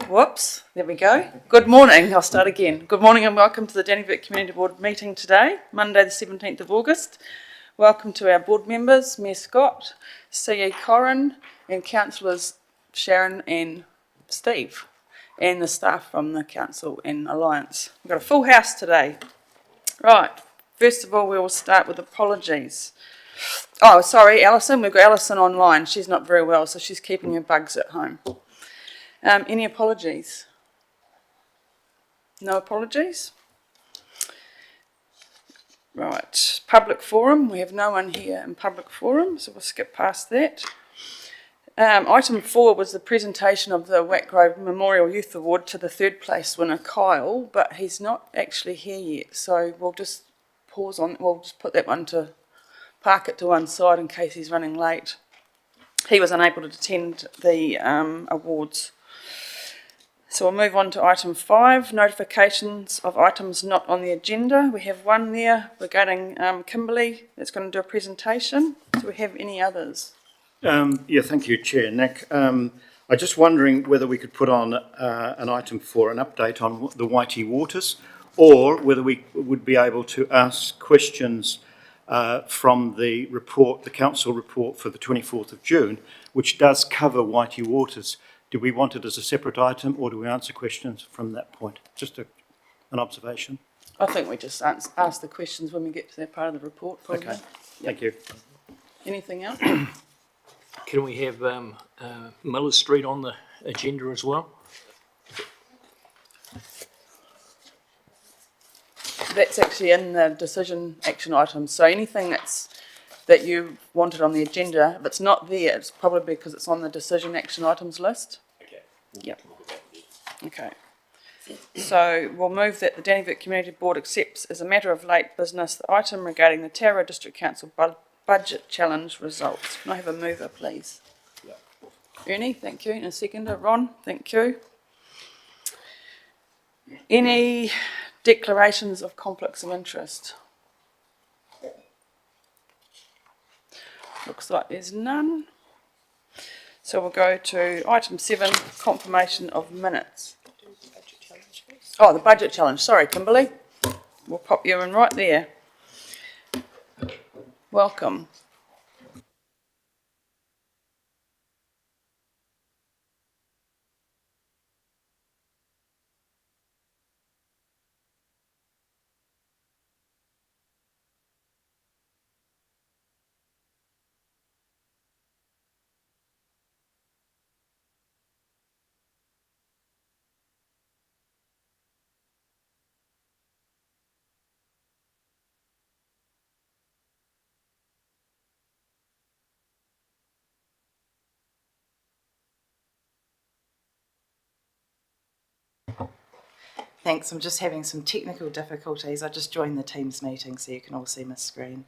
Whoops, there we go. Good morning, I'll start again. Good morning and welcome to the Dannevirke Community Board meeting today, Monday the 17th of August. Welcome to our board members, Mayor Scott, CE Corrin and councillors Sharon and Steve and the staff from the council and Alliance. We've got a full house today. Right, first of all we will start with apologies. Oh, sorry, Alison, we've got Alison online. She's not very well, so she's keeping her bugs at home. Any apologies? No apologies? Right, public forum. We have no one here in public forum, so we'll skip past that. Item 4 was the presentation of the Wackgrove Memorial Youth Award to the third place winner, Kyle, but he's not actually here yet, so we'll just pause on, we'll just put that one to, park it to one side in case he's running late. He was unable to attend the awards. So we'll move on to item 5, notifications of items not on the agenda. We have one there regarding Kimberley that's going to do a presentation. Do we have any others? Yeah, thank you, Chair. Nick, I'm just wondering whether we could put on an item for an update on the Whitey Waters, or whether we would be able to ask questions from the report, the council report for the 24th of June, which does cover Whitey Waters. Do we want it as a separate item, or do we answer questions from that point? Just an observation. I think we just ask the questions when we get to that part of the report, probably. Okay, thank you. Anything else? Can we have Miller Street on the agenda as well? That's actually in the decision action items. So anything that you wanted on the agenda, if it's not there, it's probably because it's on the decision action items list. Okay. Yep. Okay. So we'll move that the Dannevirke Community Board accepts as a matter of late business the item regarding the Tauro District Council budget challenge results. Can I have a mover, please? Yep. Ernie, thank you. And a seconder, Ron, thank you. Any declarations of conflicts of interest? Looks like there's none. So we'll go to item 7, confirmation of minutes. Oh, the budget challenge. Sorry, Kimberley. We'll pop you in right there. Welcome. Thanks, I'm just having some technical difficulties. I just joined the Teams meeting so you can all see my screen.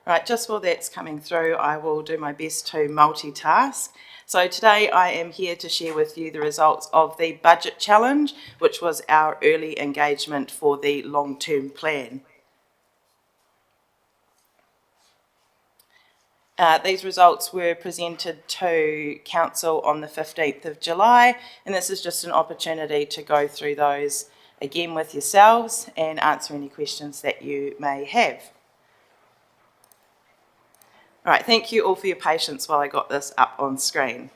Right, just while that's coming through, I will do my best to multitask. So today I am here to share with you the results of the budget challenge, which was our early engagement for the long-term plan. These results were presented to Council on the 15th of July, and this is just an opportunity to go through those again with yourselves and answer any questions that you may have. All right, thank you all for your patience while I got this up on screen.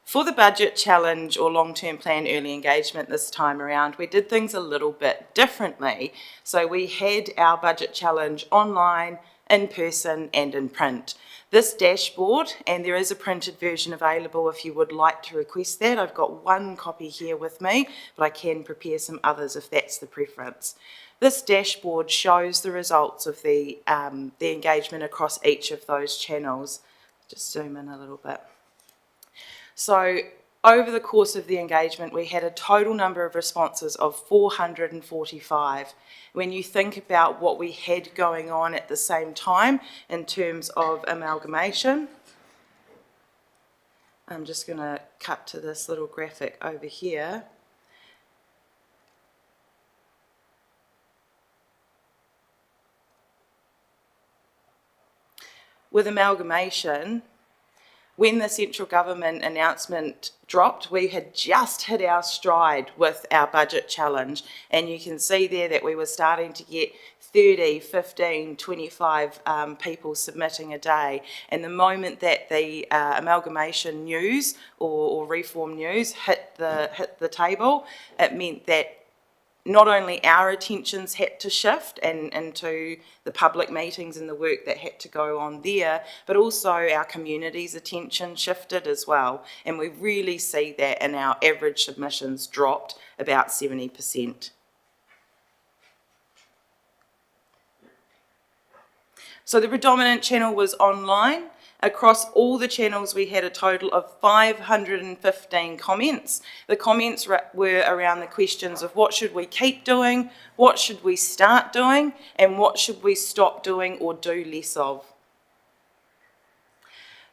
For the budget challenge or long-term plan early engagement this time around, we did things a little bit differently. So we had our budget challenge online, in person and in print. This dashboard, and there is a printed version available if you would like to request that. I've got one copy here with me, but I can prepare some others if that's the preference. This dashboard shows the results of the engagement across each of those channels. Just zoom in a little bit. So over the course of the engagement, we had a total number of responses of 445. When you think about what we had going on at the same time in terms of amalgamation, I'm just going to cut to this little graphic over here. With amalgamation, when the central government announcement dropped, we had just hit our stride with our budget challenge, and you can see there that we were starting to get 30, 15, 25 people submitting a day. And the moment that the amalgamation news or reform news hit the table, it meant that not only our attentions had to shift and into the public meetings and the work that had to go on there, but also our community's attention shifted as well. And we really see that in our average submissions dropped about 70%. So the predominant channel was online. Across all the channels, we had a total of 515 comments. The comments were around the questions of what should we keep doing, what should we start doing, and what should we stop doing or do less of.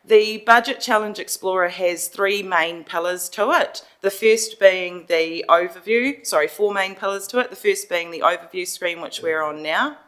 The Budget Challenge Explorer has three main pillars to it. The first being the overview, four main pillars to it. The first being the overview screen, which we're on now.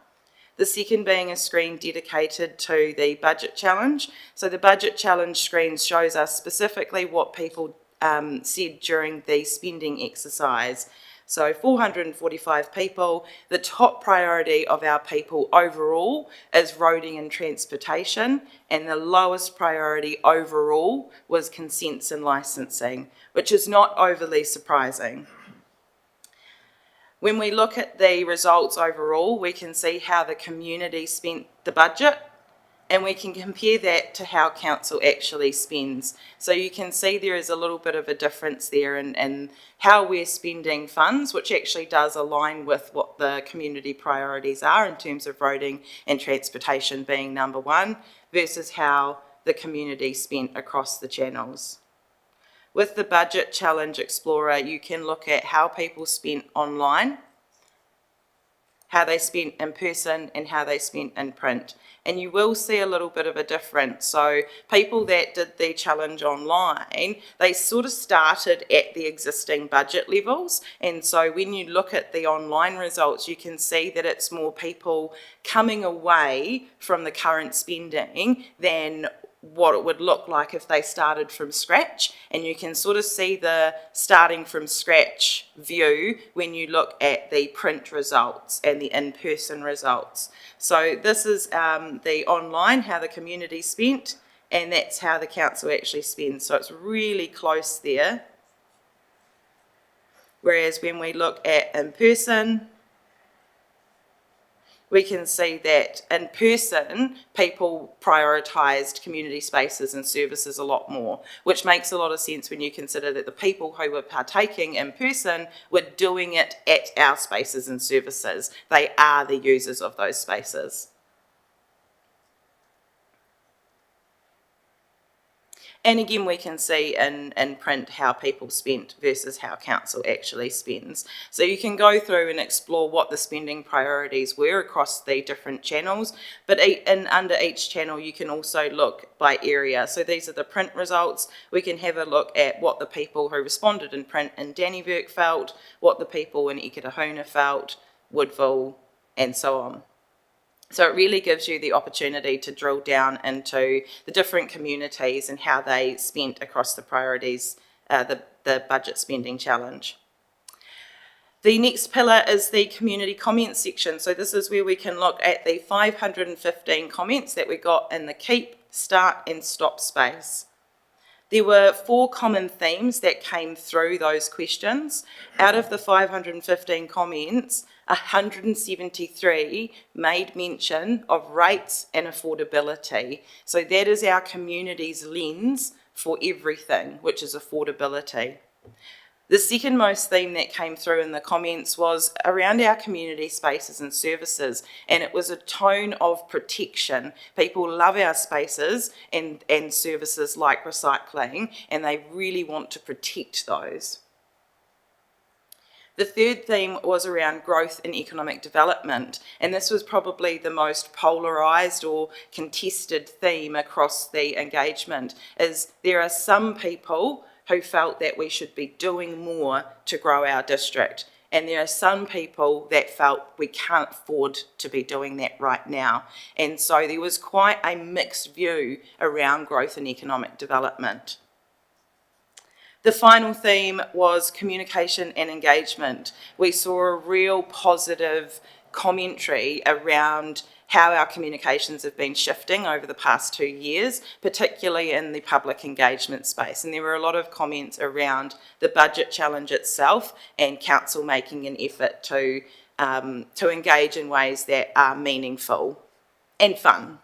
The second being a screen dedicated to the budget challenge. So the budget challenge screen shows us specifically what people said during the spending exercise. So 445 people. The top priority of our people overall is roading and transportation, and the lowest priority overall was consents and licensing, which is not overly surprising. When we look at the results overall, we can see how the community spent the budget, and we can compare that to how council actually spends. So you can see there is a little bit of a difference there in how we're spending funds, which actually does align with what the community priorities are in terms of roading and transportation being number one, versus how the community spent across the channels. With the Budget Challenge Explorer, you can look at how people spent online, how they spent in person, and how they spent in print. And you will see a little bit of a difference. So people that did the challenge online, they sort of started at the existing budget levels. And so when you look at the online results, you can see that it's more people coming away from the current spending than what it would look like if they started from scratch. And you can sort of see the starting from scratch view when you look at the print results and the in-person results. So this is the online, how the community spent, and that's how the council actually spends. So it's really close there. Whereas when we look at in-person, we can see that in person, people prioritised community spaces and services a lot more, which makes a lot of sense when you consider that the people who were partaking in person were doing it at our spaces and services. They are the users of those spaces. And again, we can see in print how people spent versus how council actually spends. So you can go through and explore what the spending priorities were across the different channels, but under each channel you can also look by area. So these are the print results. We can have a look at what the people who responded in print in Dannevirke felt, what the people in Ikitahuna felt, Woodville, and so on. So it really gives you the opportunity to drill down into the different communities and how they spent across the priorities, the budget spending challenge. The next pillar is the community comments section. So this is where we can look at the 515 comments that we got in the keep, start and stop space. There were 4 common themes that came through those questions. Out of the 515 comments, 173 made mention of rates and affordability. So that is our community's lens for everything, which is affordability. The second most theme that came through in the comments was around our community spaces and services, and it was a tone of protection. People love our spaces and services like recycling, and they really want to protect those. The third theme was around growth and economic development, and this was probably the most polarised or contested theme across the engagement, is there are some people who felt that we should be doing more to grow our district, and there are some people that felt we can't afford to be doing that right now. And so there was quite a mixed view around growth and economic development. The final theme was communication and engagement. We saw a real positive commentary around how our communications have been shifting over the past 2 years, particularly in the public engagement space. And there were a lot of comments around the budget challenge itself and council making an effort to engage in ways that are meaningful and fun.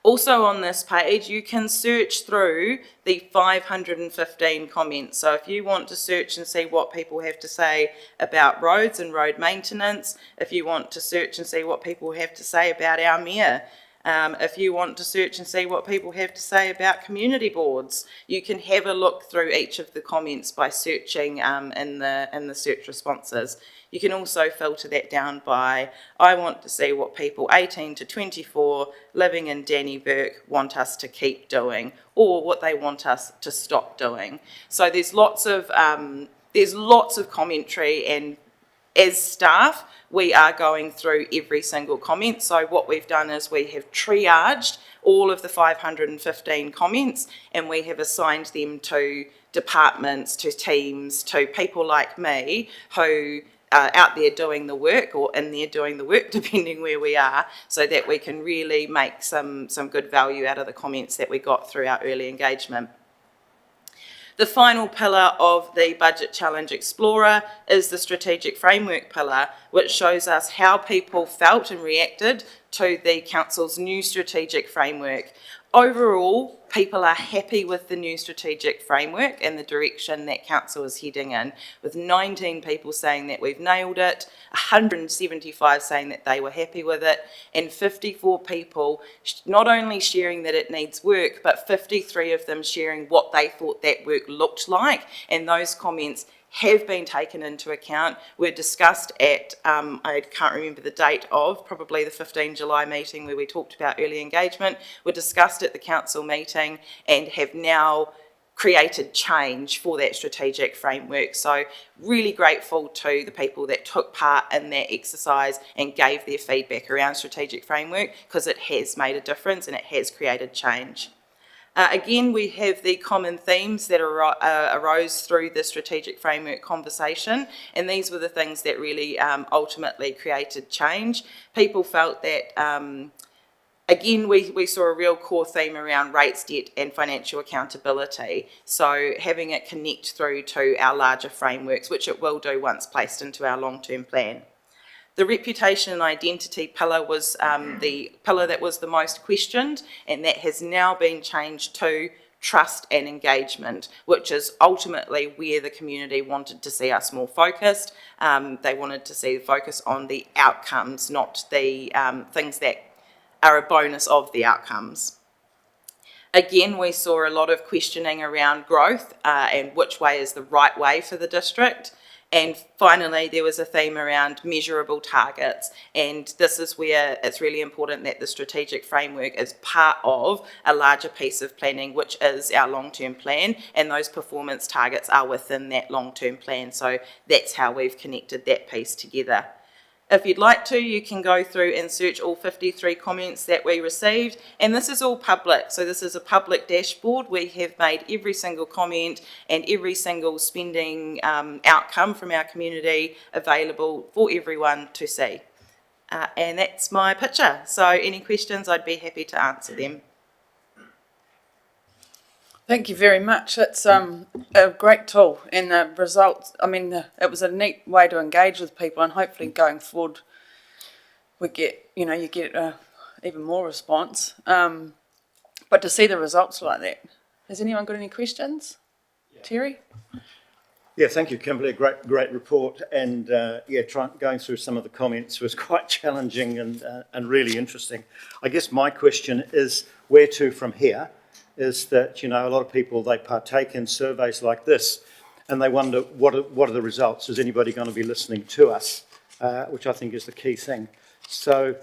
Also on this page, you can search through the 515 comments. So if you want to search and see what people have to say about roads and road maintenance, if you want to search and see what people have to say about our mayor, if you want to search and see what people have to say about community boards, you can have a look through each of the comments by searching in the search responses. You can also filter that down by, I want to see what people 18 to 24 living in Dannevirke want us to keep doing, or what they want us to stop doing. So there's lots of commentary, and as staff, we are going through every single comment. So what we've done is we have triaged all of the 515 comments, and we have assigned them to departments, to teams, to people like me who out there doing the work, or in there doing the work, depending where we are, so that we can really make some good value out of the comments that we got through our early engagement. The final pillar of the Budget Challenge Explorer is the Strategic Framework pillar, which shows us how people felt and reacted to the Council's new strategic framework. Overall, people are happy with the new strategic framework and the direction that Council is heading in, with 19 people saying that we've nailed it, 175 saying that they were happy with it, and 54 people not only sharing that it needs work, but 53 of them sharing what they thought that work looked like, and those comments have been taken into account, were discussed at, I can't remember the date of, probably the 15 July meeting where we talked about early engagement, were discussed at the council meeting and have now created change for that strategic framework. So really grateful to the people that took part in that exercise and gave their feedback around strategic framework, because it has made a difference and it has created change. Again, we have the common themes that arose through the strategic framework conversation, and these were the things that really ultimately created change. People felt that, again, we saw a real core theme around rates, debt and financial accountability, so having it connect through to our larger frameworks, which it will do once placed into our long-term plan. The reputation and identity pillar was the pillar that was the most questioned, and that has now been changed to trust and engagement, which is ultimately where the community wanted to see us more focused. They wanted to see the focus on the outcomes, not the things that are a bonus of the outcomes. Again, we saw a lot of questioning around growth and which way is the right way for the district. And finally, there was a theme around measurable targets, and this is where it's really important that the strategic framework is part of a larger piece of planning, which is our long-term plan, and those performance targets are within that long-term plan. So that's how we've connected that piece together. If you'd like to, you can go through and search all 53 comments that we received, and this is all public. So this is a public dashboard. We have made every single comment and every single spending outcome from our community available for everyone to see. And that's my picture. So any questions, I'd be happy to answer them. Thank you very much. It's a great tool, and the results, I mean, it was a neat way to engage with people, and hopefully going forward we get, you get even more response. But to see the results like that. Has anyone got any questions? Yeah. Terry? Yeah, thank you, Kimberly. Great report. And going through some of the comments was quite challenging and really interesting. I guess my question is, where to from here? Is that, a lot of people, they partake in surveys like this and they wonder, what are the results? Is anybody going to be listening to us? Which I think is the key thing. So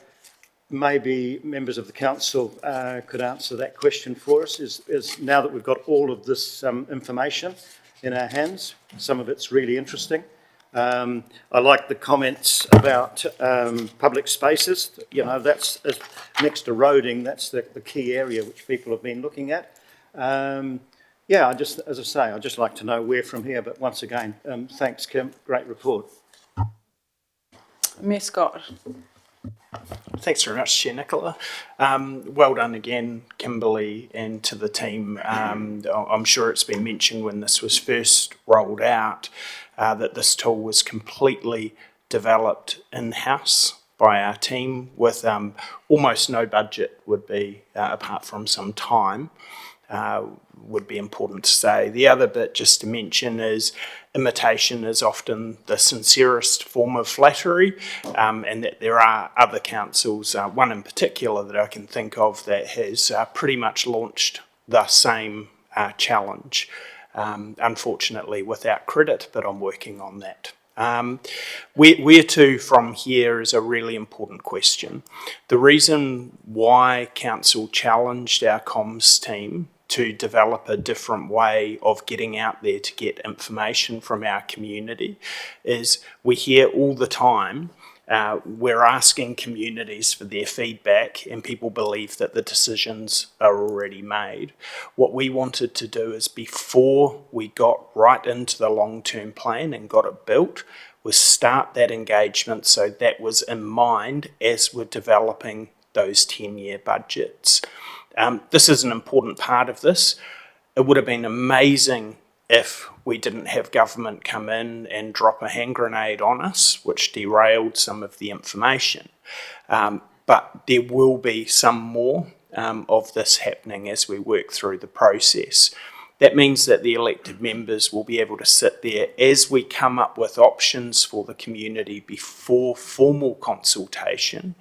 maybe members of the council could answer that question for us, is now that we've got all of this information in our hands, some of it's really interesting. I like the comments about public spaces. That's next to roading, that's the key area which people have been looking at. As I say, I'd just like to know where from here, but once again, thanks, Kim, great report. Mayor Scott. Thanks very much, Chair Nicola. Well done again, Kimberly, and to the team. I'm sure it's been mentioned when this was first rolled out that this tool was completely developed in-house by our team with almost no budget would be, apart from some time, would be important to say. The other bit just to mention is imitation is often the sincerest form of flattery, and that there are other councils, one in particular that I can think of, that has pretty much launched the same challenge, unfortunately without credit, but I'm working on that. Where to from here is a really important question. The reason why council challenged our comms team to develop a different way of getting out there to get information from our community is we hear all the time we're asking communities for their feedback and people believe that the decisions are already made. What we wanted to do is, before we got right into the long-term plan and got it built, was start that engagement so that was in mind as we're developing those 10-year budgets. This is an important part of this. It would have been amazing if we didn't have government come in and drop a hand grenade on us, which derailed some of the information. But there will be some more of this happening as we work through the process. That means that the elected members will be able to sit there as we come up with options for the community before formal consultation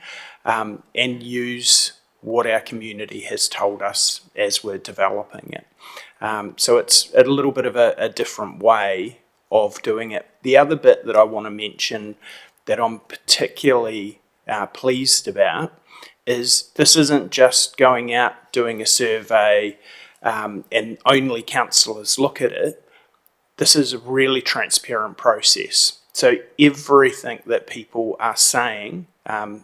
and use what our community has told us as we're developing it. So it's a little bit of a different way of doing it. The other bit that I want to mention that I'm particularly pleased about is this isn't just going out doing a survey and only councillors look at it. This is a really transparent process. So everything that people are saying,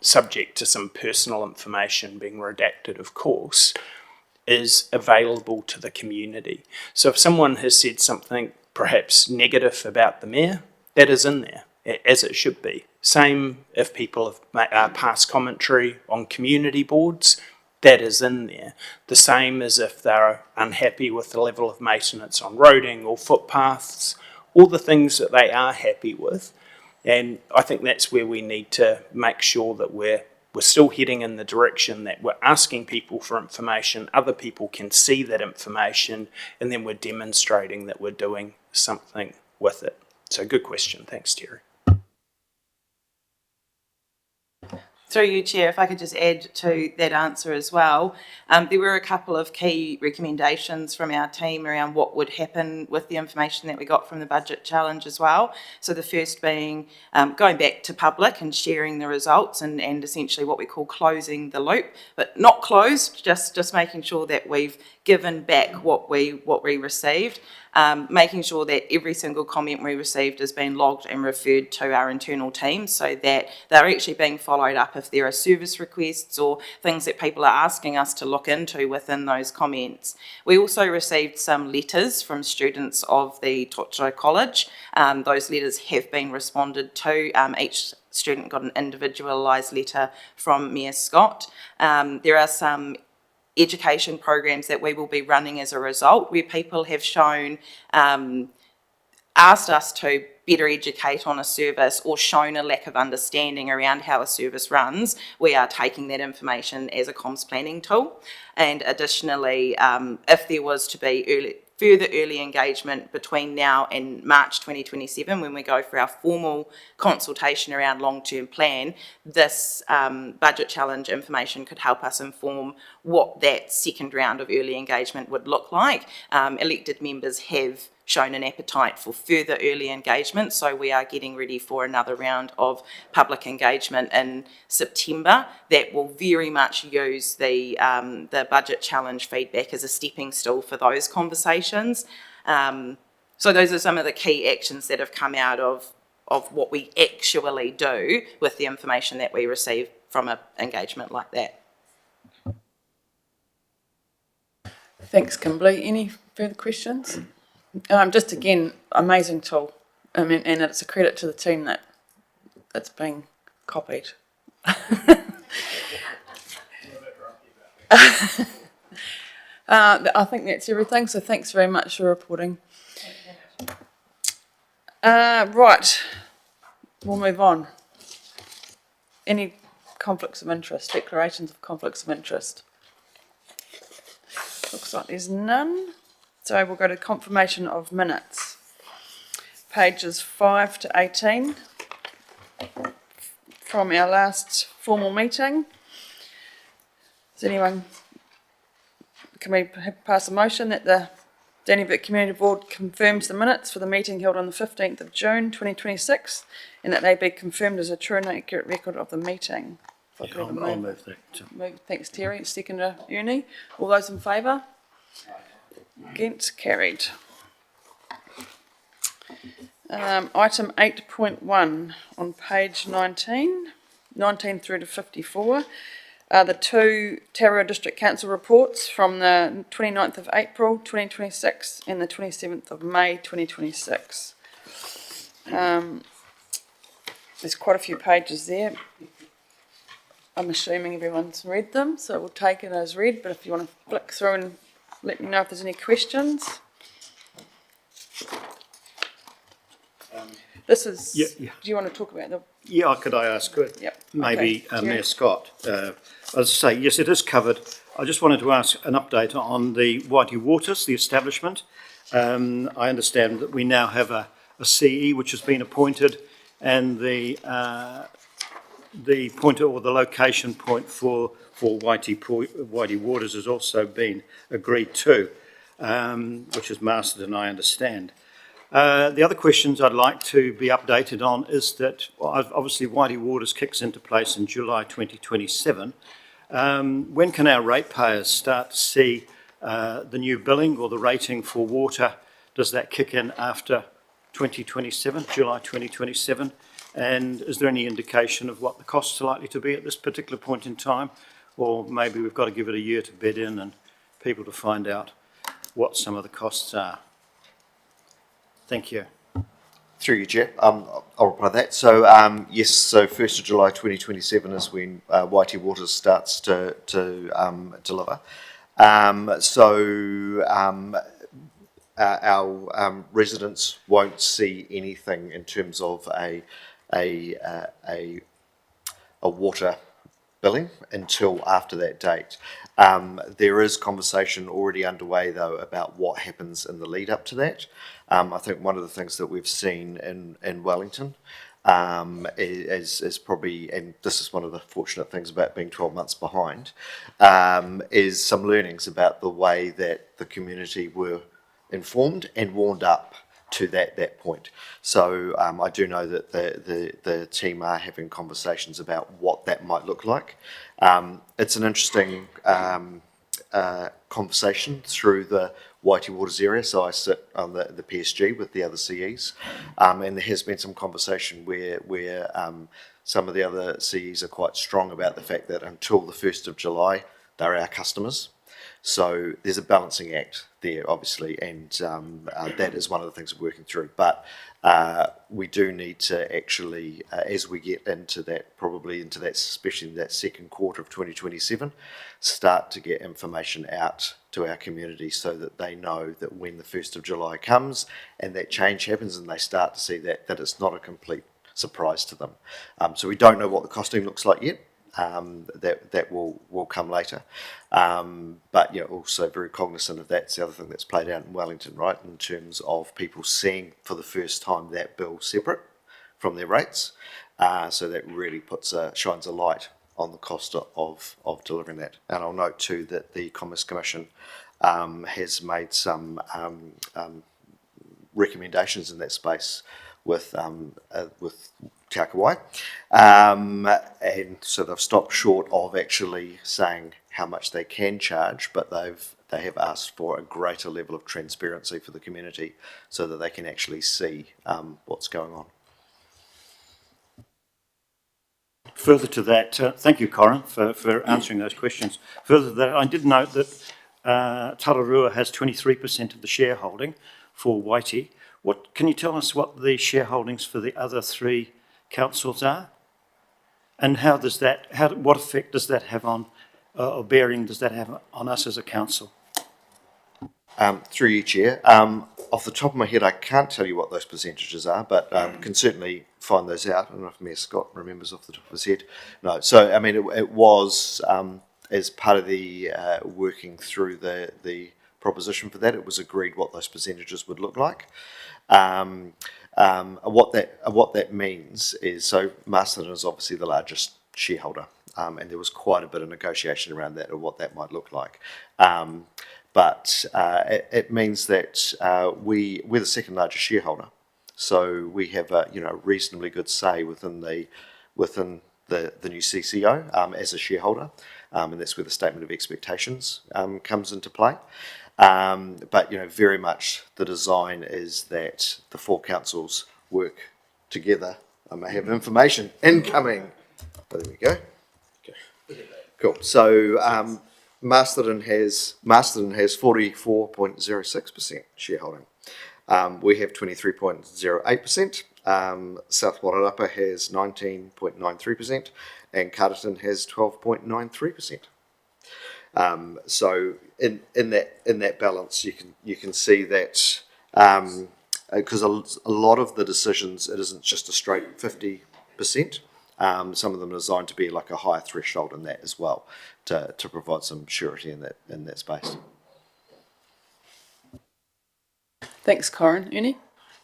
subject to some personal information being redacted, of course, is available to the community. So if someone has said something perhaps negative about the mayor, that is in there, as it should be. Same if people have passed commentary on community boards, that is in there. The same as if they're unhappy with the level of maintenance on roading or footpaths, all the things that they are happy with. And I think that's where we need to make sure that we're still heading in the direction that we're asking people for information, other people can see that information, and then we're demonstrating that we're doing something with it. So good question. Thanks, Terry. Through you, Chair, if I could just add to that answer as well. There were a couple of key recommendations from our team around what would happen with the information that we got from the budget challenge as well. So the first being going back to public and sharing the results and essentially what we call closing the loop, but not closed, just making sure that we've given back what we received. Making sure that every single comment we received has been logged and referred to our internal team so that they're actually being followed up if there are service requests or things that people are asking us to look into within those comments. We also received some letters from students of the Tocho College. Those letters have been responded to. Each student got an individualised letter from Mayor Scott. There are some education programs that we will be running as a result, where people have shown, asked us to better educate on a service or shown a lack of understanding around how a service runs, we are taking that information as a comms planning tool. And additionally, if there was to be further early engagement between now and March 2027, when we go for our formal consultation around long-term plan, this budget challenge information could help us inform what that second round of early engagement would look like. Elected members have shown an appetite for further early engagement, so we are getting ready for another round of public engagement in September that will very much use the budget challenge feedback as a stepping stool for those conversations. So those are some of the key actions that have come out of what we actually do with the information that we receive from an engagement like that. Thanks, Kimberly. Any further questions? Just again, amazing tool. I mean, and it's a credit to the team that it's being copied. I think that's everything, so thanks very much for reporting. Right, we'll move on. Any conflicts of interest, declarations of conflicts of interest? Looks like there's none. So we'll go to confirmation of minutes. Pages 5 to 18 from our last formal meeting. Does anyone, can we pass a motion that the Dannevirke Community Board confirms the minutes for the meeting held on the 15th of June 2026 and that they be confirmed as a true and accurate record of the meeting? I'll move that. Thanks, Terry. Seconder, Uni. All those in favour? Against, carried. Item 8.1 on page 19 through to 54 are the two Tauranga District Council reports from the 29th of April 2026 and the 27th of May 2026. There's quite a few pages there. I'm assuming everyone's read them, so we'll take it as read, but if you want to flick through and let me know if there's any questions. This is, Yeah. do you want to talk about the, Yeah, could I ask yep. maybe Okay. Mayor Scott? As I say, yes, it is covered. I just wanted to ask an update on the Whitey Waters, the establishment. I understand that we now have a CE which has been appointed, and the point or the location point for Whitey Waters has also been agreed to, which is Masterton, I understand. The other questions I'd like to be updated on is that, well, obviously Whitey Waters kicks into place in July 2027. When can our ratepayers start to see the new billing or the rating for water? Does that kick in after 2027, July 2027? And is there any indication of what the costs are likely to be at this particular point in time? Or maybe we've got to give it a year to bed in and people to find out what some of the costs are. Thank you. Through you, Chair. I'll reply to that. So, yes, so 1st of July 2027 is when Whitey Waters starts to deliver. Our residents won't see anything in terms of a water billing until after that date. There is conversation already underway, though, about what happens in the lead up to that. I think one of the things that we've seen in Wellington is probably, and this is one of the fortunate things about being 12 months behind, is some learnings about the way that the community were informed and warmed up to that point. So I do know that the team are having conversations about what that might look like. It's an interesting conversation through the Whitey Waters area, so I sit on the PSG with the other CEs, and there has been some conversation where some of the other CEs are quite strong about the fact that until the 1st of July, they're our customers. So there's a balancing act there, obviously, and that is one of the things we're working through. But we do need to actually, as we get into that, probably into that, especially in that second quarter of 2027, start to get information out to our community so that they know that when the 1st of July comes and that change happens, and they start to see that it's not a complete surprise to them. So we don't know what the costing looks like yet. That will come later, but also very cognizant of that's the other thing that's played out in Wellington, right, in terms of people seeing for the first time that bill separate from their rates, so that really shines a light on the cost of delivering that. And I'll note too that the Commerce Commission has made some recommendations in that space with Te Akawai, and so they've stopped short of actually saying how much they can charge, but they have asked for a greater level of transparency for the community so that they can actually see what's going on. Further to that, thank you, Corin, for answering those questions. Further to that, I did note that Tararua has 23% of the shareholding for Waiti. Can you tell us what the shareholdings for the other 3 councils are, and what effect does that have on, or bearing does that have on us as a council? Through you, Chair. Off the top of my head, I can't tell you what those percentages are, but can certainly find those out. I don't know if Mayor Scott remembers off the top of his head. No, so I mean, it was as part of the working through the proposition for that, it was agreed what those percentages would look like. What that means is, so Masterton is obviously the largest shareholder, and there was quite a bit of negotiation around that, or what that might look like. But it means that we're the second largest shareholder, so we have a reasonably good say within the new CCO as a shareholder, and that's where the statement of expectations comes into play. But very much the design is that the 4 councils work together. I may have information incoming. Oh, there we go. Okay. Cool. So Masterton has 44.06% shareholding. We have 23.08%. South Wairarapa has 19.93%, and Carterton has 12.93%. So in that balance, you can see that because a lot of the decisions, it isn't just a straight 50%. Some of them are designed to be like a higher threshold in that as well, to provide some surety in that space. Thanks, Corin. Uni?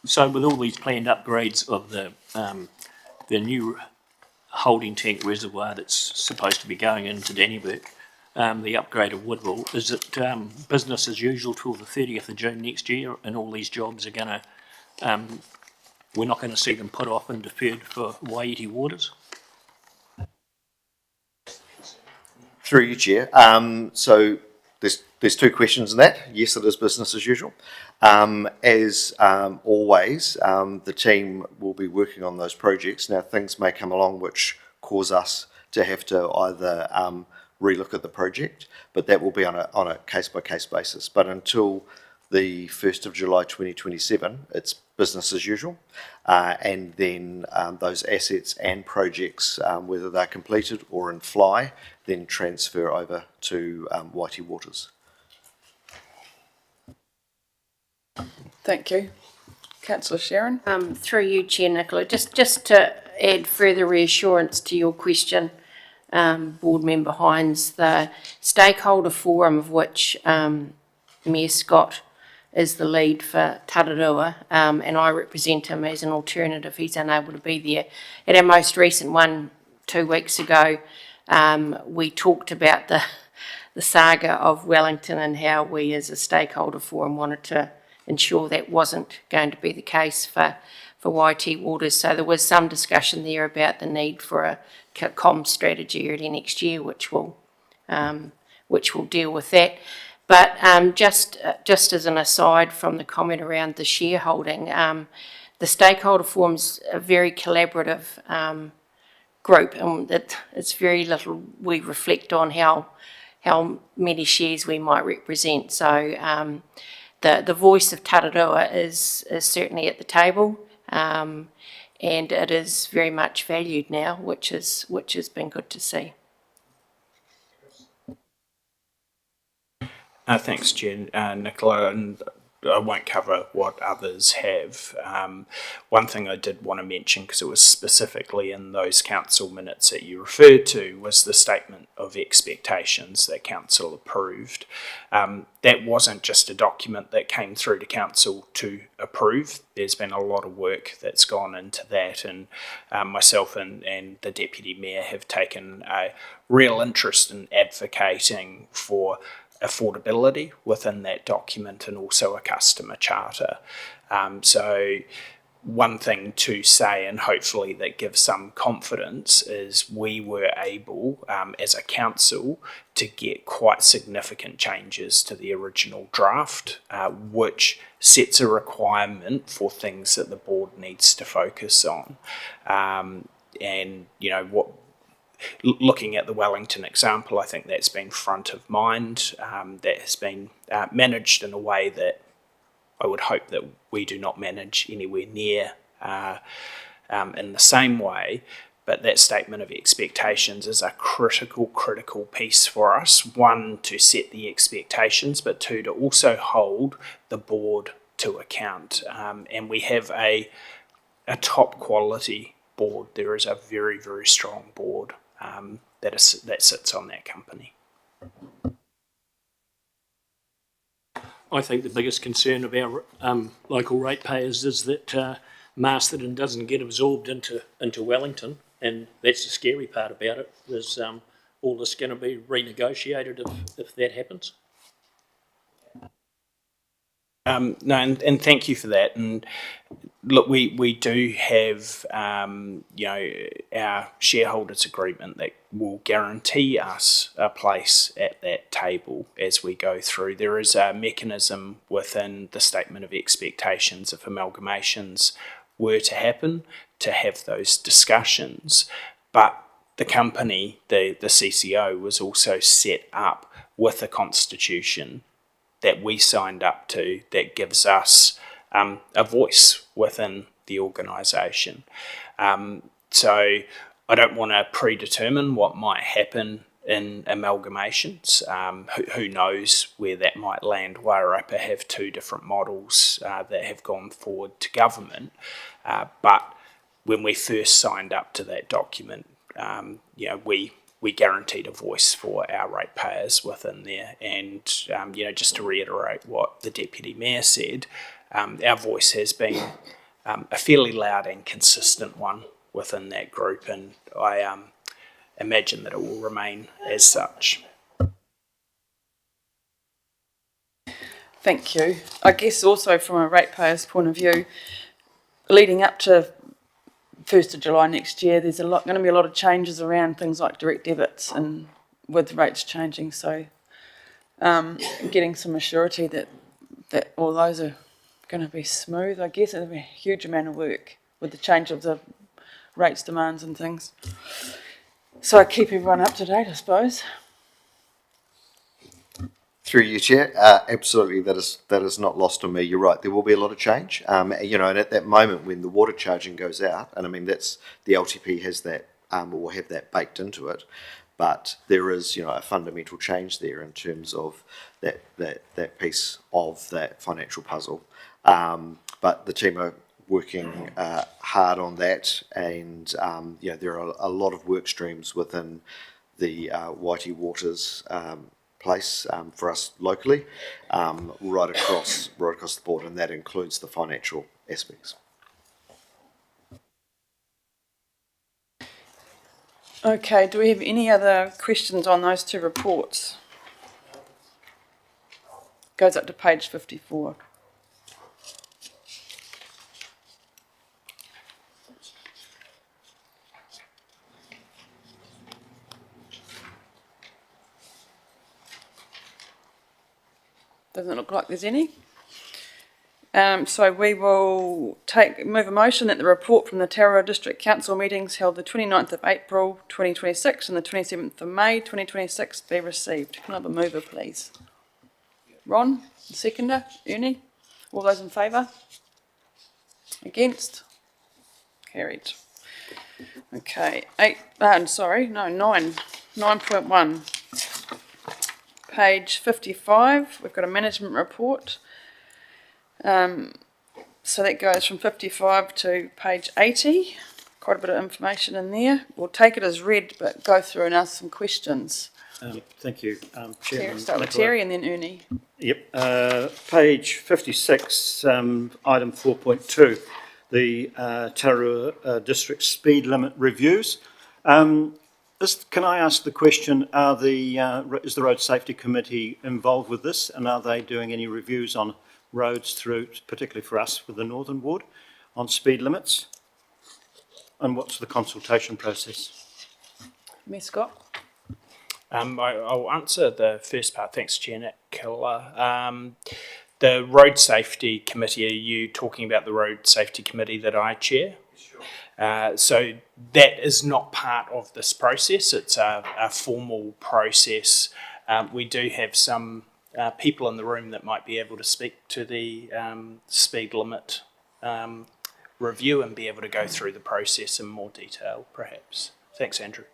So with all these planned upgrades of the new holding tank reservoir that's supposed to be going into Dannevirke, the upgrade of Woodville, is it business as usual till the 30th of June next year, and all these jobs are going to, we're not going to see them put off and deferred for Waiti Waters? Through you, Chair. So there's 2 questions in that. Yes, it is business as usual. As always, the team will be working on those projects. Now, things may come along which cause us to have to either relook at the project, but that will be on a case-by-case basis. But until the 1st of July 2027, it's business as usual. And then those assets and projects, whether they're completed or in fly, then transfer over to Waiti Waters. Thank you. Councillor Sharon? Through you, Chair Nicola, just to add further reassurance to your question, Board Member Hines, the stakeholder forum of which Mayor Scott is the lead for Tararua, and I represent him as an alternative. He's unable to be there. At our most recent one 2 weeks ago, we talked about the saga of Wellington and how we as a stakeholder forum wanted to ensure that wasn't going to be the case for Waiti Waters. So there was some discussion there about the need for a comm strategy early next year, which will deal with that. But just as an aside from the comment around the shareholding, the stakeholder forum's a very collaborative group, and it's very little we reflect on how how many shares we might represent. So the voice of Tararua is certainly at the table, and it is very much valued now, which has been good to see. Thanks, Jen, Nicola, and I won't cover what others have. One thing I did want to mention, because it was specifically in those council minutes that you referred to, was the statement of expectations that council approved. That wasn't just a document that came through to council to approve. There's been a lot of work that's gone into that, and myself and the Deputy Mayor have taken a real interest in advocating for affordability within that document and also a customer charter. So one thing to say, and hopefully that gives some confidence, is we were able as a council to get quite significant changes to the original draft, which sets a requirement for things that the board needs to focus on. And looking at the Wellington example, I think that's been front of mind. That has been managed in a way that I would hope that we do not manage anywhere near in the same way. But that statement of expectations is a critical piece for us. One, to set the expectations, but two, to also hold the board to account. And we have a top quality board. There is a very, very strong board that sits on that company. I think the biggest concern of our local ratepayers is that Masterton doesn't get absorbed into Wellington, and that's the scary part about it. Is all this going to be renegotiated if that happens? No, and thank you for that. And look, we do have our shareholders agreement that will guarantee us a place at that table as we go through. There is a mechanism within the statement of expectations if amalgamations were to happen to have those discussions, but the company, the CCO, was also set up with a constitution that we signed up to that gives us a voice within the organisation. So I don't want to predetermine what might happen in amalgamations. Who knows where that might land? Wairarapa have two different models that have gone forward to government. But when we first signed up to that document, we guaranteed a voice for our ratepayers within there. And, just to reiterate what the Deputy Mayor said, our voice has been a fairly loud and consistent one within that group, and I imagine that it will remain as such. Thank you. I guess also from a ratepayer's point of view, leading up to 1st of July next year, there's going to be a lot of changes around things like direct debits and with rates changing. So getting some assurity that all those are going to be smooth, I guess it'll be a huge amount of work with the change of the rates demands and things. So I keep everyone up to date, I suppose. Through you, Chair, absolutely, that is not lost on me. You're right. There will be a lot of change, and at that moment when the water charging goes out, and I mean that's the LTP has that or will have that baked into it, but there is a fundamental change there in terms of that piece of that financial puzzle. But the team are working hard on that, and there are a lot of work streams within the Waiti Waters place for us locally, right across the board, and that includes the financial aspects. Okay, do we have any other questions on those two reports? Goes up to page 54. Doesn't look like there's any. So we will move a motion that the report from the Tauranga District Council meetings held the 29th of April 2026 and the 27th of May 2026 be received. Can I have a mover, please? Ron, seconder, Ernie, all those in favour? Against? Carried. Okay, 9.1. Page 55, we've got a management report. So that goes from 55 to page 80. Quite a bit of information in there. We'll take it as read, but go through and ask some questions. Thank you, Chairman. Start with Nicola. Terry and then Ernie. Yep. Page 56, item 4.2, the Tauranga District Speed Limit Reviews. Can I ask the question, is the Road Safety Committee involved with this, and are they doing any reviews on roads through, particularly for us with the Northern Ward, on speed limits? And what's the consultation process? Mayor Scott? I'll answer the first part. Thanks, Chair Nicola. The Road Safety Committee, are you talking about the Road Safety Committee that I chair? Sure. So that is not part of this process. It's a formal process. We do have some people in the room that might be able to speak to the speed limit review and be able to go through the process in more detail, perhaps. Thanks, Andrew.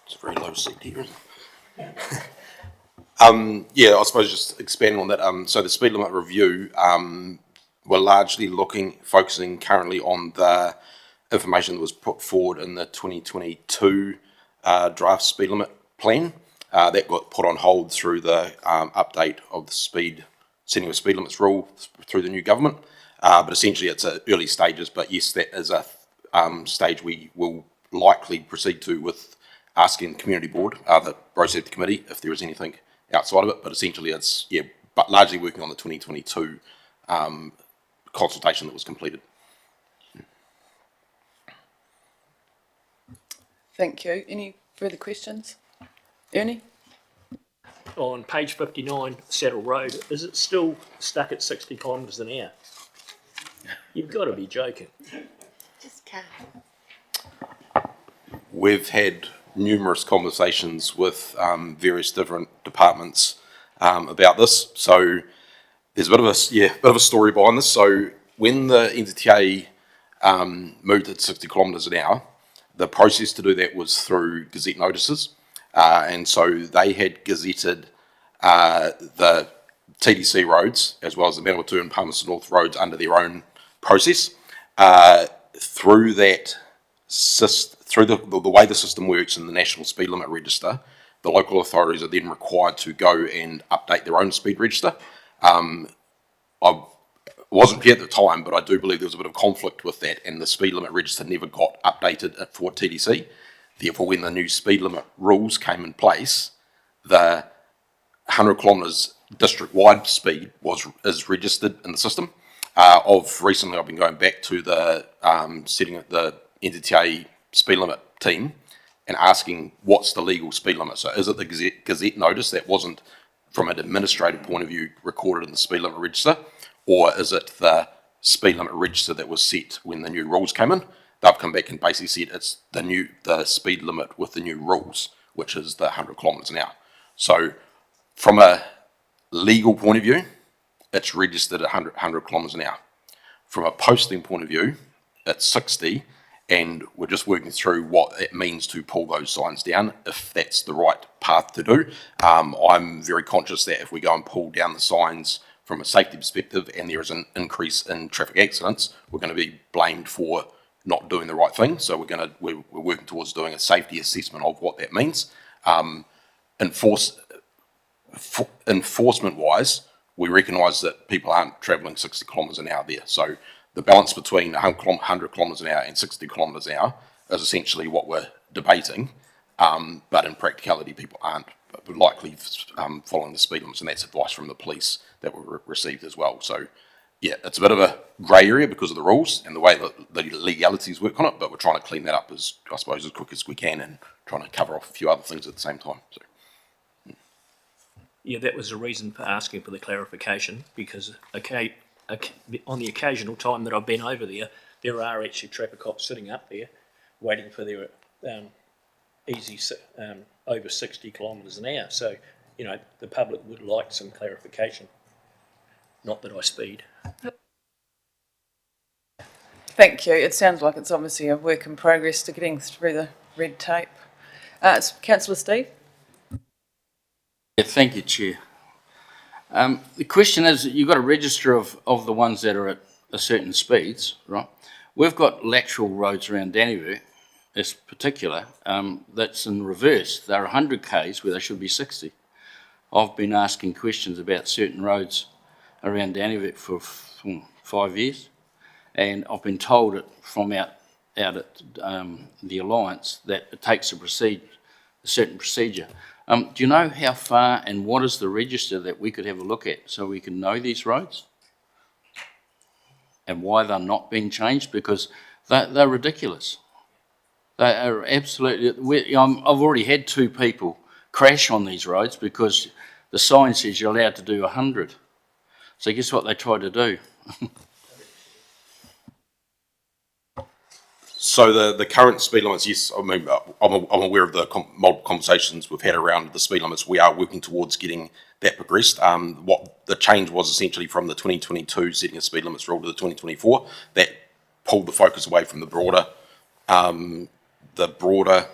It's a very low seat here. Yeah, I suppose just expanding on that. So the speed limit review, we're largely focusing currently on the information that was put forward in the 2022 draft speed limit plan. That got put on hold through the update of the setting of speed limits rule through the new government. But essentially it's at early stages, but yes, that is a stage we will likely proceed to with asking the Community Board, the Road Safety Committee, if there is anything outside of it. But essentially it's, but largely working on the 2022 consultation that was completed. Thank you. Any further questions? Ernie? On page 59, Saddle Road, is it still stuck at 60 kilometres an hour? You've got to be joking. Just can't. We've had numerous conversations with various different departments about this. So there's a bit of a story behind this. So when the NZTA moved at 60 kilometres an hour, the process to do that was through Gazette notices. And so they had gazetted the TDC roads as well as the Manawatu and Palmerston North roads under their own process. Through that through the way the system works in the National Speed Limit Register, the local authorities are then required to go and update their own speed register. I wasn't here at the time, but I do believe there was a bit of conflict with that, and the speed limit register never got updated for TDC. Therefore, when the new speed limit rules came in place, the 100 kilometres district-wide speed is registered in the system. Recently, I've been going back to the setting at the NZTA speed limit team and asking what's the legal speed limit. So is it the Gazette notice that wasn't, from an administrative point of view, recorded in the speed limit register, or is it the speed limit register that was set when the new rules came in? They've come back and basically said it's the speed limit with the new rules, which is the 100 kilometres an hour. So from a legal point of view, it's registered at 100 kilometres an hour. From a posting point of view, it's 60, and we're just working through what it means to pull those signs down, if that's the right path to do. I'm very conscious that if we go and pull down the signs from a safety perspective and there is an increase in traffic accidents, we're going to be blamed for not doing the right thing. So we're working towards doing a safety assessment of what that means. Enforcement-wise, we recognise that people aren't travelling 60 kilometres an hour there. So the balance between 100 kilometres an hour and 60 kilometres an hour is essentially what we're debating. But in practicality, people aren't likely following the speed limits, and that's advice from the police that we received as well. So yeah, it's a bit of a grey area because of the rules and the way that the legalities work on it, but we're trying to clean that up as quick as we can and trying to cover off a few other things at the same time. So. Yeah, that was the reason for asking for the clarification, because on the occasional time that I've been over there, there are actually traffic cops sitting up there waiting for their over 60 kilometres an hour. So, you know, the public would like some clarification. Not that I speed. Thank you. It sounds like it's obviously a work in progress to getting through the red tape. It's Councillor Steve. Yeah, thank you, Chair. The question is, you've got a register of the ones that are at a certain speeds, right? We've got lateral roads around Dannevirke, as particular, that's in reverse. They're 100 k's where they should be 60. I've been asking questions about certain roads around Dannevirke for 5 years, and I've been told it from out at the Alliance that it takes a certain procedure. Do you know how far and what is the register that we could have a look at so we can know these roads? And why they're not being changed? Because they're ridiculous. They are absolutely... I've already had 2 people crash on these roads because the sign says you're allowed to do 100. So guess what they try to do? So the current speed limits, yes, I mean, I'm aware of the multiple conversations we've had around the speed limits. We are working towards getting that progressed. What the change was essentially from the 2022 setting of speed limits rule to the 2024, that pulled the focus away from the broader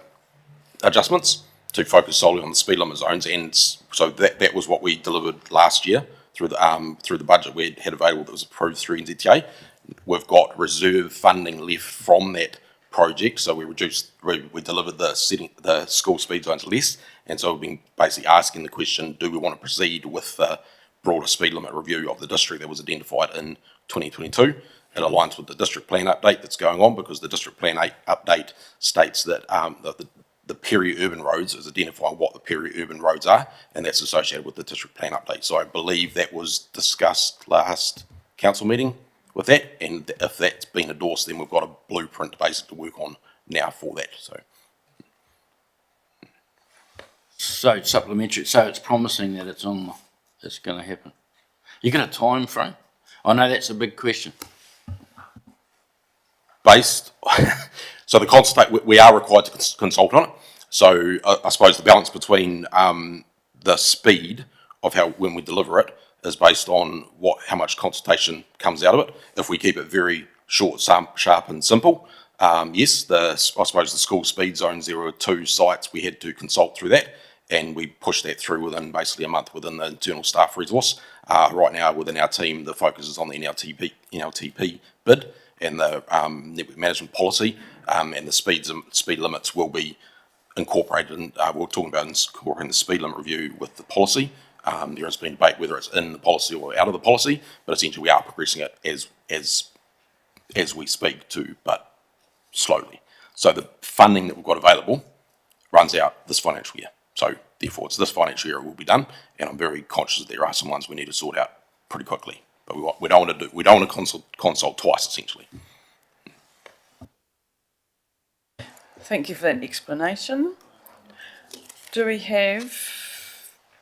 adjustments to focus solely on the speed limit zones, and so that was what we delivered last year through the budget we had available that was approved through NZTA. We've got reserve funding left from that project, so we delivered the school speed zones less, and so we've been basically asking the question, do we want to proceed with the broader speed limit review of the district that was identified in 2022? It aligns with the district plan update that's going on, because the district plan update states that the peri-urban roads is identifying what the peri-urban roads are, and that's associated with the district plan update. So I believe that was discussed last council meeting with that, and if that's been endorsed, then we've got a blueprint basically to work on now for that. So supplementary, so it's promising that it's going to happen. You got a time frame? I know that's a big question. So the consultate, we are required to consult on it. So I suppose the balance between the speed of when we deliver it is based on how much consultation comes out of it. If we keep it very short, sharp and simple, yes, I suppose the school speed zones, there were 2 sites we had to consult through that, and we pushed that through within basically a month within the internal staff resource. Right now within our team, the focus is on the NLTP bid and the network management policy, and the speed limits will be incorporated, and we're talking about incorporating the speed limit review with the policy. There has been debate whether it's in the policy or out of the policy, but essentially we are progressing it as we speak to, but slowly. So the funding that we've got available runs out this financial year. So therefore it's this financial year it will be done, and I'm very conscious that there are some ones we need to sort out pretty quickly. But we don't want to consult twice essentially. Thank you for that explanation. Do we have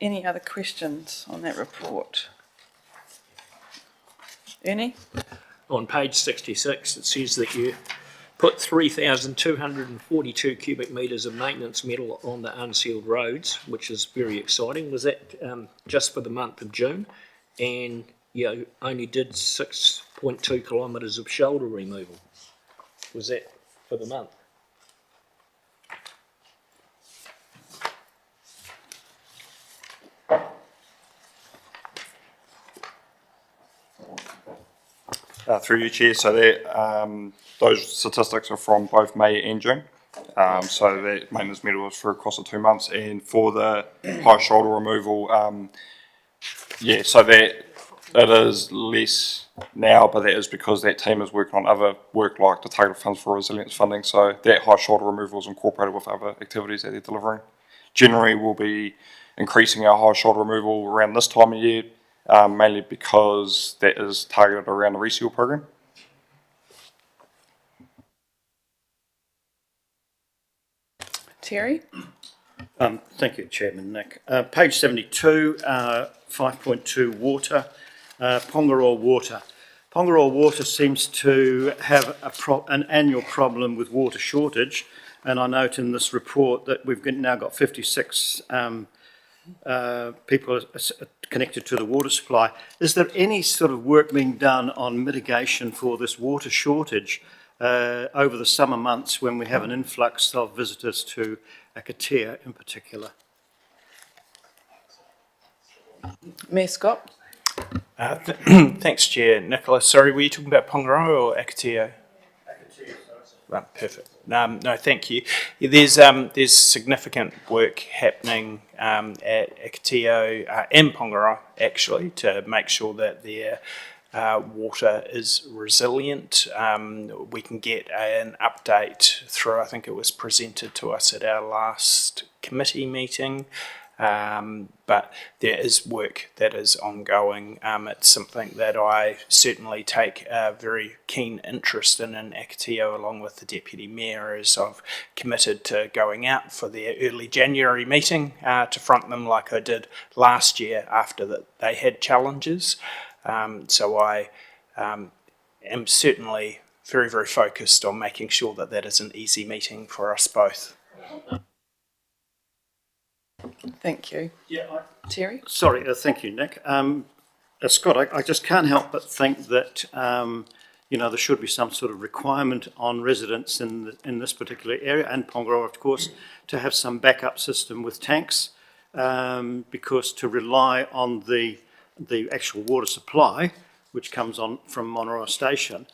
any other questions on that report? Ernie? On page 66, it says that you put 3,242 cubic metres of maintenance metal on the unsealed roads, which is very exciting. Was that just for the month of June? And you only did 6.2 kilometres of shoulder removal. Was that for the month? Through you, Chair, so that, those statistics are from both May and June. So that maintenance metal was for across the 2 months, and for the high shoulder removal, yeah, so that it is less now, but that is because that team is working on other work like the targeted funds for resilience funding, so that high shoulder removal is incorporated with other activities that they're delivering. Generally, we'll be increasing our high shoulder removal around this time of year, mainly because that is targeted around the reseal program. Terry? Thank you, Chairman Nick. Page 72, 5.2 water, Pongaroa Water. Pongaroa Water seems to have an annual problem with water shortage, and I note in this report that we've now got 56 people connected to the water supply. Is there any sort of work being done on mitigation for this water shortage over the summer months when we have an influx of visitors to Akatea in particular? Mayor Scott? Thanks, Chair. Nicola, sorry, were you talking about Pongaroa or Akatea? Right, perfect. No, thank you. There's significant work happening at Akatea and Pongaroa, actually, to make sure that their water is resilient. We can get an update through, I think it was presented to us at our last committee meeting. But there is work that is ongoing. It's something that I certainly take a very keen interest in Akatea, along with the Deputy Mayor, as I've committed to going out for their early January meeting to front them like I did last year after that they had challenges. So I am certainly very, very focused on making sure that that is an easy meeting for us both. Thank you. Yeah, Terry? Sorry, thank you, Nick. Scott, I just can't help but think that there should be some sort of requirement on residents in this particular area, and Pongaroa, of course, to have some backup system with tanks, because to rely on the actual water supply, which comes on from Monoroa Station,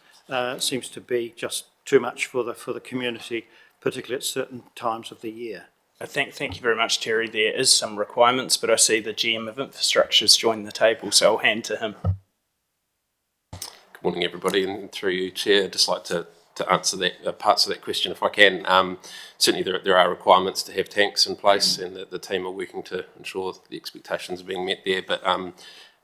seems to be just too much for the community, particularly at certain times of the year. Thank you very much, Terry. There is some requirements, but I see the GM of Infrastructure's joined the table, so I'll hand to him. Good morning, everybody, and through you, Chair, I'd just like to answer that parts of that question if I can. Certainly there are requirements to have tanks in place, and the team are working to ensure the expectations are being met there, but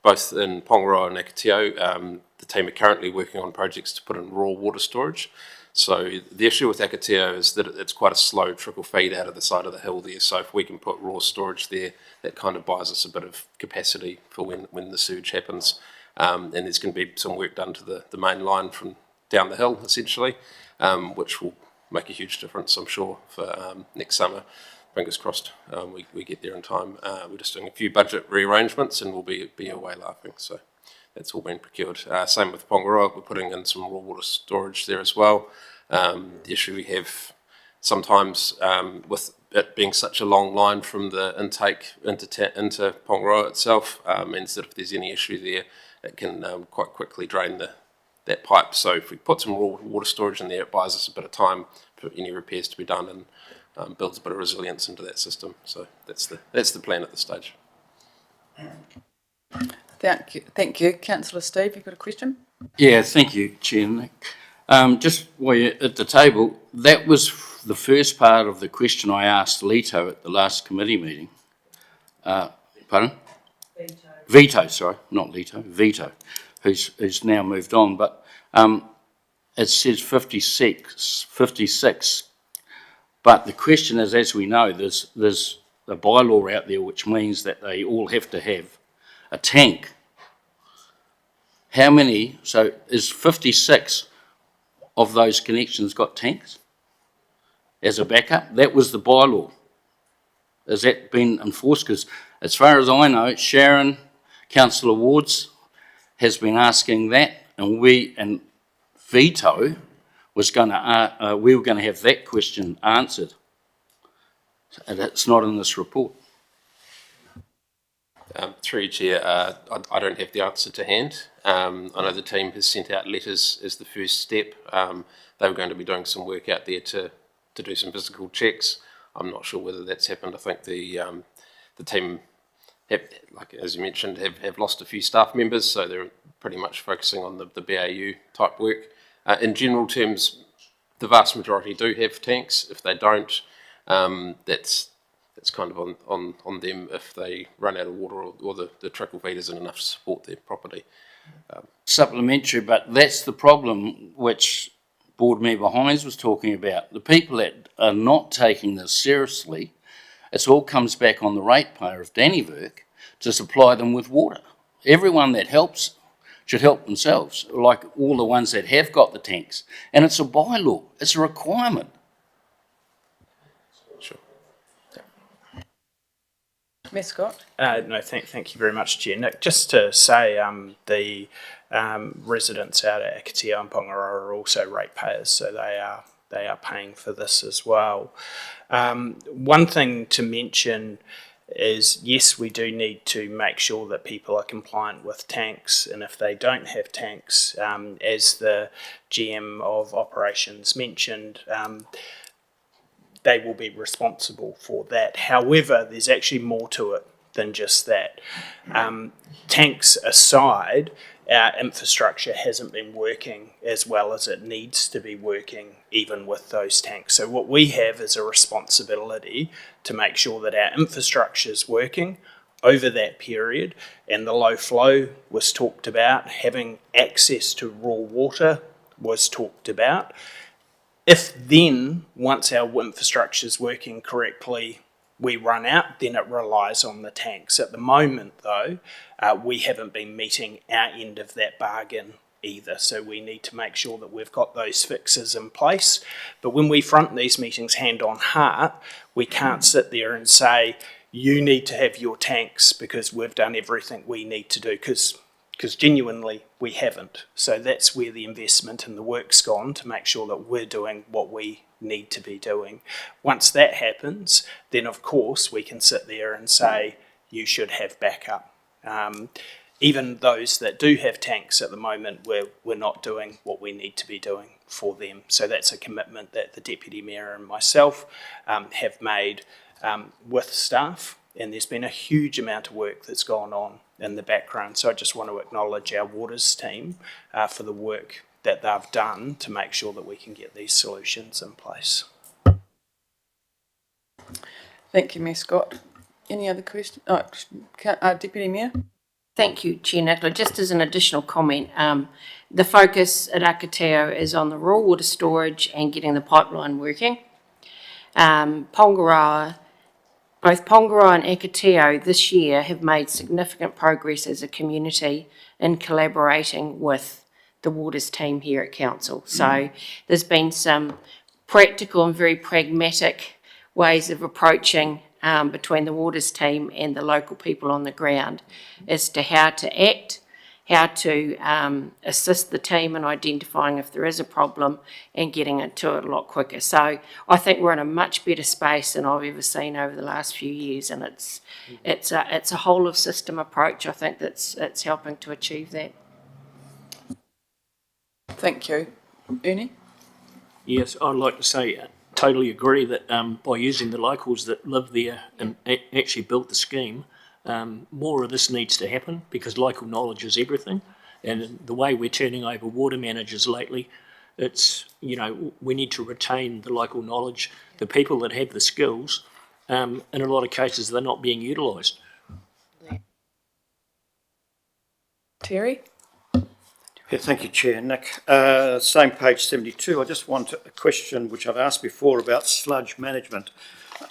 both in Pongaroa and Akatea, the team are currently working on projects to put in raw water storage. So the issue with Akatea is that it's quite a slow trickle feed out of the side of the hill there. So if we can put raw storage there, that kind of buys us a bit of capacity for when the surge happens. And there's going to be some work done to the main line from down the hill, essentially, which will make a huge difference, I'm sure, for next summer. Fingers crossed we get there in time. We're just doing a few budget rearrangements and we'll be away laughing. So that's all been procured. Same with Pongaroa, we're putting in some raw water storage there as well. The issue we have sometimes with it being such a long line from the intake into Pongaroa itself means that if there's any issue there, it can quite quickly drain that pipe. So if we put some raw water storage in there, it buys us a bit of time for any repairs to be done and builds a bit of resilience into that system. So that's the plan at this stage. Thank you. Councillor Steve, you've got a question? Yeah, thank you, Chair Nick. Just while you're at the table, that was the first part of the question I asked Leto at the last committee meeting. Pardon? Vito, sorry, not Leto, Vito, who's now moved on, but it says 56, but the question is, as we know, there's a bylaw out there which means that they all have to have a tank. How many, so is 56 of those connections got tanks as a backup? That was the bylaw. Has that been enforced? Because as far as I know, Sharon, Councillor Wards, has been asking that, and Vito was going to, we were going to have that question answered. And it's not in this report. Through you, Chair, I don't have the answer to hand. I know the team has sent out letters as the first step. They were going to be doing some work out there to do some physical checks. I'm not sure whether that's happened. I think the team have, like as you mentioned, have lost a few staff members, so they're pretty much focusing on the BAU type work. In general terms, the vast majority do have tanks. If they don't, that's kind of on them if they run out of water or the trickle feed isn't enough to support their property. Supplementary, but that's the problem which Board Member Hines was talking about. The people that are not taking this seriously It all comes back on the ratepayer of Dannevirke to supply them with water. Everyone that helps should help themselves, like all the ones that have got the tanks. And it's a bylaw, it's a requirement. Mayor Scott? No, thank you very much, Chair. Nick, just to say, the residents out at Akatea and Pongaroa are also ratepayers, so they are paying for this as well. One thing to mention is, yes, we do need to make sure that people are compliant with tanks, and if they don't have tanks, as the GM of operations mentioned, they will be responsible for that. However, there's actually more to it than just that. Tanks aside, our infrastructure hasn't been working as well as it needs to be working, even with those tanks. So what we have is a responsibility to make sure that our infrastructure is working over that period, and the low flow was talked about, having access to raw water was talked about. If then, once our infrastructure is working correctly, we run out, then it relies on the tanks. At the moment, though, we haven't been meeting our end of that bargain either. So we need to make sure that we've got those fixes in place. But when we front these meetings hand on heart, we can't sit there and say, you need to have your tanks because we've done everything we need to do, because genuinely we haven't. So that's where the investment and the work's gone, to make sure that we're doing what we need to be doing. Once that happens, then of course we can sit there and say you should have backup. Even those that do have tanks at the moment, we're not doing what we need to be doing for them. So that's a commitment that the Deputy Mayor and myself have made with staff, and there's been a huge amount of work that's gone on in the background. So I just want to acknowledge our waters team for the work that they've done to make sure that we can get these solutions in place. Thank you, Mayor Scott. Any other questions? Deputy Mayor? Thank you, Chair Nicola. Just as an additional comment, the focus at Akatea is on the raw water storage and getting the pipeline working. Pongaroa, both Pongaroa and Akatea this year have made significant progress as a community in collaborating with the waters team here at Council. So there's been some practical and very pragmatic ways of approaching between the waters team and the local people on the ground as to how to act, how to assist the team in identifying if there is a problem and getting into it a lot quicker. So I think we're in a much better space than I've ever seen over the last few years, and it's a whole of system approach. I think it's helping to achieve that. Thank you. Ernie? Yes, I'd like to say totally agree that by using the locals that live there and actually built the scheme, more of this needs to happen, because local knowledge is everything. And the way we're turning over water managers lately, it's, we need to retain the local knowledge, the people that have the skills. In a lot of cases, they're not being utilised. Terry? Yeah, thank you, Chair. Nick, same page 72. I just want a question which I've asked before about sludge management.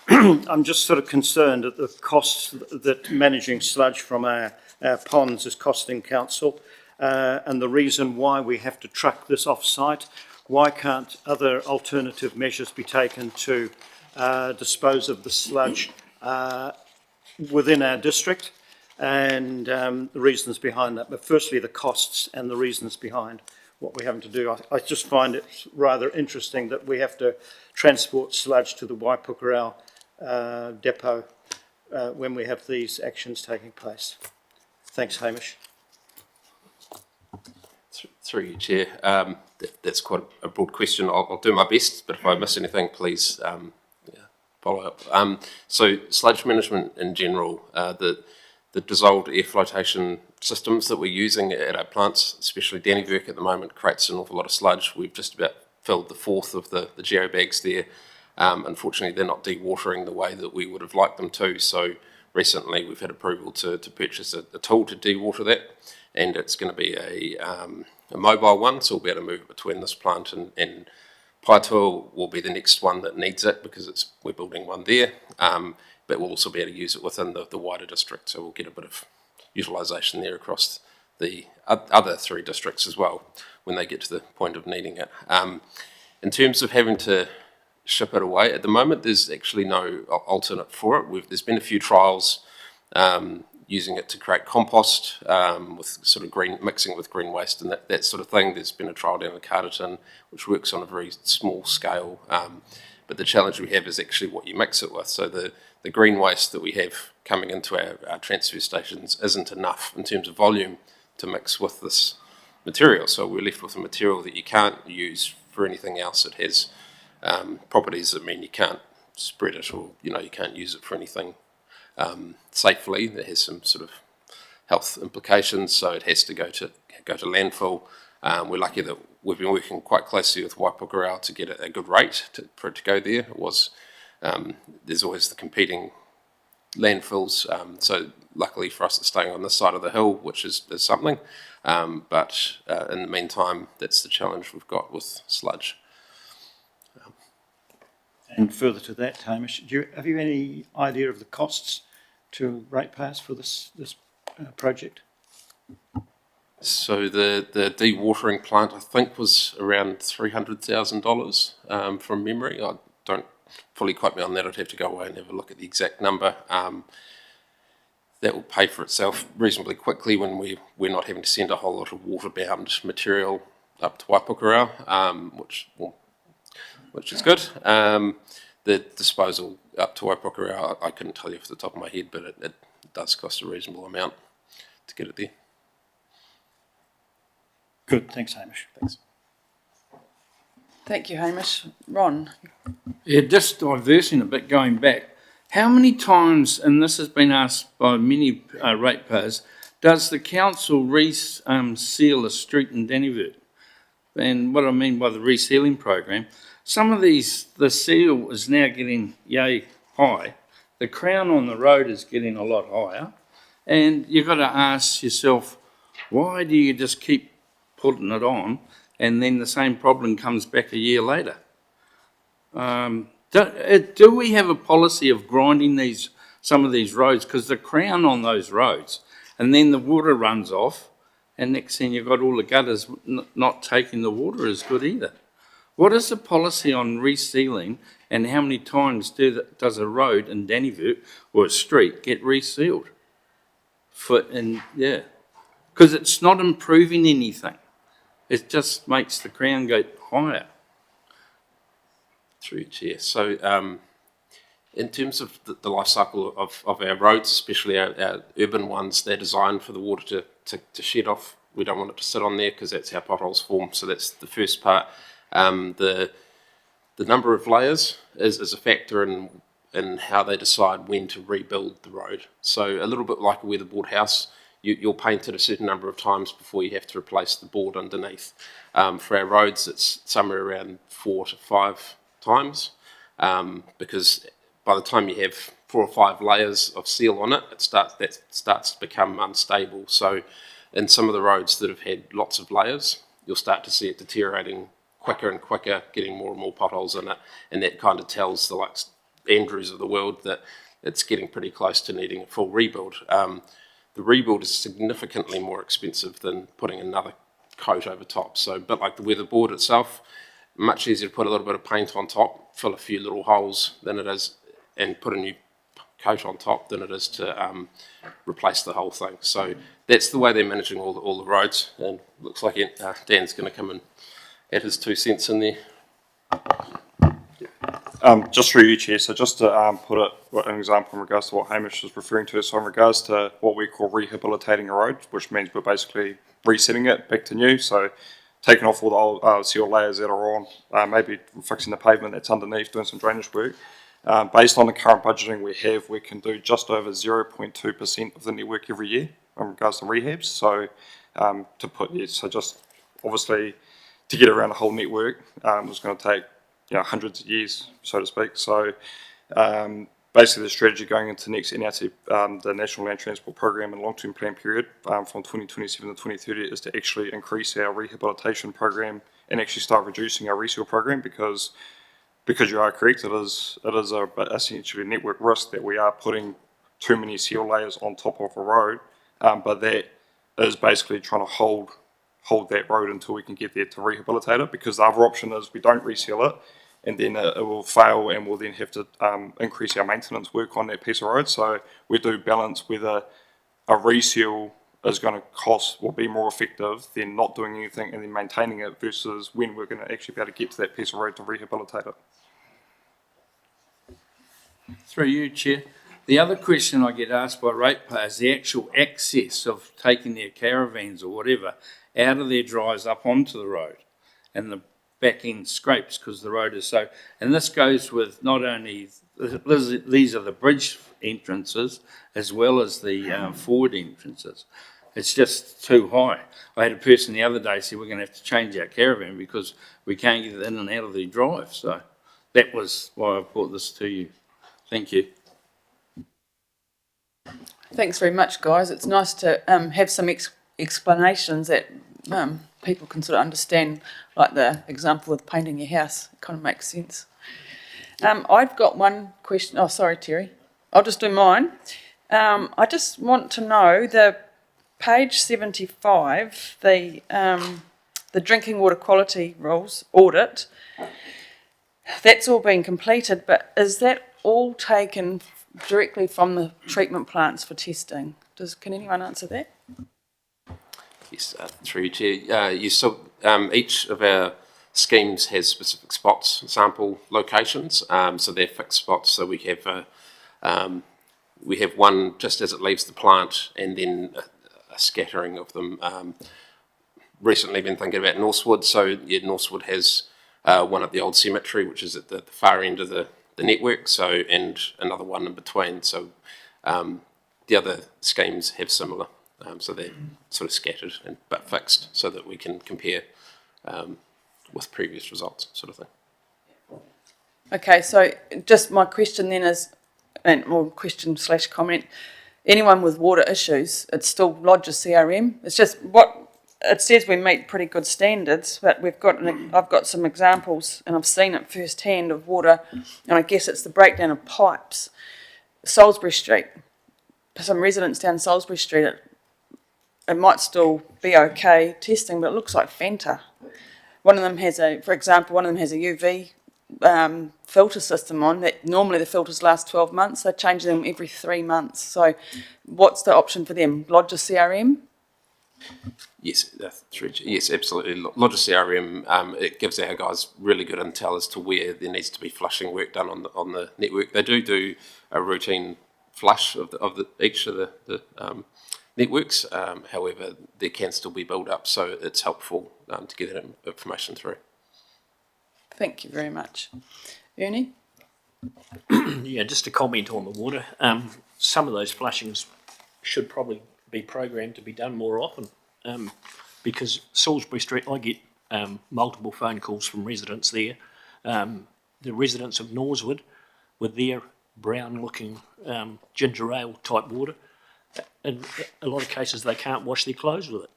I'm just sort of concerned at the costs that managing sludge from our ponds is costing council, and the reason why we have to truck this off-site. Why can't other alternative measures be taken to dispose of the sludge within our district? And the reasons behind that. But firstly, the costs and the reasons behind what we're having to do. I just find it rather interesting that we have to transport sludge to the Waipukurau depot when we have these actions taking place. Thanks, Hamish. Through you, Chair. That's quite a broad question. I'll do my best, but if I miss anything, please follow up. So sludge management in general, the dissolved air flotation systems that we're using at our plants, especially Dannevirke at the moment, creates an awful lot of sludge. We've just about filled the fourth of the geo bags there. Unfortunately, they're not dewatering the way that we would have liked them to. So recently we've had approval to purchase a tool to dewater that, and it's going to be a mobile one, so we'll be able to move it between this plant and Paitoa will be the next one that needs it, because we're building one there. but we'll also be able to use it within the wider district, so we'll get a bit of utilisation there across the other 3 districts as well when they get to the point of needing it. In terms of having to ship it away, at the moment there's actually no alternate for it. There's been a few trials using it to create compost with sort of mixing it with green waste and that sort of thing. There's been a trial down in Carterton which works on a very small scale, but the challenge we have is actually what you mix it with. So the green waste that we have coming into our transfer stations isn't enough in terms of volume to mix with this material. So we're left with a material that you can't use for anything else. It has properties that mean you can't spread it, or you can't use it for anything safely. That has some sort of health implications, so it has to go to landfill. We're lucky that we've been working quite closely with Waipukurau to get a good rate for it to go there. It was there's always the competing landfills, so luckily for us it's staying on this side of the hill, which is something, but in the meantime that's the challenge we've got with sludge. And further to that, Hamish, have you any idea of the costs to ratepayers for this project? So the dewatering plant I think was around $300,000 from memory. I don't fully quote me on that. I'd have to go away and have a look at the exact number. That will pay for itself reasonably quickly when we're not having to send a whole lot of water-bound material up to Waipukurau, which is good. The disposal up to Waipukurau, I couldn't tell you off the top of my head, but it does cost a reasonable amount to get it there. Good, thanks Hamish. Thanks. Thank you, Hamish. Ron? Yeah, just diversing a bit, going back. How many times, and this has been asked by many ratepayers, does the council reseal a street in Dannevirke? And what I mean by the resealing program, some of the seal is now getting yay high. The crown on the road is getting a lot higher. And you've got to ask yourself, why do you just keep putting it on and then the same problem comes back a year later? Do we have a policy of grinding some of these roads? Because the crown on those roads, and then the water runs off, and next thing you've got all the gutters not taking the water as good either. What is the policy on resealing, and how many times does a road in Dannevirke or a street get resealed? Because it's not improving anything. It just makes the crown go higher. Through Chair. So in terms of the life cycle of our roads, especially our urban ones, they're designed for the water to shed off. We don't want it to sit on there because that's how potholes form. So that's the first part. The number of layers is a factor in how they decide when to rebuild the road. So a little bit like a weatherboard house, you'll paint it a certain number of times before you have to replace the board underneath. For our roads, it's somewhere around 4 to 5 times, because by the time you have 4 or 5 layers of seal on it, that starts to become unstable. So in some of the roads that have had lots of layers, you'll start to see it deteriorating quicker and quicker, getting more and more potholes in it, and that kind of tells the Andrews of the world that it's getting pretty close to needing a full rebuild. The rebuild is significantly more expensive than putting another coat over top. So a bit like the weatherboard itself, much easier to put a little bit of paint on top, fill a few little holes than it is, and put a new coat on top than it is to replace the whole thing. So that's the way they're managing all the roads, and looks like Dan's going to come and add his 2 cents in there. Just through you, Chair, so just to put an example in regards to what Hamish was referring to, so in regards to what we call rehabilitating a road, which means we're basically resetting it back to new, so taking off all the old seal layers that are on, maybe fixing the pavement that's underneath, doing some drainage work. Based on the current budgeting we have, we can do just over 0.2% of the network every year in regards to rehabs. So so just obviously to get around the whole network, it's going to take hundreds of years, so to speak. So basically the strategy going into next NRT, the National Land Transport Program and long-term plan period from 2027 to 2030 is to actually increase our rehabilitation program and actually start reducing our reseal program, because because you are correct, it is essentially a network risk that we are putting too many seal layers on top of a road, but that is basically trying to hold that road until we can get there to rehabilitate it, because the other option is we don't reseal it and then it will fail and we'll then have to increase our maintenance work on that piece of road. So we do balance whether a reseal is going to will be more effective than not doing anything and then maintaining it versus when we're going to actually be able to get to that piece of road to rehabilitate it. Through you, Chair. The other question I get asked by ratepayers, the actual access of taking their caravans or whatever out of their drives up onto the road, and the back end scrapes because the road is so, and this goes with not only, these are the bridge entrances as well as the forward entrances. It's just too high. I had a person the other day say we're going to have to change our caravan because we can't get it in and out of the drive. So that was why I brought this to you. Thank you. Thanks very much, guys. It's nice to have some explanations that people can sort of understand, like the example with painting your house. It kind of makes sense. I've got one question. Oh, sorry, Terry. I'll just do mine. I just want to know the page 75, the drinking water quality rules audit. That's all been completed, but is that all taken directly from the treatment plants for testing? Can anyone answer that? Yes, through you, Chair. Each of our schemes has specific spots, sample locations. So they're fixed spots. So we have one just as it leaves the plant, and then a scattering of them. Recently, been thinking about Northwood. So yeah, Northwood has one at the old cemetery, which is at the far end of the network. So and another one in between. So the other schemes have similar. So they're sort of scattered but fixed, so that we can compare with previous results, sort of thing. Okay, so just my question then is, or question/comment, anyone with water issues, it's still lodge a CRM. It's just what it says we meet pretty good standards, but I've got some examples and I've seen it firsthand of water, and I guess it's the breakdown of pipes. Salisbury Street, some residents down Salisbury Street, it might still be okay testing, but it looks like Fanta. One of them has a UV filter system on that. Normally the filters last 12 months. They change them every 3 months. So what's the option for them? Lodge a CRM? Yes, yes, absolutely. Lodge a CRM. It gives our guys really good intel as to where there needs to be flushing work done on the network. They do a routine flush of each of the networks. However, there can still be build up, so it's helpful to get that information through. Thank you very much. Ernie? Yeah, just to comment on the water, some of those flushings should probably be programmed to be done more often, because Salisbury Street, I get multiple phone calls from residents there. The residents of Northwood with their brown-looking ginger ale type water, in a lot of cases they can't wash their clothes with it.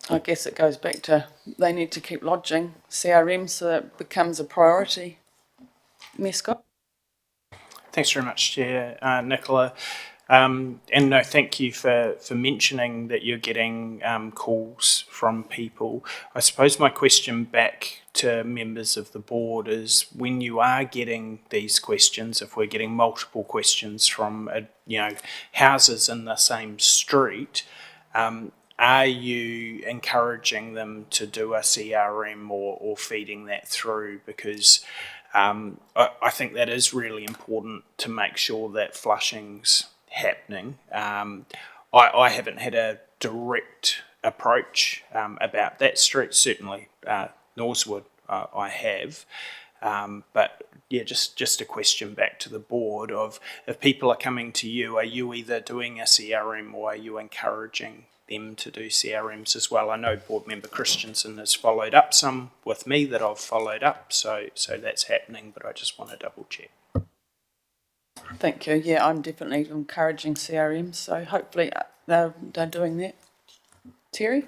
I guess it goes back to they need to keep lodging CRM so that it becomes a priority. Mescott? Thanks very much, Chair. Nicola. And no, thank you for mentioning that you're getting calls from people. I suppose my question back to members of the board is, when you are getting these questions, if we're getting multiple questions from houses in the same street, are you encouraging them to do a CRM or feeding that through? Because I think that is really important to make sure that flushing's happening. I haven't had a direct approach about that street. Certainly Northwood I have, but yeah, just a question back to the board of, if people are coming to you, are you either doing a CRM or are you encouraging them to do CRMs as well? I know Board Member Christensen has followed up some with me that I've followed up, so that's happening, but I just want to double check. Thank you. Yeah, I'm definitely encouraging CRM, so hopefully they're doing that. Terry?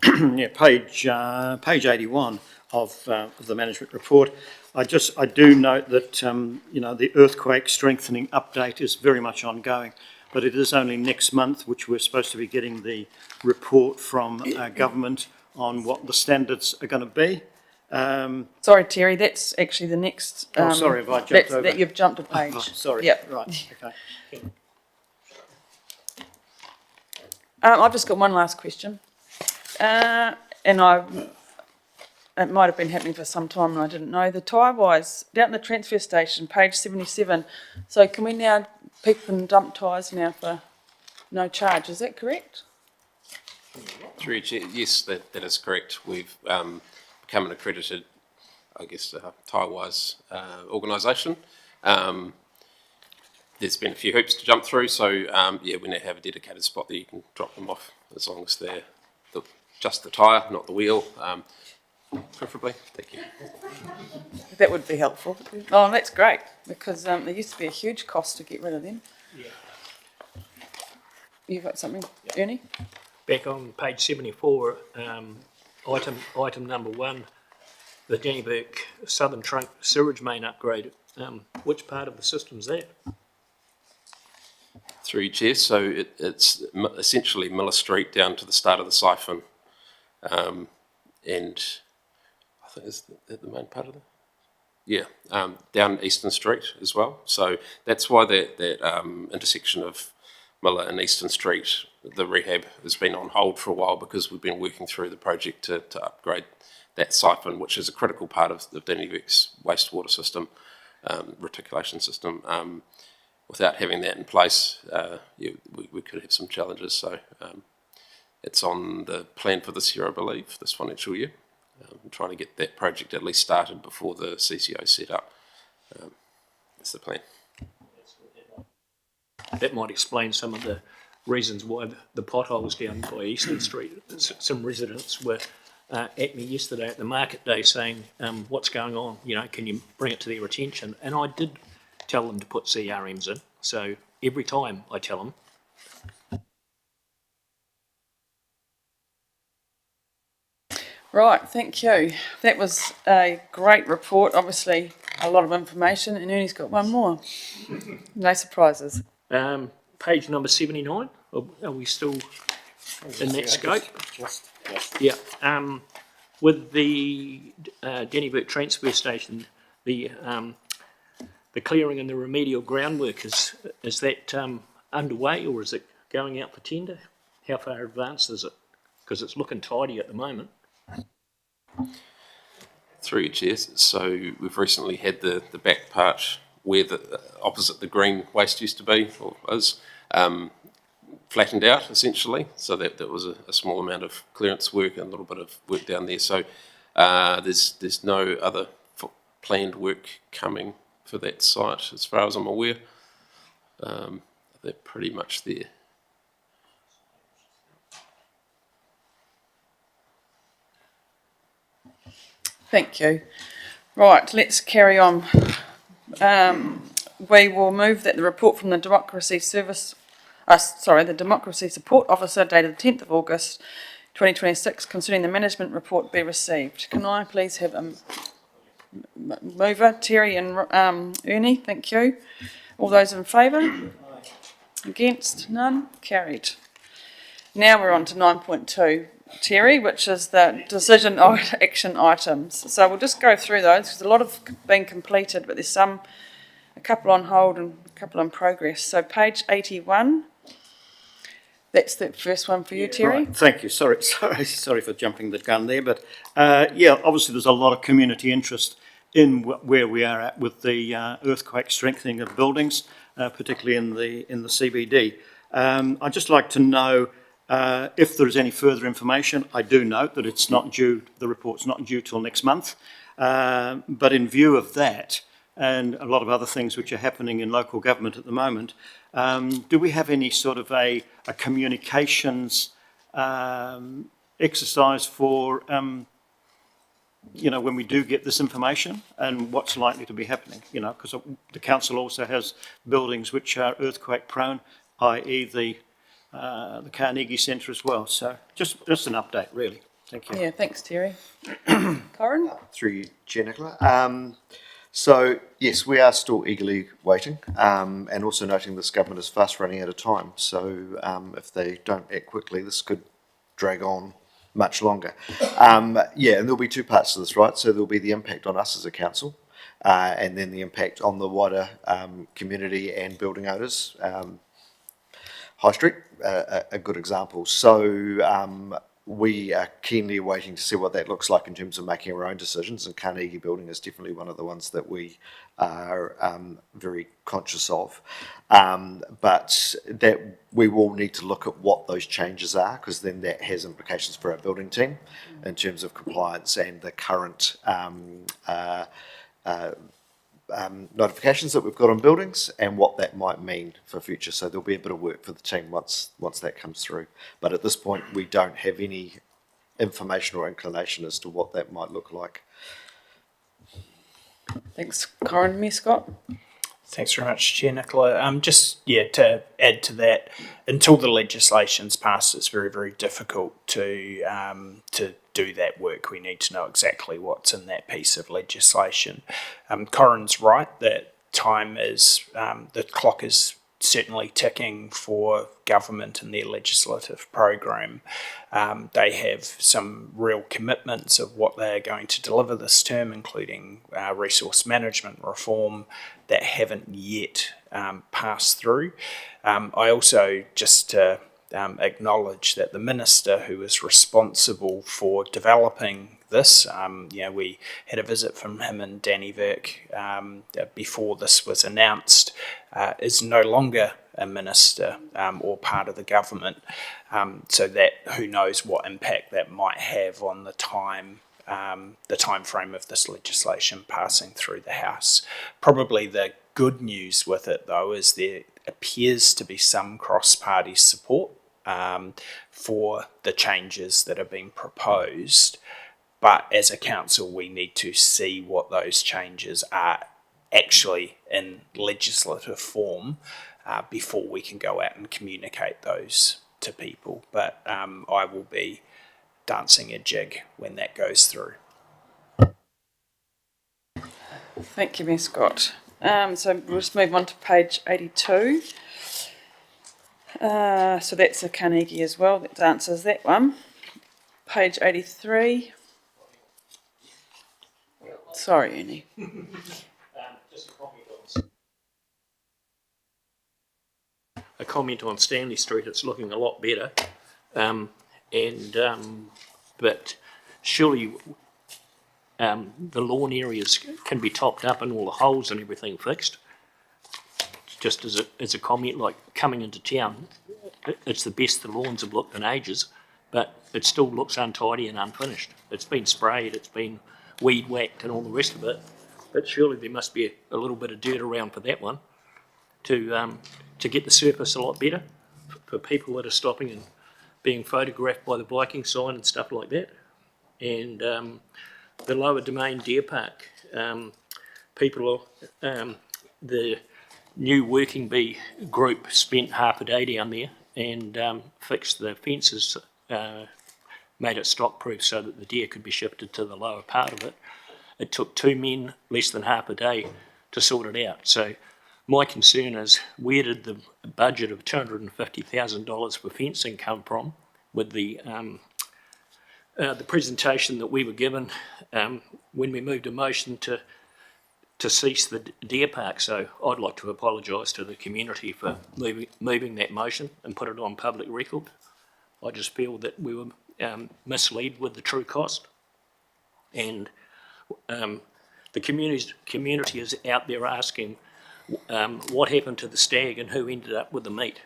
Yeah, page 81 of the management report. I do note that, you know, the earthquake strengthening update is very much ongoing, but it is only next month, which we're supposed to be getting the report from government on what the standards are going to be. Sorry, Terry, that's actually the next. Sorry, have I jumped over? That you've jumped a page. Oh, sorry. Yep. Right, okay. I've just got one last question. It might have been happening for some time and I didn't know. The tyre wires down at the transfer station, page 77. So can we now pick and dump tyres now for no charge? Is that correct? Through your chair, yes, that is correct. We've become an accredited, I guess, tyre-wise organisation. There's been a few hoops to jump through, so yeah, we now have a dedicated spot that you can drop them off as long as they're just the tyre, not the wheel, preferably. Thank you. That would be helpful. Oh, that's great, because there used to be a huge cost to get rid of them. Yeah. You've got something, Ernie? Back on page 74, item number 1, the Dannevirke Southern Trunk Sewage Main Upgrade. Which part of the system is that? Through your chair, so it's essentially Miller Street down to the start of the siphon, and I think is that the main part of it? Yeah, down Eastern Street as well. So that's why that intersection of Miller and Eastern Street, the rehab has been on hold for a while because we've been working through the project to upgrade that siphon, which is a critical part of the Dannevirke's wastewater system, reticulation system. Without having that in place, yeah, we could have some challenges. So it's on the plan for this year, I believe, this financial year. I'm trying to get that project at least started before the CCO set up. That's the plan. That might explain some of the reasons why the potholes down by Eastern Street. Some residents were at me yesterday at the market day saying, what's going on? You know, can you bring it to their attention? And I did tell them to put CRMs in. So every time I tell them. Right, thank you. That was a great report. Obviously, a lot of information, and Ernie's got one more. No surprises. Page number 79. Are we still in that scope? Yeah. With the Dannevirke transfer station, the clearing and the remedial groundwork, is that underway or is it going out for tender? How far advanced is it? Because it's looking tidy at the moment. Through your chairs, so we've recently had the back part where the opposite the green waste used to be or is flattened out essentially. So that was a small amount of clearance work and a little bit of work down there. So there's no other planned work coming for that site as far as I'm aware. They're pretty much there. Thank you. Right, let's carry on. We will move that the report from the Democracy Support Officer dated the 10th of August 2026 concerning the management report be received. Can I please have a mover, Terry and Ernie? Thank you. All those in favour? Against? None? Carried. Now we're on to 9.2. Terry, which is the decision action items. So we'll just go through those because a lot have been completed, but there's a couple on hold and a couple in progress. So page 81, that's the first one for you, Terry. Right, thank you. Sorry for jumping the gun there, but yeah, obviously there's a lot of community interest in where we are at with the earthquake strengthening of buildings, particularly in the CBD. I'd just like to know. If there is any further information, I do note that the report's not due till next month. But in view of that, and a lot of other things which are happening in local government at the moment, do we have any sort of a communications exercise for, when we do get this information and what's likely to be happening? Because the council also has buildings which are earthquake prone, i.e. the the Carnegie Centre as well. So just an update, really. Thank you. Yeah, thanks, Terry. Corin? Through you, Chair Nicola. So, yes, we are still eagerly waiting, and also noting this government is fast running out of time. So, if they don't act quickly, this could drag on much longer. Yeah, and there'll be two parts to this, right? So there'll be the impact on us as a council, and then the impact on the wider community and building owners. High Street, a good example. So we are keenly waiting to see what that looks like in terms of making our own decisions, and Carnegie Building is definitely one of the ones that we are very conscious of. But that we will need to look at what those changes are, because then that has implications for our building team in terms of compliance and the current notifications that we've got on buildings and what that might mean for future. So there'll be a bit of work for the team once that comes through. But at this point, we don't have any information or inclination as to what that might look like. Thanks, Corin. Mayor Scott? Thanks very much, Chair Nicola. To add to that, until the legislation's passed, it's very, very difficult to do that work. We need to know exactly what's in that piece of legislation. Corin's right that time is, the clock is certainly ticking for government and their legislative program. They have some real commitments of what they are going to deliver this term, including resource management reform, that haven't yet passed through. I also just acknowledge that the minister who is responsible for developing this, we had a visit from him in Dannevirke before this was announced, is no longer a minister or part of the government, so that who knows what impact that might have on the time frame of this legislation passing through the House. Probably the good news with it, though, is there appears to be some cross-party support for the changes that are being proposed. But as a council, we need to see what those changes are actually in legislative form before we can go out and communicate those to people. But I will be dancing a jig when that goes through. Thank you, Mayor Scott. So we'll just move on to page 82. So that's a Carnegie as well. That answers that one. Page 83. Sorry, Annie. A comment on Stanley Street. It's looking a lot better, but surely the lawn areas can be topped up and all the holes and everything fixed. Just as a comment, like coming into town, it's the best the lawns have looked in ages, but it still looks untidy and unfinished. It's been sprayed, it's been weed whacked and all the rest of it, but surely there must be a little bit of dirt around for that one to get the surface a lot better for people that are stopping and being photographed by the Viking sign and stuff like that. And the Lower Domain Deer Park, the new working bee group spent half a day down there and fixed the fences, made it stock proof so that the deer could be shifted to the lower part of it. It took 2 men less than half a day to sort it out. So my concern is, where did the budget of $250,000 for fencing come from with the presentation that we were given when we moved a motion to cease the deer park? So I'd like to apologise to the community for moving that motion and put it on public record. I just feel that we were misled with the true cost, and the community is out there asking what happened to the stag and who ended up with the meat.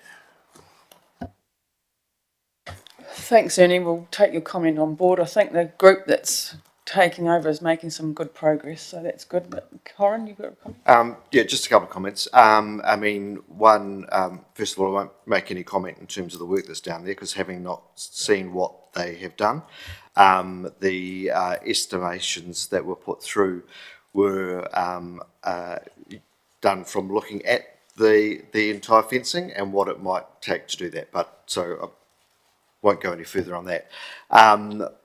Thanks, Ernie. We'll take your comment on board. I think the group that's taking over is making some good progress, so that's good. But Corin, you've got a comment? Yeah, just a couple of comments. I mean, one, first of all, I won't make any comment in terms of the work that's down there, because having not seen what they have done, the estimations that were put through were done from looking at the entire fencing and what it might take to do that. But so I won't go any further on that.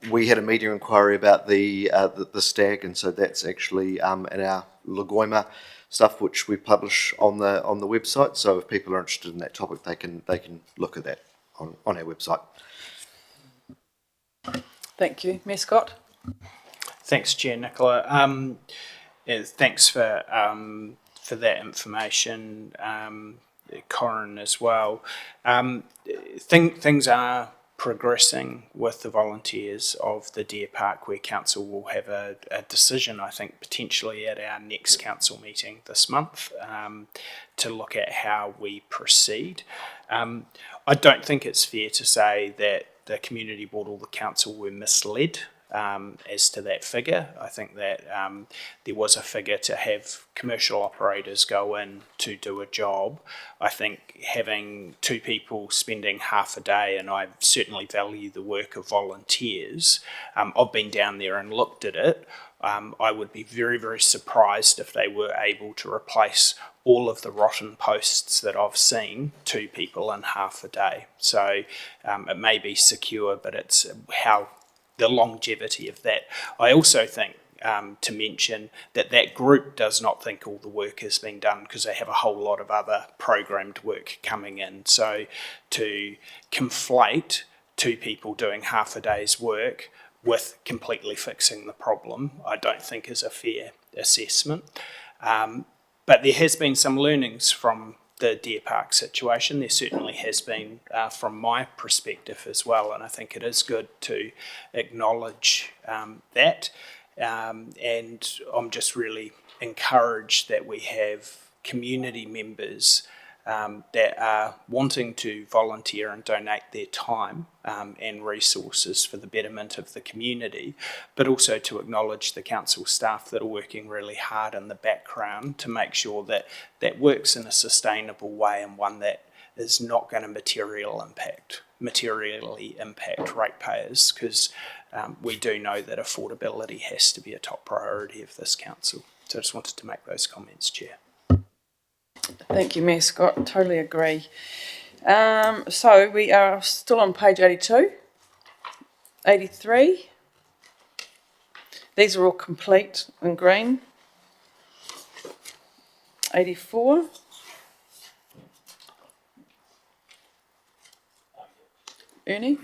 We had a media inquiry about the stag, and so that's actually in our Lagoima stuff, which we publish on the website. So if people are interested in that topic, they can look at that on our website. Thank you. Mayor Scott? Thanks, Chair Nicola. Thanks for that information, Corin, as well. Things are progressing with the volunteers of the Deer Park, where council will have a decision, I think, potentially at our next council meeting this month, to look at how we proceed. I don't think it's fair to say that the community board or the council were misled as to that figure. I think that there was a figure to have commercial operators go in to do a job. I think having two people spending half a day, and I certainly value the work of volunteers, I've been down there and looked at it. I would be very, very surprised if they were able to replace all of the rotten posts that I've seen, two people in half a day. So it may be secure, but it's how the longevity of that. I also think to mention that group does not think all the work has been done, because they have a whole lot of other programmed work coming in. So to conflate two people doing half a day's work with completely fixing the problem, I don't think is a fair assessment. But there has been some learnings from the Deer Park situation. There certainly has been from my perspective as well, and I think it is good to acknowledge that. And I'm just really encouraged that we have community members that are wanting to volunteer and donate their time and resources for the betterment of the community, but also to acknowledge the council staff that are working really hard in the background to make sure that that works in a sustainable way, and one that is not going to materially impact ratepayers, because we do know that affordability has to be a top priority of this council. So I just wanted to make those comments, Chair. Thank you, Mayor Scott. Totally agree. So we are still on page 82, 83. These are all complete in green. 84. Ernie?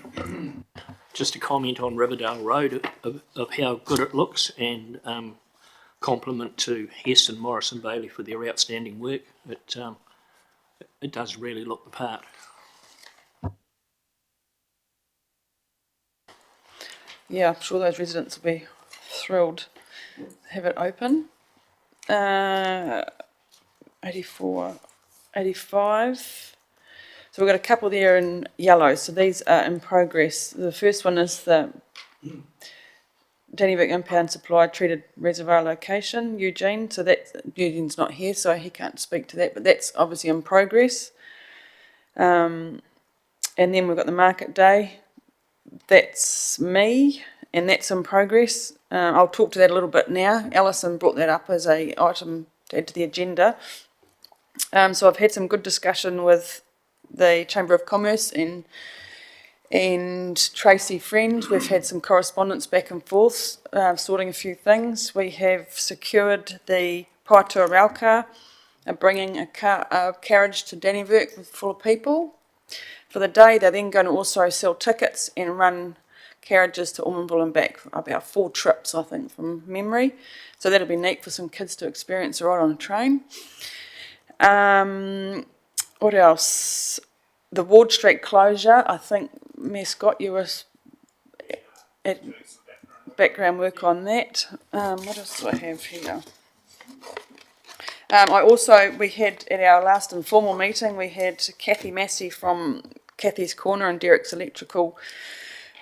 Just a comment on Riverdale Road of how good it looks, and compliment to Hess and Morrison Bailey for their outstanding work. It does really look the part. Yeah, I'm sure those residents will be thrilled to have it open. 84, 85. So we've got a couple there in yellow, so these are in progress. The first one is the Dannevirke Impound Supply Treated Reservoir Location, Eugene. So that Eugene's not here, so he can't speak to that, but that's obviously in progress. And then we've got the Market Day. That's me, and that's in progress. I'll talk to that a little bit now. Alison brought that up as an item to add to the agenda. So I've had some good discussion with the Chamber of Commerce and Tracy Friend. We've had some correspondence back and forth, sorting a few things. We have secured the Paitua rail car, bringing a carriage to Dannevirke full of people for the day. They're then going to also sell tickets and run carriages to Ormonville and back, about 4 trips, I think, from memory. So that'll be neat for some kids to experience a ride on a train. What else? The Ward Street closure, I think, Mayor Scott, you were at background work on that. What else do I have here? We had, at our last informal meeting, we had Kathy Massey from Kathy's Corner and Derek's Electrical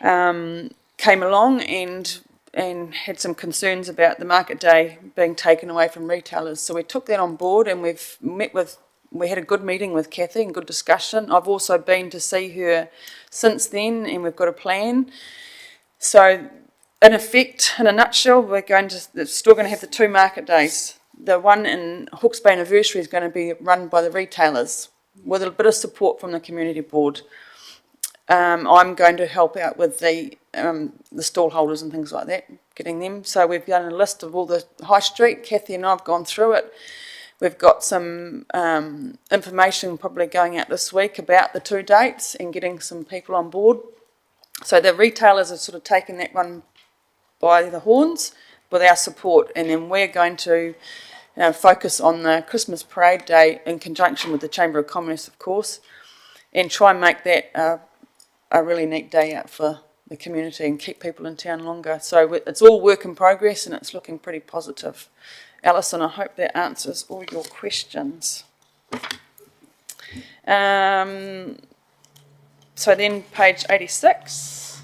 came along and had some concerns about the market day being taken away from retailers. So we took that on board, and we had a good meeting with Kathy and good discussion. I've also been to see her since then, and we've got a plan. So in effect, in a nutshell, we're still going to have the 2 market days the one in Hawke's Bay Anniversary is going to be run by the retailers with a bit of support from the community board. I'm going to help out with the stall holders and things like that, getting them. So we've done a list of all the high street. Kathy and I have gone through it. We've got some information probably going out this week about the 2 dates and getting some people on board. So the retailers are sort of taking that one by the horns with our support, and then we're going to focus on the Christmas parade day in conjunction with the Chamber of Commerce, of course, and try and make that a really neat day out for the community and keep people in town longer. So it's all work in progress and it's looking pretty positive. Alison, I hope that answers all your questions. So then page 86,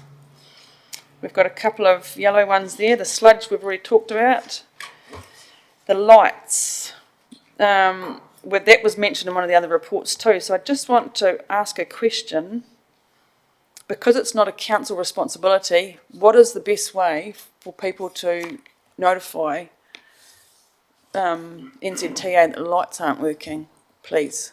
we've got a couple of yellow ones there. The sludge we've already talked about. The lights, that was mentioned in one of the other reports too. So I just want to ask a question. Because it's not a council responsibility, what is the best way for people to notify NZTA that the lights aren't working, please?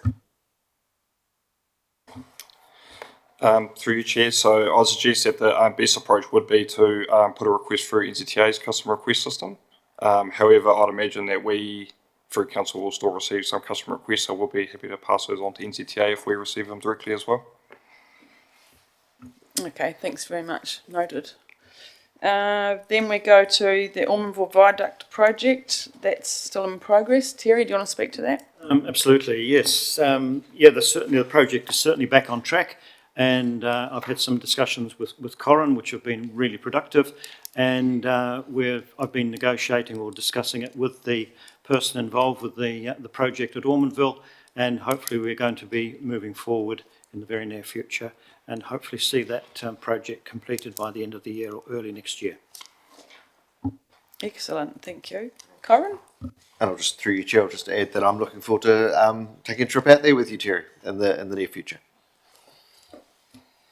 Through you, Chair. So I suggest that the best approach would be to put a request through NZTA's customer request system. However, I'd imagine that we, through council, will still receive some customer requests, so we'll be happy to pass those on to NZTA if we receive them directly as well. Okay, thanks very much. Noted. Then we go to the Ormonville Viaduct project. That's still in progress. Terry, do you want to speak to that? Absolutely, yes. The project is certainly back on track, and I've had some discussions with Corin, which have been really productive, and I've been negotiating or discussing it with the person involved with the project at Ormonville, and hopefully we're going to be moving forward in the very near future and hopefully see that project completed by the end of the year or early next year. Excellent, thank you. Corin? And I'll just, through you, Chair, I'll just add that I'm looking forward to taking a trip out there with you, Terry, in the near future.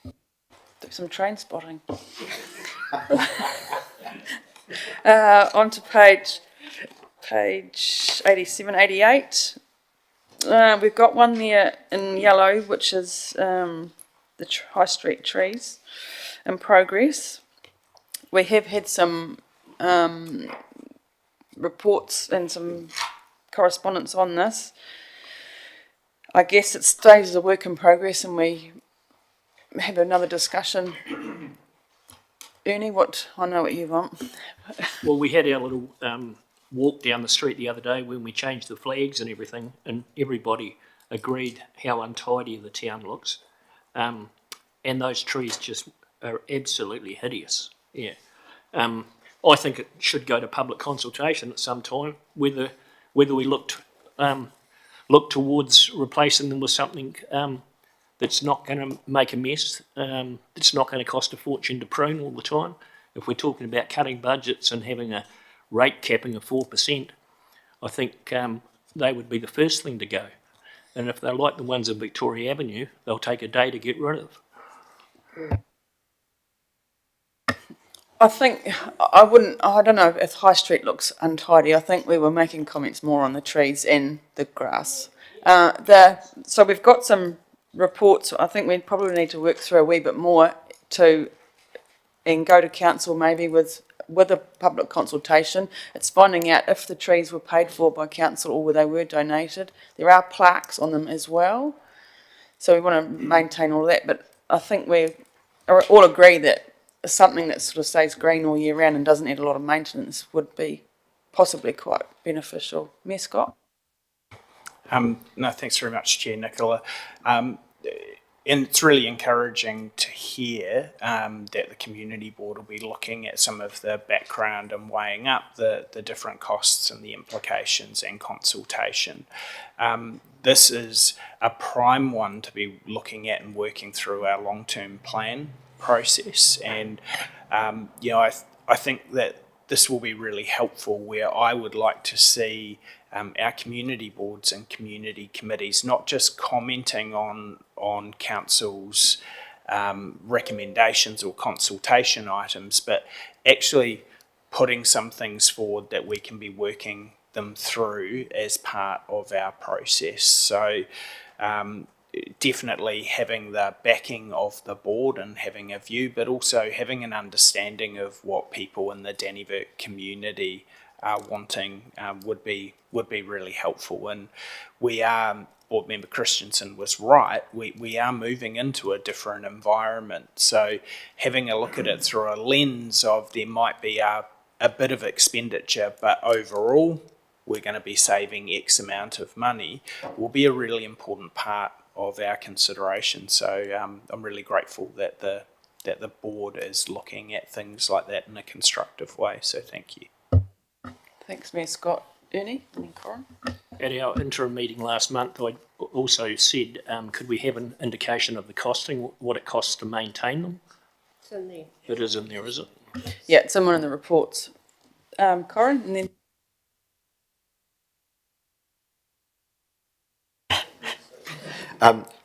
Do some train spotting. On to page 87, 88. We've got one there in yellow, which is the high street trees in progress. We have had some reports and some correspondence on this. I guess it stays as a work in progress and we have another discussion. Ernie, I know what you want. Well, we had our little walk down the street the other day when we changed the flags and everything, and everybody agreed how untidy the town looks. And those trees just are absolutely hideous. Yeah. I think it should go to public consultation at some time, whether we look towards replacing them with something that's not going to make a mess, it's not going to cost a fortune to prune all the time. If we're talking about cutting budgets and having a rate capping of 4%, I think they would be the first thing to go. And if they're like the ones in Victoria Avenue, they'll take a day to get rid of. I think I don't know if High Street looks untidy. I think we were making comments more on the trees and the grass. So we've got some reports. I think we probably need to work through a wee bit more and go to council maybe with a public consultation. It's finding out if the trees were paid for by council or they were donated. There are plaques on them as well. So we want to maintain all of that. But I think we all agree that something that sort of stays green all year round and doesn't need a lot of maintenance would be possibly quite beneficial. Mayor Scott? No, thanks very much, Chair Nicola. And it's really encouraging to hear that the community board will be looking at some of the background and weighing up the different costs and the implications and consultation. This is a prime one to be looking at and working through our long-term plan process, and I think that this will be really helpful, where I would like to see our community boards and community committees not just commenting on council's recommendations or consultation items, but actually putting some things forward that we can be working them through as part of our process. So definitely having the backing of the board and having a view, but also having an understanding of what people in the Dannevirke community are wanting would be really helpful. And we are, Board Member Christensen was right, we are moving into a different environment. So having a look at it through a lens of there might be a bit of expenditure, but overall we're going to be saving X amount of money will be a really important part of our consideration. So I'm really grateful that the board is looking at things like that in a constructive way. So thank you. Thanks, Mayor Scott. Ernie and then Corin. At our interim meeting last month, I also said, could we have an indication of the costing, what it costs to maintain them? It's in there. It is in there, is it? Yeah, it's someone in the reports. Corin, and then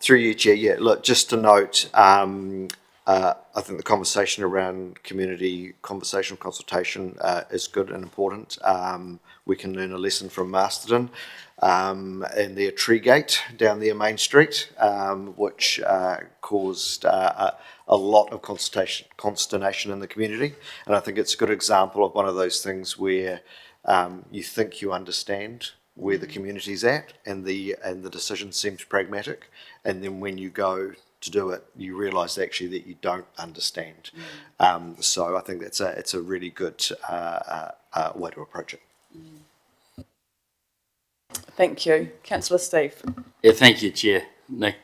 Through you, Chair, yeah, look, just to note, I think the conversation around community conversational consultation is good and important. We can learn a lesson from Masterton and their tree gate down their main street, which caused a lot of consternation in the community. And I think it's a good example of one of those things where you think you understand where the community's at and the decision seems pragmatic, and then when you go to do it, you realise actually that you don't understand. So I think it's a really good way to approach it. thank you. Councillor Steve. Yeah, thank you, Chair. Nick.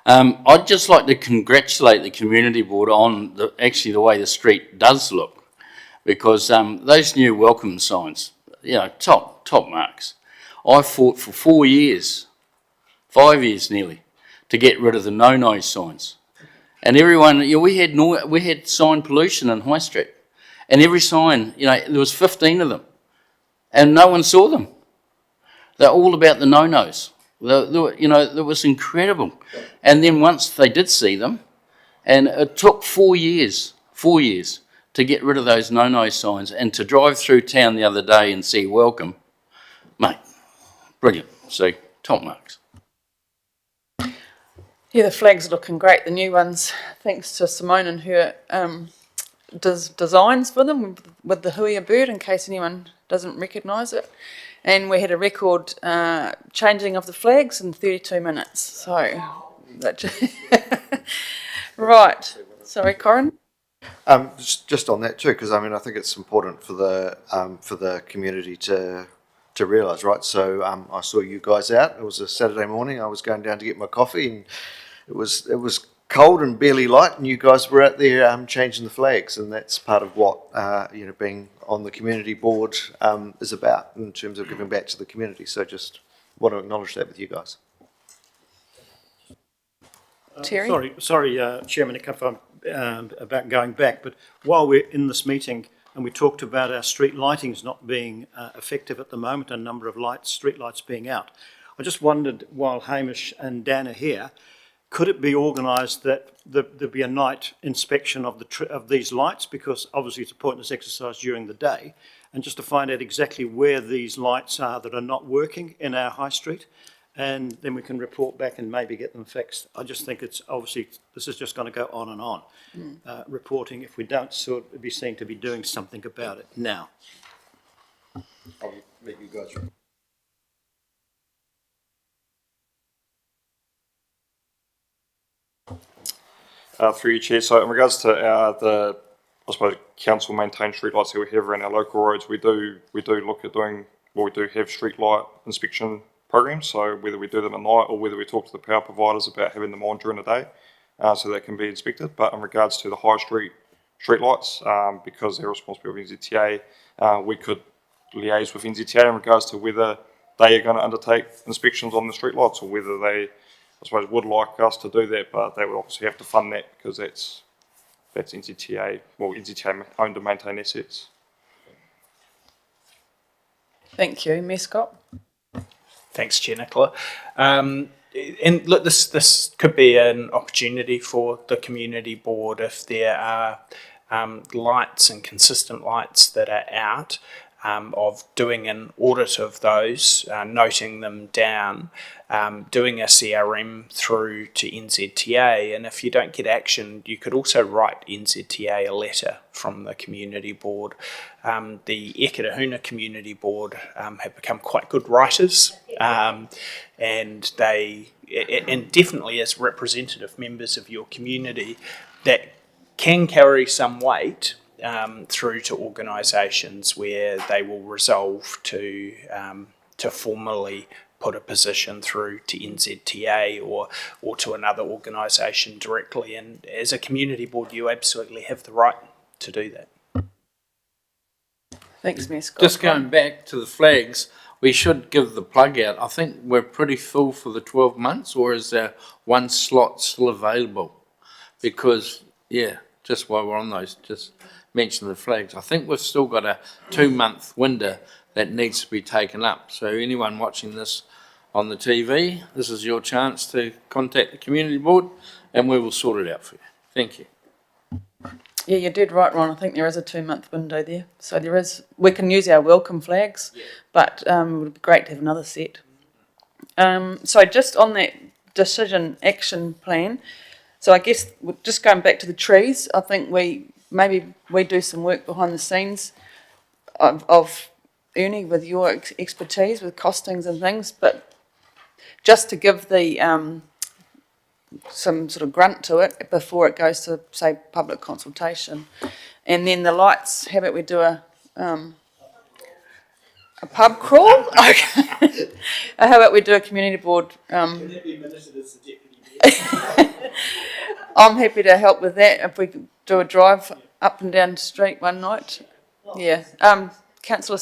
I'd just like to congratulate the community board on the way the street does look, because those new welcome signs, top marks. I fought for 4 years, 5 years nearly, to get rid of the no-noise signs. And everyone, we had sign pollution in High Street, and every sign, there was 15 of them, and no one saw them. They're all about the no-nos. It was incredible. And then once they did see them, and it took 4 years to get rid of those no-noise signs, and to drive through town the other day and see welcome, mate, brilliant. See, top marks. Yeah, the flags are looking great, the new ones, thanks to Simone and her designs for them with the huia bird, in case anyone doesn't recognise it. And we had a record changing of the flags in 32 minutes. So, right. Sorry, Corin. Just on that too, because I think it's important for the community to realise, right? So I saw you guys out. It was a Saturday morning. I was going down to get my coffee, and it was cold and barely light, and you guys were out there changing the flags, and that's part of what being on the community board is about in terms of giving back to the community. So just want to acknowledge that with you guys. Terry? Sorry, Chairman, about going back, but while we're in this meeting and we talked about our street lightings not being effective at the moment, a number of street lights being out, I just wondered, while Hamish and Dan are here, could it be organised that there be a night inspection of these lights, because obviously it's a pointless exercise during the day, and just to find out exactly where these lights are that are not working in our high street, and then we can report back and maybe get them fixed. I just think it's obviously, this is just going to go on and on, reporting if we don't be seen to be doing something about it now. I'll let you guys. Through you, Chair. So in regards to the council maintained streetlights that we have around our local roads, we do look at doing, we do have streetlight inspection programs. So whether we do them at night or whether we talk to the power providers about having them on during the day, so that can be inspected. But in regards to the high street streetlights, because they're responsible of NZTA, we could liaise with NZTA in regards to whether they are going to undertake inspections on the streetlights, or whether they, would like us to do that, but they would obviously have to fund that, because that's NZTA, NZTA owned and maintained assets. Thank you. Mayor Scott? Thanks, Chair Nicola. And look, this could be an opportunity for the community board if there are lights and consistent lights that are out. of doing an audit of those, noting them down, doing a CRM through to NZTA, and if you don't get action, you could also write NZTA a letter from the community board. The Ekirahuna Community Board have become quite good writers, and definitely as representative members of your community, that can carry some weight through to organisations where they will resolve to formally put a position through to NZTA or to another organisation directly. And as a community board, you absolutely have the right to do that. Thanks, Mayor Scott. Just going back to the flags, we should give the plug out. I think we're pretty full for the 12 months, or is there one slot still available? Because, yeah, just while we're on those, just mention the flags. I think we've still got a 2-month window that needs to be taken up. So anyone watching this on the TV, this is your chance to contact the community board and we will sort it out for you. Thank you. Yeah, you did right, Ron. I think there is a 2-month window there. So there is, we can use our welcome flags, but it would be great to have another set. So just on that decision action plan, so I guess just going back to the trees, I think maybe we do some work behind the scenes of Ernie with your expertise with costings and things, but just to give the some sort of grunt to it before it goes to, say, public consultation. And then the lights, how about we do a pub crawl? Okay. How about we do a community board? Can that be minuted as the deputy mayor? I'm happy to help with that if we could do a drive up and down the street one night. Yeah. Councillor.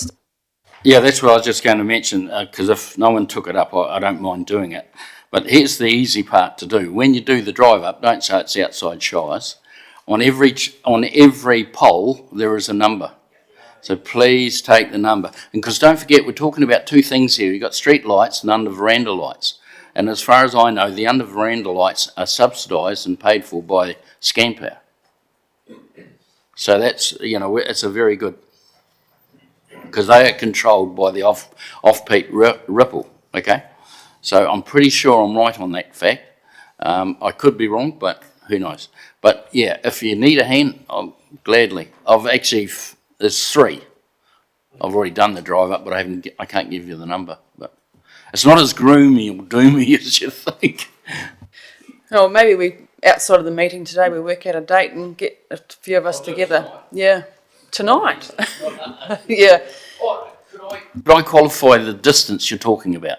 Yeah, that's what I was just going to mention, because if no one took it up, I don't mind doing it. But here's the easy part to do. When you do the drive up, don't say it's outside shires. On every pole, there is a number. So please take the number. And because don't forget, we're talking about two things here. You've got street lights and under veranda lights. And as far as I know, the under veranda lights are subsidised and paid for by Scampower. So that's, it's a very good, because they are controlled by the off-peak ripple, okay? So I'm pretty sure I'm right on that fact. I could be wrong, but who knows? But yeah, if you need a hand, I'll gladly. There's 3. I've already done the drive up, but I can't give you the number. But it's not as gloomy or doomy as you think. Oh, maybe we, outside of the meeting today, we work out a date and get a few of us together. Yeah, tonight. Yeah. Could I qualify the distance you're talking about?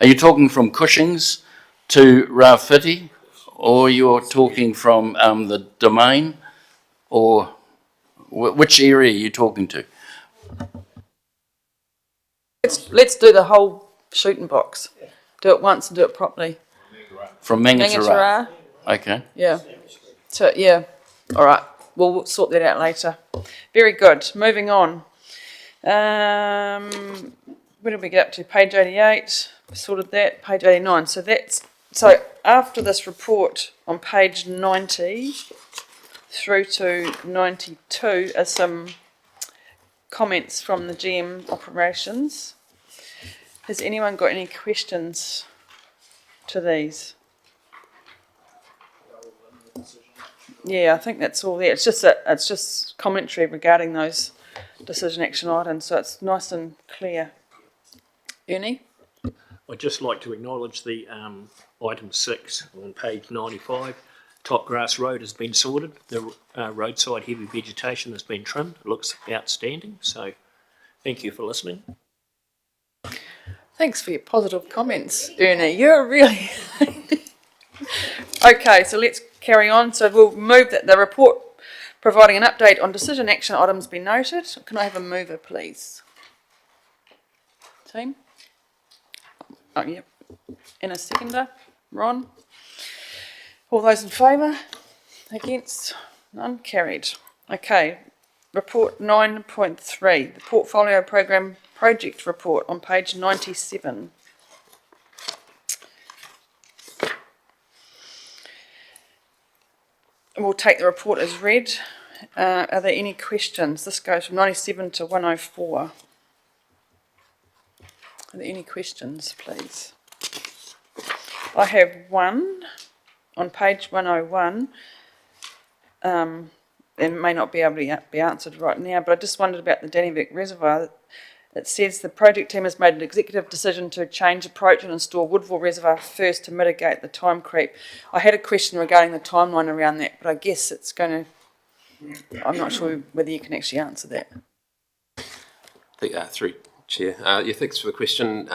Are you talking from Cushings to Rauwhiti, or you're talking from the Domain, or which area are you talking to? Let's do the whole shooting box. Do it once and do it properly. From Mangatara. Okay. Yeah. So, yeah. All right. We'll sort that out later. Very good. Moving on. Where did we get up to? Page 88. We sorted that. Page 89. So after this report on page 90 through to 92 are some comments from the GM operations. Has anyone got any questions to these? Yeah, I think that's all there. It's just commentary regarding those decision action items, so it's nice and clear. Ernie? I'd just like to acknowledge the item 6 on page 95. Topgrass Road has been sorted. The roadside heavy vegetation has been trimmed. It looks outstanding. So thank you for listening. Thanks for your positive comments, Ernie. You're really... Okay, so let's carry on. So we'll move that the report providing an update on decision action items be noted. Can I have a mover, please? Team? Oh, yep. And a seconder, Ron. All those in favour? Against? None? Carried. Okay. Report 9.3, the Portfolio Program Project Report on page 97. We'll take the report as read. Are there any questions? This goes from 97 to 104. Are there any questions, please? I have one on page 101. It may not be able to be answered right now, but I just wondered about the Dannevirke Reservoir. It says the project team has made an executive decision to change approach and install Woodville Reservoir first to mitigate the time creep. I had a question regarding the timeline around that, but I guess it's going to, I'm not sure whether you can actually answer that. Through Chair. Thanks for the question.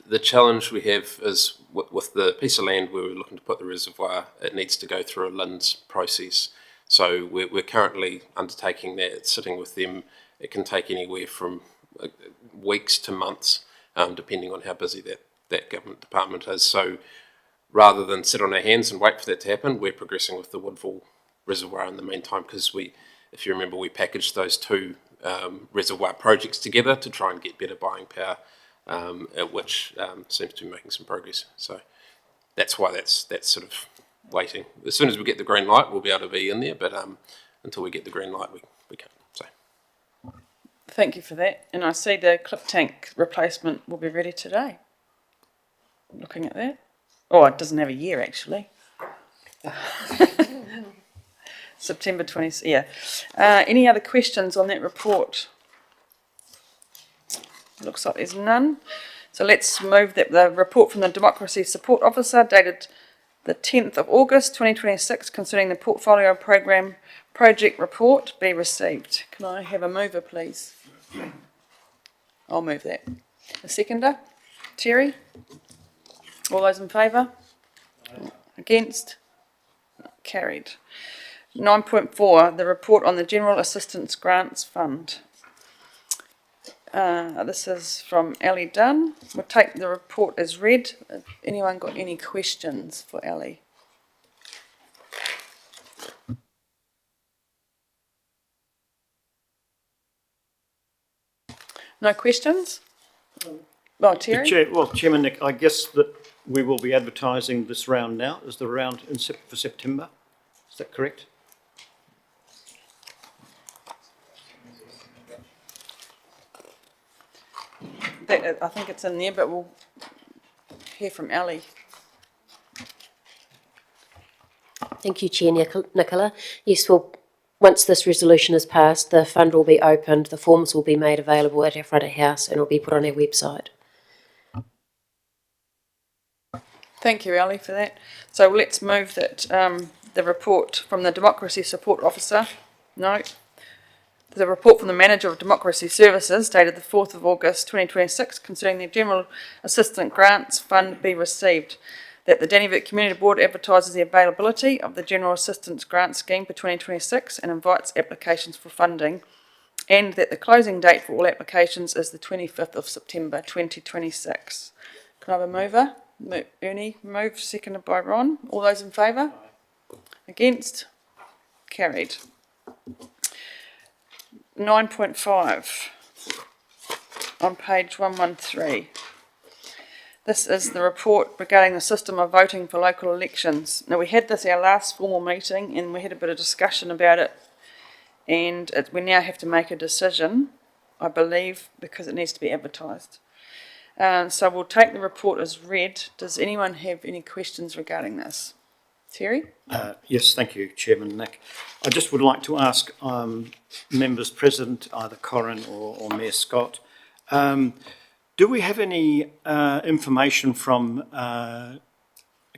The challenge we have is with the piece of land where we're looking to put the reservoir, it needs to go through a LINS process. So we're currently undertaking that. It's sitting with them. It can take anywhere from weeks to months, depending on how busy that government department is. So rather than sit on our hands and wait for that to happen, we're progressing with the Woodville Reservoir in the meantime, because if you remember, we packaged those two reservoir projects together to try and get better buying power, which seems to be making some progress. So that's why that's sort of waiting. As soon as we get the green light, we'll be able to be in there, but until we get the green light, we can't. So. Thank you for that. And I see the clip tank replacement will be ready today. Looking at that. Oh, it doesn't have a year, actually. September 20, yeah. Any other questions on that report? Looks like there's none. So let's move that the report from the Democracy Support Officer dated the 10th of August 2026 concerning the Portfolio Program Project Report be received. Can I have a mover, please? I'll move that. A seconder? Terry? All those in favour? Against? Carried. 9.4, the report on the General Assistance Grants Fund. This is from Ali Dunn. We'll take the report as read. Have anyone got any questions for Ali? No questions? Oh, Terry? Chairman Nick, I guess that we will be advertising this round now. Is the round for September? Is that correct? I think it's in there, but we'll hear from Ali. Thank you, Chair Nicola. Yes, well, once this resolution is passed, the fund will be opened, the forms will be made available at our front of house and will be put on our website. Thank you, Ali, for that. So let's move that the report from the Democracy Support Officer, the report from the Manager of Democracy Services dated the 4th of August 2026 concerning the General Assistance Grants Fund be received. That the Dannevirke Community Board advertises the availability of the General Assistance Grant Scheme for 2026 and invites applications for funding, and that the closing date for all applications is the 25th of September 2026. Can I have a mover? Ernie, move, seconded by Ron. All those in favour? Against? Carried. 9.5 on page 113. This is the report regarding the system of voting for local elections. Now, we had this our last formal meeting and we had a bit of discussion about it, and we now have to make a decision, I believe, because it needs to be advertised. So we'll take the report as read. Does anyone have any questions regarding this? Terry? Yes, thank you, Chairman Nick. I just would like to ask members present, either Corin or Mayor Scott, do we have any information from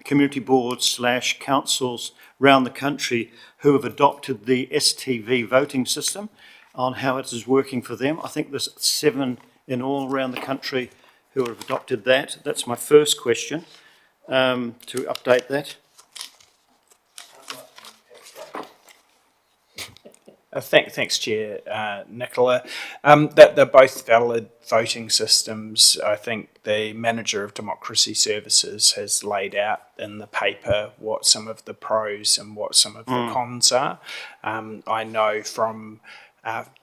community boards / councils around the country who have adopted the STV voting system on how it is working for them? I think there's 7 in all around the country who have adopted that. That's my first question, to update that. Thanks, Chair Nicola. They're both valid voting systems. I think the Manager of Democracy Services has laid out in the paper what some of the pros and what some of the cons are. I know from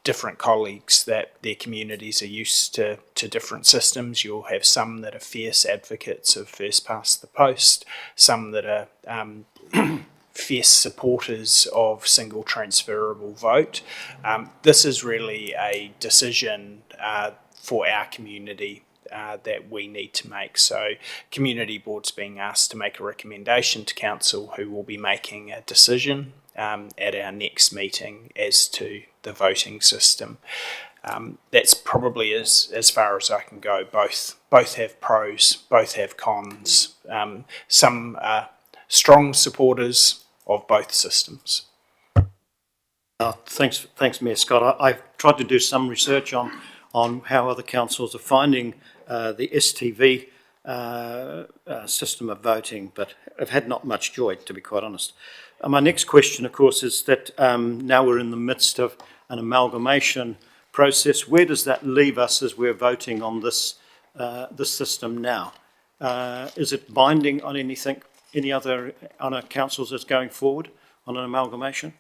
different colleagues that their communities are used to different systems. You'll have some that are fierce advocates of first past the post, some that are fierce supporters of single transferable vote. This is really a decision for our community that we need to make. So community board's being asked to make a recommendation to council, who will be making a decision at our next meeting as to the voting system. That's probably as far as I can go. Both have pros, both have cons. Some are strong supporters of both systems. Thanks, Mayor Scott. I've tried to do some research on how other councils are finding the STV system of voting, but I've had not much joy, to be quite honest. My next question, of course, is that now we're in the midst of an amalgamation process. Where does that leave us as we're voting on this system now? Is it binding on anything, any other councils that's going forward on an amalgamation?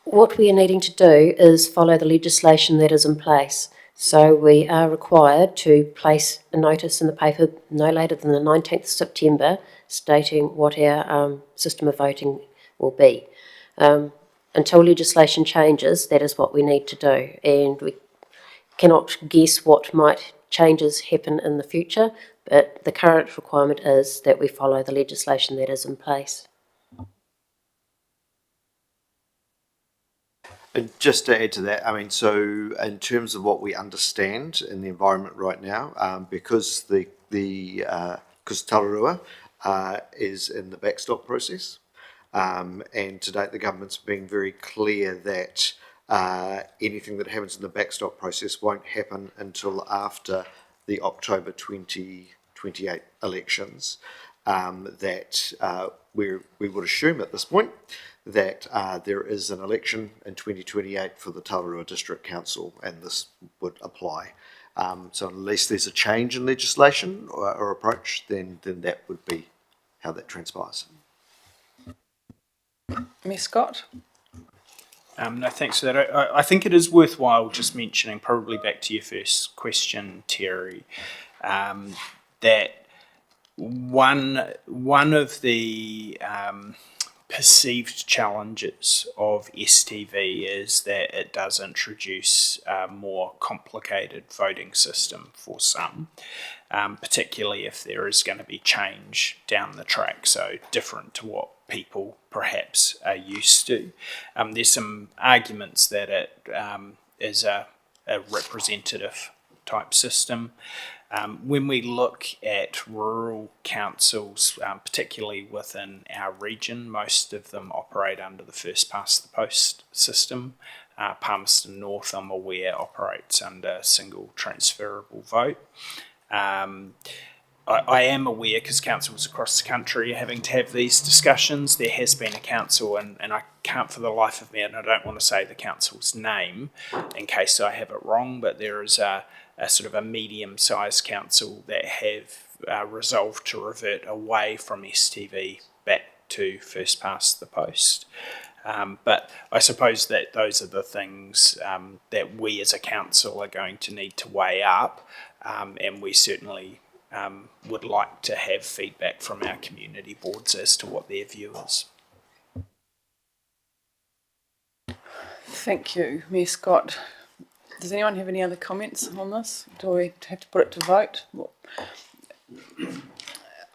What we are needing to do is follow the legislation that is in place. So we are required to place a notice in the paper no later than the 19th of September stating what our system of voting will be. Until legislation changes, that is what we need to do, and we cannot guess what changes happen in the future, but the current requirement is that we follow the legislation that is in place. And just to add to that, I mean, so in terms of what we understand in the environment right now, because because Tararua is in the backstop process, and to date the government's been very clear that anything that happens in the backstop process won't happen until after the October 2028 elections, that we would assume at this point that there is an election in 2028 for the Tararua District Council, and this would apply. So unless there's a change in legislation or approach, then that would be how that transpires. Mayor Scott? No, thanks for that. I think it is worthwhile just mentioning, probably back to your first question, Terry, that one of the perceived challenges of STV is that it does introduce a more complicated voting system for some, particularly if there is going to be change down the track, so different to what people perhaps are used to. There's some arguments that it is a representative type system. When we look at rural councils, particularly within our region, most of them operate under the first past the post system. Palmerston North, I'm aware, operates under single transferable vote. I am aware, because councils across the country are having to have these discussions. There has been a council, and I can't for the life of me, and I don't want to say the council's name in case I have it wrong, but there is a sort of a medium-sized council that have resolved to revert away from STV back to first past the post. But I suppose that those are the things that we as a council are going to need to weigh up, and we certainly would like to have feedback from our community boards as to what their view is. Thank you, Mayor Scott. Does anyone have any other comments on this? Do we have to put it to vote?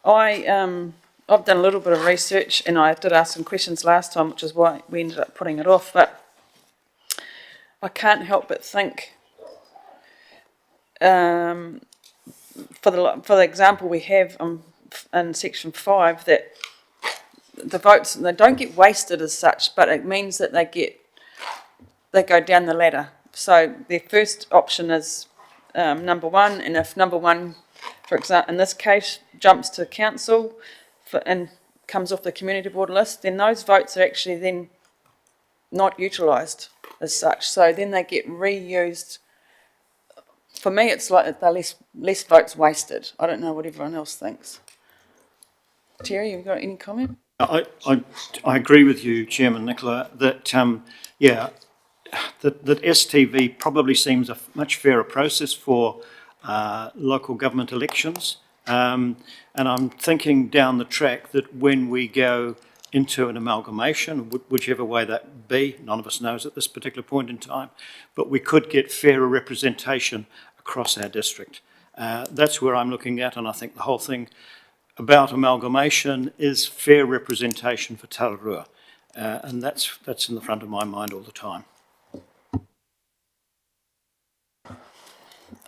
I've done a little bit of research, and I did ask some questions last time, which is why we ended up putting it off, but I can't help but think for the example we have in section 5, that the votes, they don't get wasted as such, but it means that they go down the ladder. So their first option is number one, and if number one, for example, in this case, jumps to council and comes off the community board list, then those votes are actually then not utilised as such. So then they get reused. For me, it's like they're less votes wasted. I don't know what everyone else thinks. Terry, you've got any comment? I agree with you, Chairman Nicola, that that STV probably seems a much fairer process for local government elections, And I'm thinking down the track that when we go into an amalgamation, whichever way that be, none of us knows at this particular point in time, but we could get fairer representation across our district. That's where I'm looking at, and I think the whole thing about amalgamation is fair representation for Tararua. And that's in the front of my mind all the time.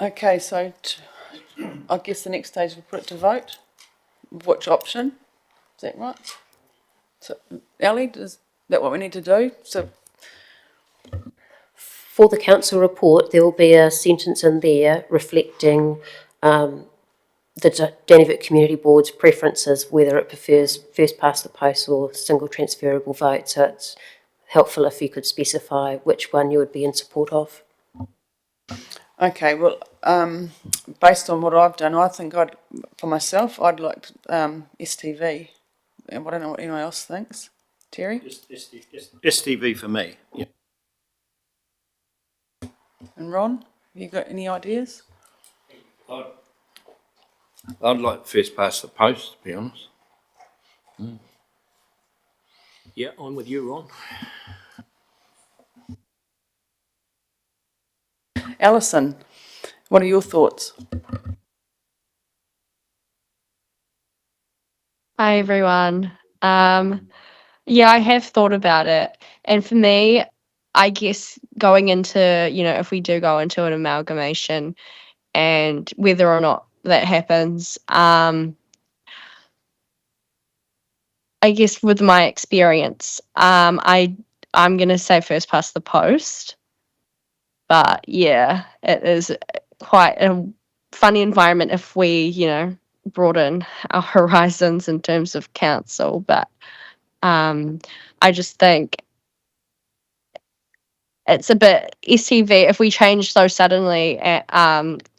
Okay, so I guess the next stage we'll put it to vote. Which option? Is that right? So, Ellie, is that what we need to do? So, For the council report, there will be a sentence in there reflecting the Dannevirke Community Board's preferences, whether it prefers first past the post or single transferable vote. So it's helpful if you could specify which one you would be in support of. okay, well, based on what I've done, I think for myself, I'd like STV. And I don't know what anyone else thinks. Terry? STV for me. Yeah. And Ron? Have you got any ideas? I'd like first past the post, to be honest. Yeah, I'm with you, Ron. Alison, what are your thoughts? Hi everyone. Yeah, I have thought about it. And for me, I guess going into, if we do go into an amalgamation and whether or not that happens, I guess with my experience, I'm gonna say first past the post. But yeah, it is quite a funny environment if we, broaden our horizons in terms of council. But I just think it's a bit STV if we change so suddenly.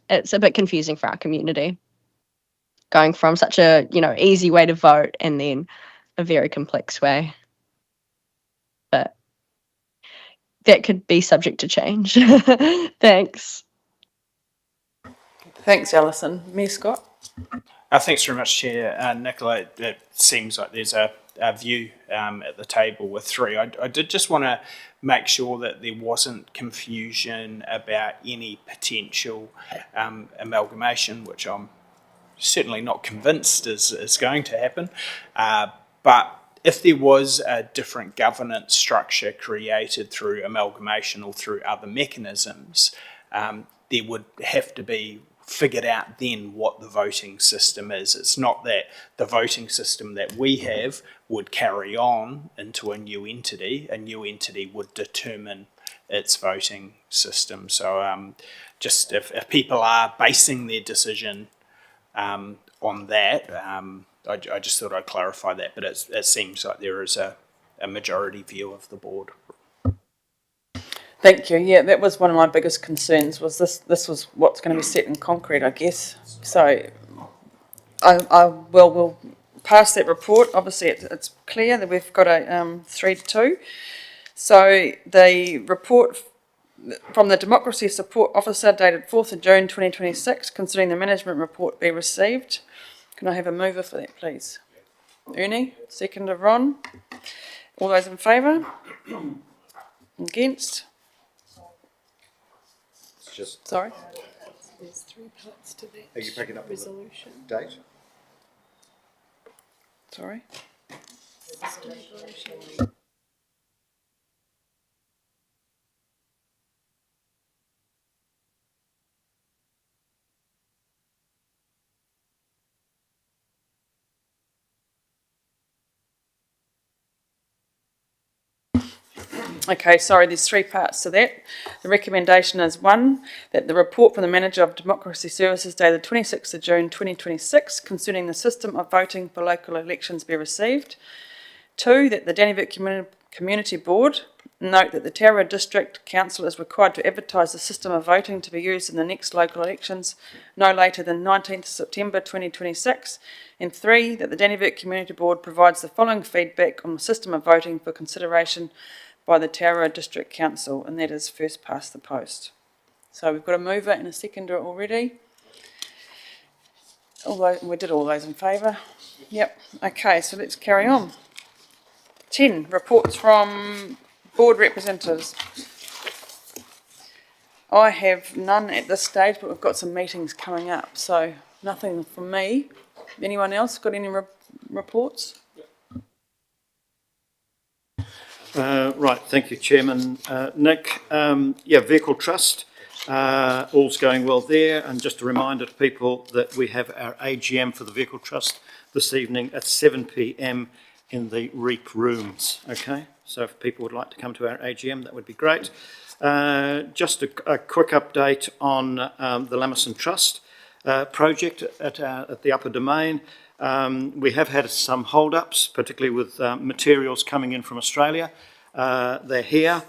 It's a bit confusing for our community, going from such a easy way to vote and then a very complex way. But that could be subject to change. Thanks. Thanks, Alison. Mayor Scott? Thanks very much, Chair. Nicola, it seems like there's a view at the table with three. I did just want to make sure that there wasn't confusion about any potential amalgamation, which I'm certainly not convinced is going to happen. But if there was a different governance structure created through amalgamation or through other mechanisms, there would have to be figured out then what the voting system is. It's not that the voting system that we have would carry on into a new entity. A new entity would determine its voting system. So just if people are basing their decision on that, I just thought I'd clarify that, but it seems like there is a majority view of the board. Thank you. Yeah, that was one of my biggest concerns, was this was what's going to be set in concrete, I guess. So we'll pass that report. Obviously, it's clear that we've got a 3-2. So the report from the Democracy Support Officer dated 4th of June 2026, considering the management report be received. Can I have a mover for that, please? Ernie, second of Ron. All those in favour? Against? Sorry? There's 3 parts to that. Are you picking up resolution date? Sorry? Okay, sorry, there's 3 parts to that. The recommendation is 1, that the report from the Manager of Democracy Services dated 26th of June 2026 concerning the system of voting for local elections be received. 2, that the Dannevirke Community Board note that the Tararua District Council is required to advertise the system of voting to be used in the next local elections no later than 19th September 2026. And 3, that the Dannevirke Community Board provides the following feedback on the system of voting for consideration by the Tararua District Council, and that is first past the post. So we've got a mover and a seconder already. We did all those in favour. Yep, okay, so let's carry on. 10, reports from board representatives. I have none at this stage, but we've got some meetings coming up, so nothing from me. Anyone else got any reports? Right, thank you, Chairman. Nick, Vehicle Trust, all's going well there. And just a reminder to people that we have our AGM for the Vehicle Trust this evening at 7 p.m. in the REAP rooms, okay? So if people would like to come to our AGM, that would be great. Just a quick update on the Lamison Trust project at the Upper Domain. We have had some hold-ups, particularly with materials coming in from Australia. They're here.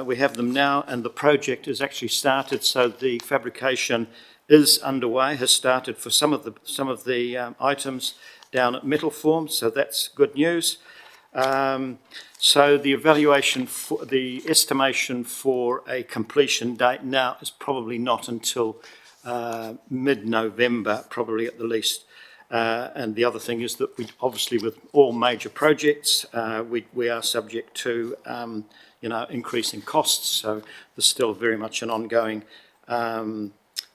We have them now, and the project has actually started. So the fabrication is underway, has started for some of the items down at Metal Form. So that's good news. So the the estimation for a completion date now is probably not until mid-November, probably at the least. And the other thing is that we obviously, with all major projects, we are subject to increasing costs. So there's still very much an ongoing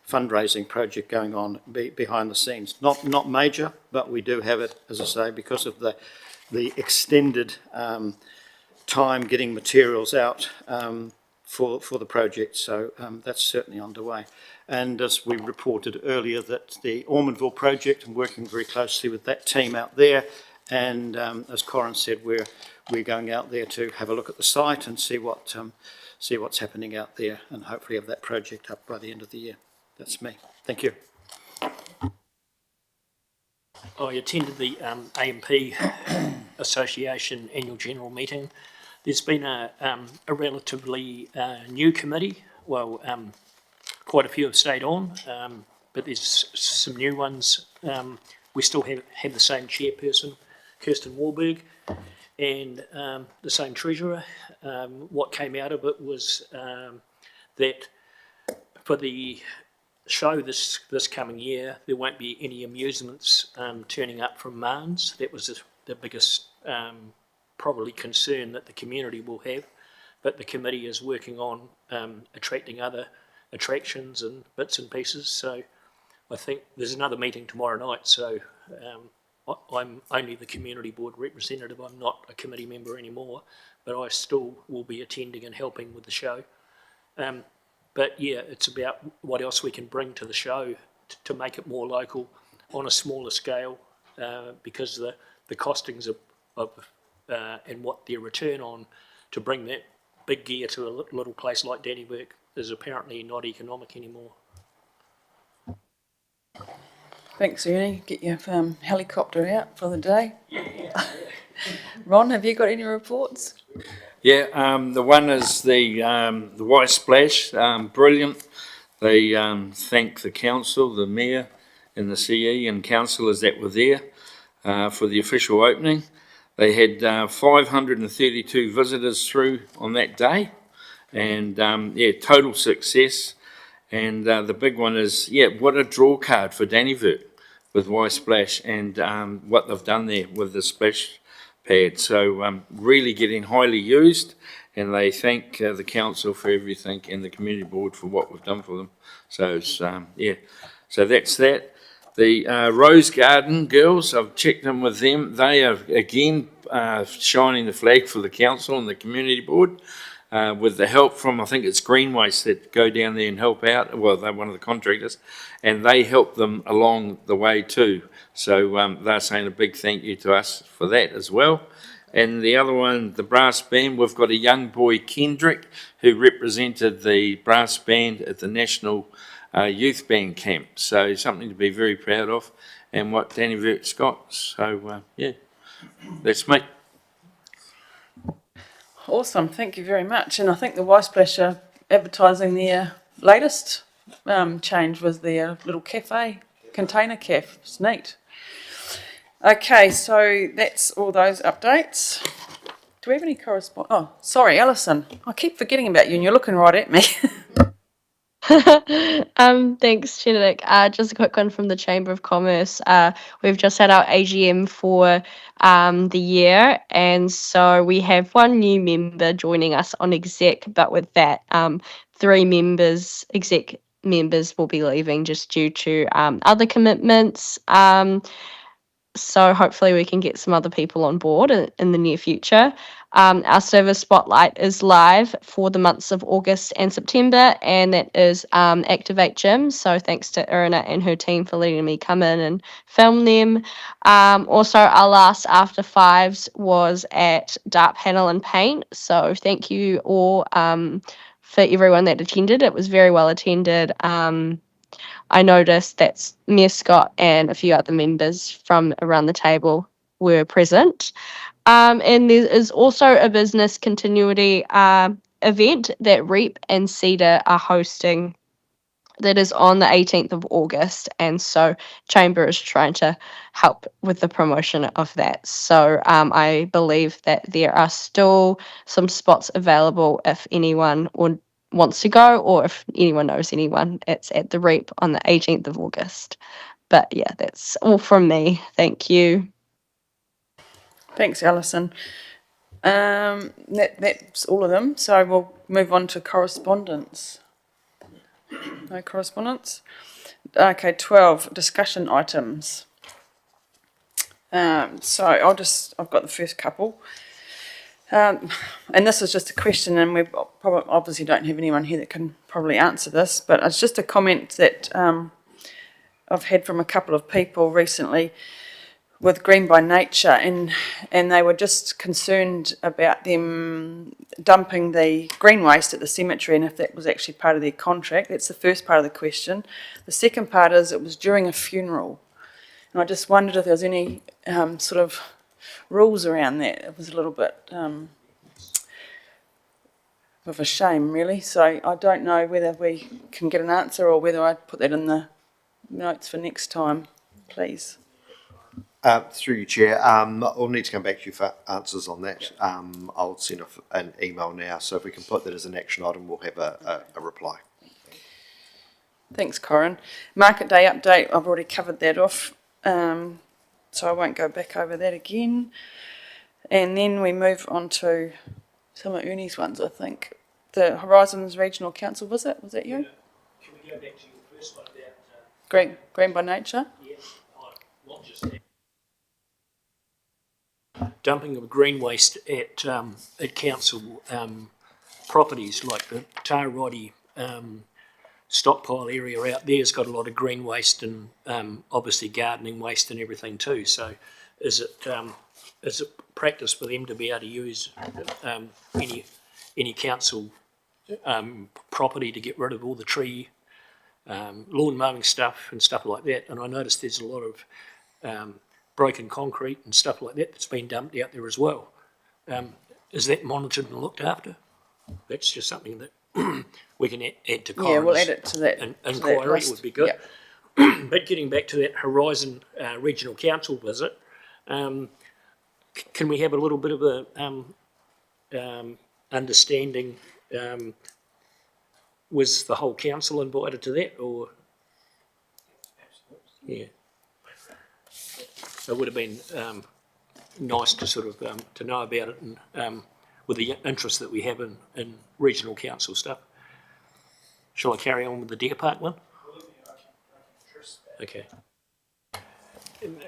fundraising project going on behind the scenes. Not major, but we do have it, as I say, because of the extended time getting materials out for the project. So that's certainly underway. And as we reported earlier, that the Ormondville project, I'm working very closely with that team out there. And as Corin said, we're going out there to have a look at the site and see what's happening out there, and hopefully have that project up by the end of the year. That's me. Thank you. I attended the AMP Association Annual General Meeting. There's been a relatively new committee. Well, quite a few have stayed on, but there's some new ones. We still have the same chairperson, Kirsten Warburg, and the same treasurer. What came out of it was that for the show this coming year, there won't be any amusements turning up from Marnes. That was the biggest probably concern that the community will have, but the committee is working on attracting other attractions and bits and pieces. So I think there's another meeting tomorrow night, so I'm only the community board representative. I'm not a committee member anymore, but I still will be attending and helping with the show. But yeah, it's about what else we can bring to the show to make it more local on a smaller scale, because the costings of and what their return on to bring that big gear to a little place like Dannevirke is apparently not economic anymore. Thanks, Ernie. Get your helicopter out for the day. Ron, have you got any reports? Yeah, the one is the White Splash, brilliant. They thank the council, the mayor and the CE and councillors that were there for the official opening. They had 532 visitors through on that day, and total success. And the big one is, what a draw card for Dannevirke with White Splash and what they've done there with the splash pad. So really getting highly used, and they thank the council for everything and the community board for what we've done for them. So it's, so that's that. The Rose Garden girls, I've checked in with them. They are again shining the flag for the council and the community board with the help from, I think it's Green Waste that go down there and help out. Well, they're one of the contractors, and they help them along the way too. So they're saying a big thank you to us for that as well. And the other one, the brass band, we've got a young boy, Kendrick, who represented the brass band at the National Youth Band Camp. So something to be very proud of, and what Dannevirke's got. So that's me. Awesome, thank you very much. And I think the White Splash are advertising their latest change was their little cafe, container cafe. It's neat. Okay, so that's all those updates. Do we have any correspondence? Oh, sorry, Alison. I keep forgetting about you and you're looking right at me. Thanks, Chair Nick. Just a quick one from the Chamber of Commerce. We've just had our AGM for the year, and so we have one new member joining us on exec, but with that, 3 exec members will be leaving just due to other commitments. So hopefully we can get some other people on board in the near future. Our service spotlight is live for the months of August and September, and that is Activate Gym. So thanks to Irina and her team for letting me come in and film them. Also, our last After Fives was at Dart Panel and Paint. So thank you all for everyone that attended. It was very well attended. I noticed that Mayor Scott and a few other members from around the table were present. And there is also a business continuity event that REAP and CEDA are hosting that is on the 18th of August. And so Chamber is trying to help with the promotion of that. So I believe that there are still some spots available if anyone wants to go, or if anyone knows anyone. It's at the REAP on the 18th of August. But yeah, that's all from me. Thank you. Thanks, Alison. That's all of them. So we'll move on to correspondence. No correspondence. Okay, 12 discussion items. So I've got the first couple. And this is just a question, and we probably obviously don't have anyone here that can probably answer this, but it's just a comment that I've had from a couple of people recently with Green by Nature, and they were just concerned about them dumping the green waste at the cemetery, and if that was actually part of their contract. That's the first part of the question. The second part is it was during a funeral, and I just wondered if there was any sort of rules around that. It was a little bit of a shame, really. So I don't know whether we can get an answer or whether I put that in the notes for next time, please. Through you, Chair. I'll need to come back to you for answers on that. I'll send off an email now, so if we can put that as an action item, we'll have a reply. Thanks, Corin. Market Day update, I've already covered that off, so I won't go back over that again. And then we move on to some of Ernie's ones, I think. The Horizons Regional Council visit, was that you? Can we go back to your first one about... Green by Nature? Yeah, not just that. Dumping of green waste at council properties, like the Tairoti stockpile area out there has got a lot of green waste and obviously gardening waste and everything too. So is it practice for them to be able to use any council property to get rid of all the tree, lawn mowing stuff and stuff like that? And I noticed there's a lot of broken concrete and stuff like that that's been dumped out there as well. Is that monitored and looked after? That's just something that we can add to Corin's. Yeah, we'll add it to that. Inquiry would be good. Yep. But getting back to that Horizon Regional Council visit, can we have a little bit of a understanding? Was the whole council invited to that, or? Yeah. It would have been nice to sort of to know about it, and with the interest that we have in regional council stuff. Shall I carry on with the Deer Park one? Okay.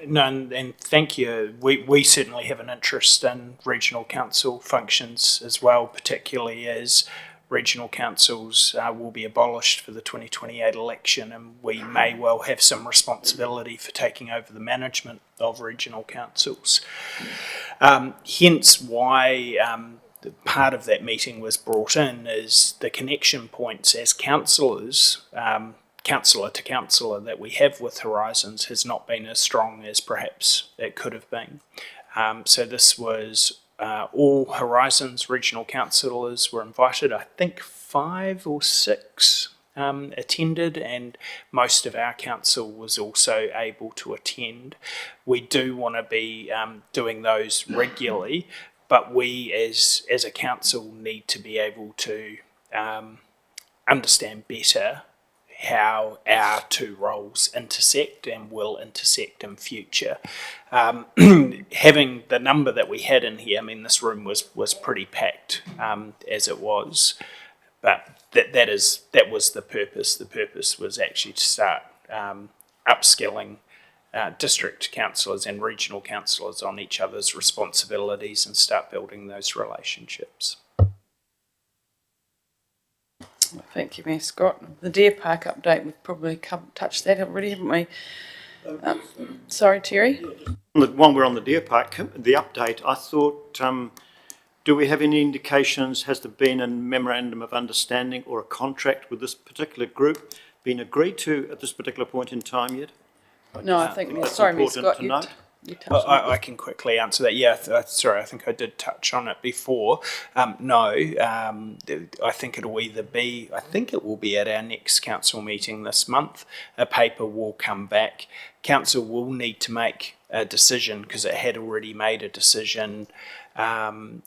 No, and thank you. We certainly have an interest in regional council functions as well, particularly as regional councils will be abolished for the 2028 election, and we may well have some responsibility for taking over the management of regional councils. Hence why part of that meeting was brought in is the connection points as councillors, councillor to councillor, that we have with Horizons has not been as strong as perhaps it could have been. So this was all Horizons regional councillors were invited. I think 5 or 6 attended, and most of our council was also able to attend. We do want to be doing those regularly, but we as a council need to be able to understand better how our two roles intersect and will intersect in future. Having the number that we had in here, I mean, this room was pretty packed as it was, but that was the purpose. The purpose was actually to start upskilling district councillors and regional councillors on each other's responsibilities and start building those relationships. Thank you, Mayor Scott. The Deer Park update, we've probably touched that already, haven't we? Sorry, Terry? While we're on the Deer Park, the update, I thought, do we have any indications, has there been a memorandum of understanding or a contract with this particular group been agreed to at this particular point in time yet? No, I think, that's sorry, Mayor important Scott, to note. you touched on it. I can quickly answer that. Yeah, sorry, I think I did touch on it before. No, I think it will be at our next council meeting this month. A paper will come back. Council will need to make a decision because it had already made a decision to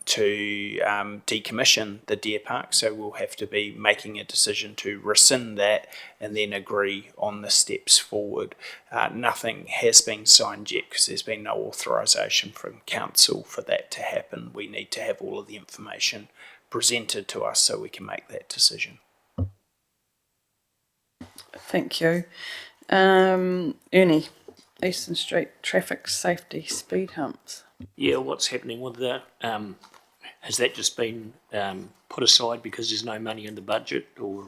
decommission the Deer Park. So we'll have to be making a decision to rescind that and then agree on the steps forward. Nothing has been signed yet because there's been no authorisation from council for that to happen. We need to have all of the information presented to us so we can make that decision. Thank you. Ernie, Eastern Street traffic safety speed humps. Yeah, what's happening with that? Has that just been put aside because there's no money in the budget, or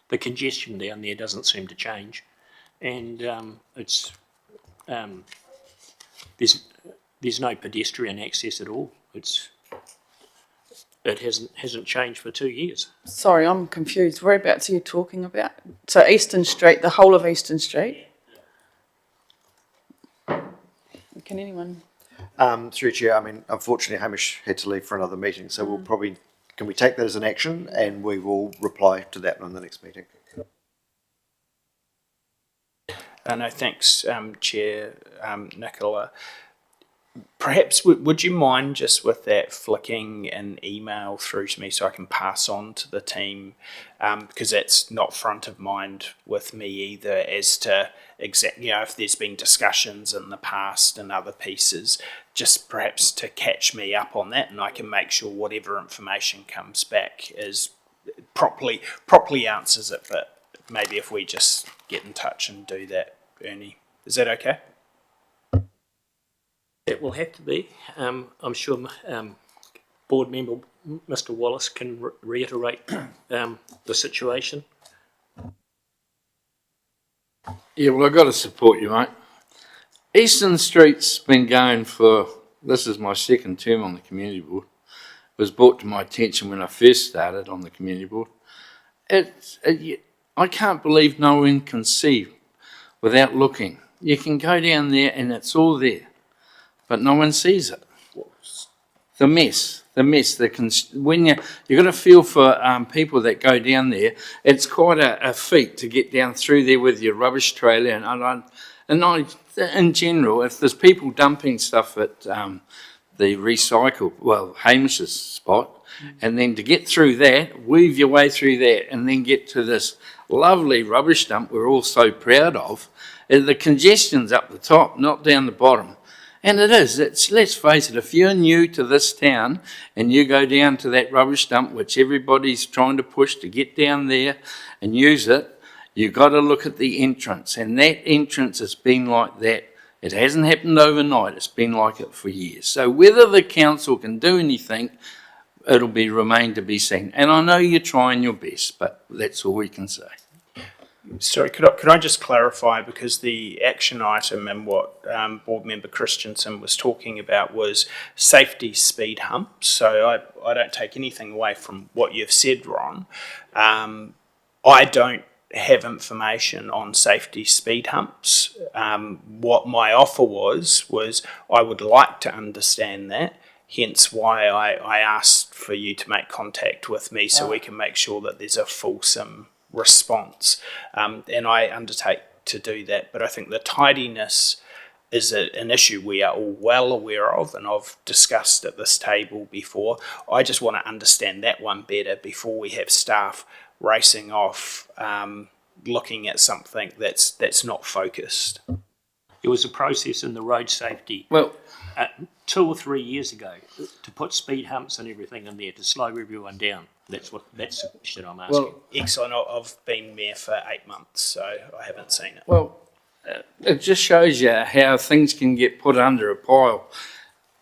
the congestion down there doesn't seem to change, and it's there's no pedestrian access at all. It hasn't changed for 2 years. Sorry, I'm confused. Whereabouts are you talking about? So Eastern Street, the whole of Eastern Street? Can anyone? Through Chair, I mean, unfortunately Hamish had to leave for another meeting, so we'll probably, can we take that as an action and we will reply to that on the next meeting. No, thanks, Chair Nicola. Perhaps would you mind just with that flicking an email through to me so I can pass on to the team, because that's not front of mind with me either as to exactly, if there's been discussions in the past and other pieces, just perhaps to catch me up on that, and I can make sure whatever information comes back is properly answers it. But maybe if we just get in touch and do that, Ernie, is that okay? It will have to be. I'm sure board member Mr. Wallace can reiterate the situation. Yeah, well, I've got to support you, mate. Eastern Street's been going for, this is my second term on the community board. It was brought to my attention when I first started on the community board. I can't believe no one can see without looking. You can go down there and it's all there, but no one sees it. The mess. When you've got to feel for people that go down there. It's quite a feat to get down through there with your rubbish trailer, and I, in general, if there's people dumping stuff at the recycle, well, Hamish's spot, and then to get through that, weave your way through that, and then get to this lovely rubbish dump we're all so proud of, the congestion's up the top, not down the bottom. And it is. Let's face it, if you're new to this town and you go down to that rubbish dump, which everybody's trying to push to get down there and use it, you've got to look at the entrance. And that entrance has been like that. It hasn't happened overnight. It's been like it for years. So whether the council can do anything, it'll remain to be seen. And I know you're trying your best, but that's all we can say. Sorry, could I just clarify, because the action item and what board member Christensen was talking about was safety speed humps. So I don't take anything away from what you've said, Ron. I don't have information on safety speed humps. What my offer was I would like to understand that, hence why I asked for you to make contact with me so we can make sure that there's a fulsome response, and I undertake to do that. But I think the tidiness is an issue we are all well aware of and I've discussed at this table before. I just want to understand that one better before we have staff racing off, looking at something that's not focused. There was a process in the road safety Well, 2 or 3 years ago to put speed humps and everything in there to slow everyone down. That's the question I'm asking. well, Excellent. I've been there for 8 months, so I haven't seen it. well, it just shows you how things can get put under a pile.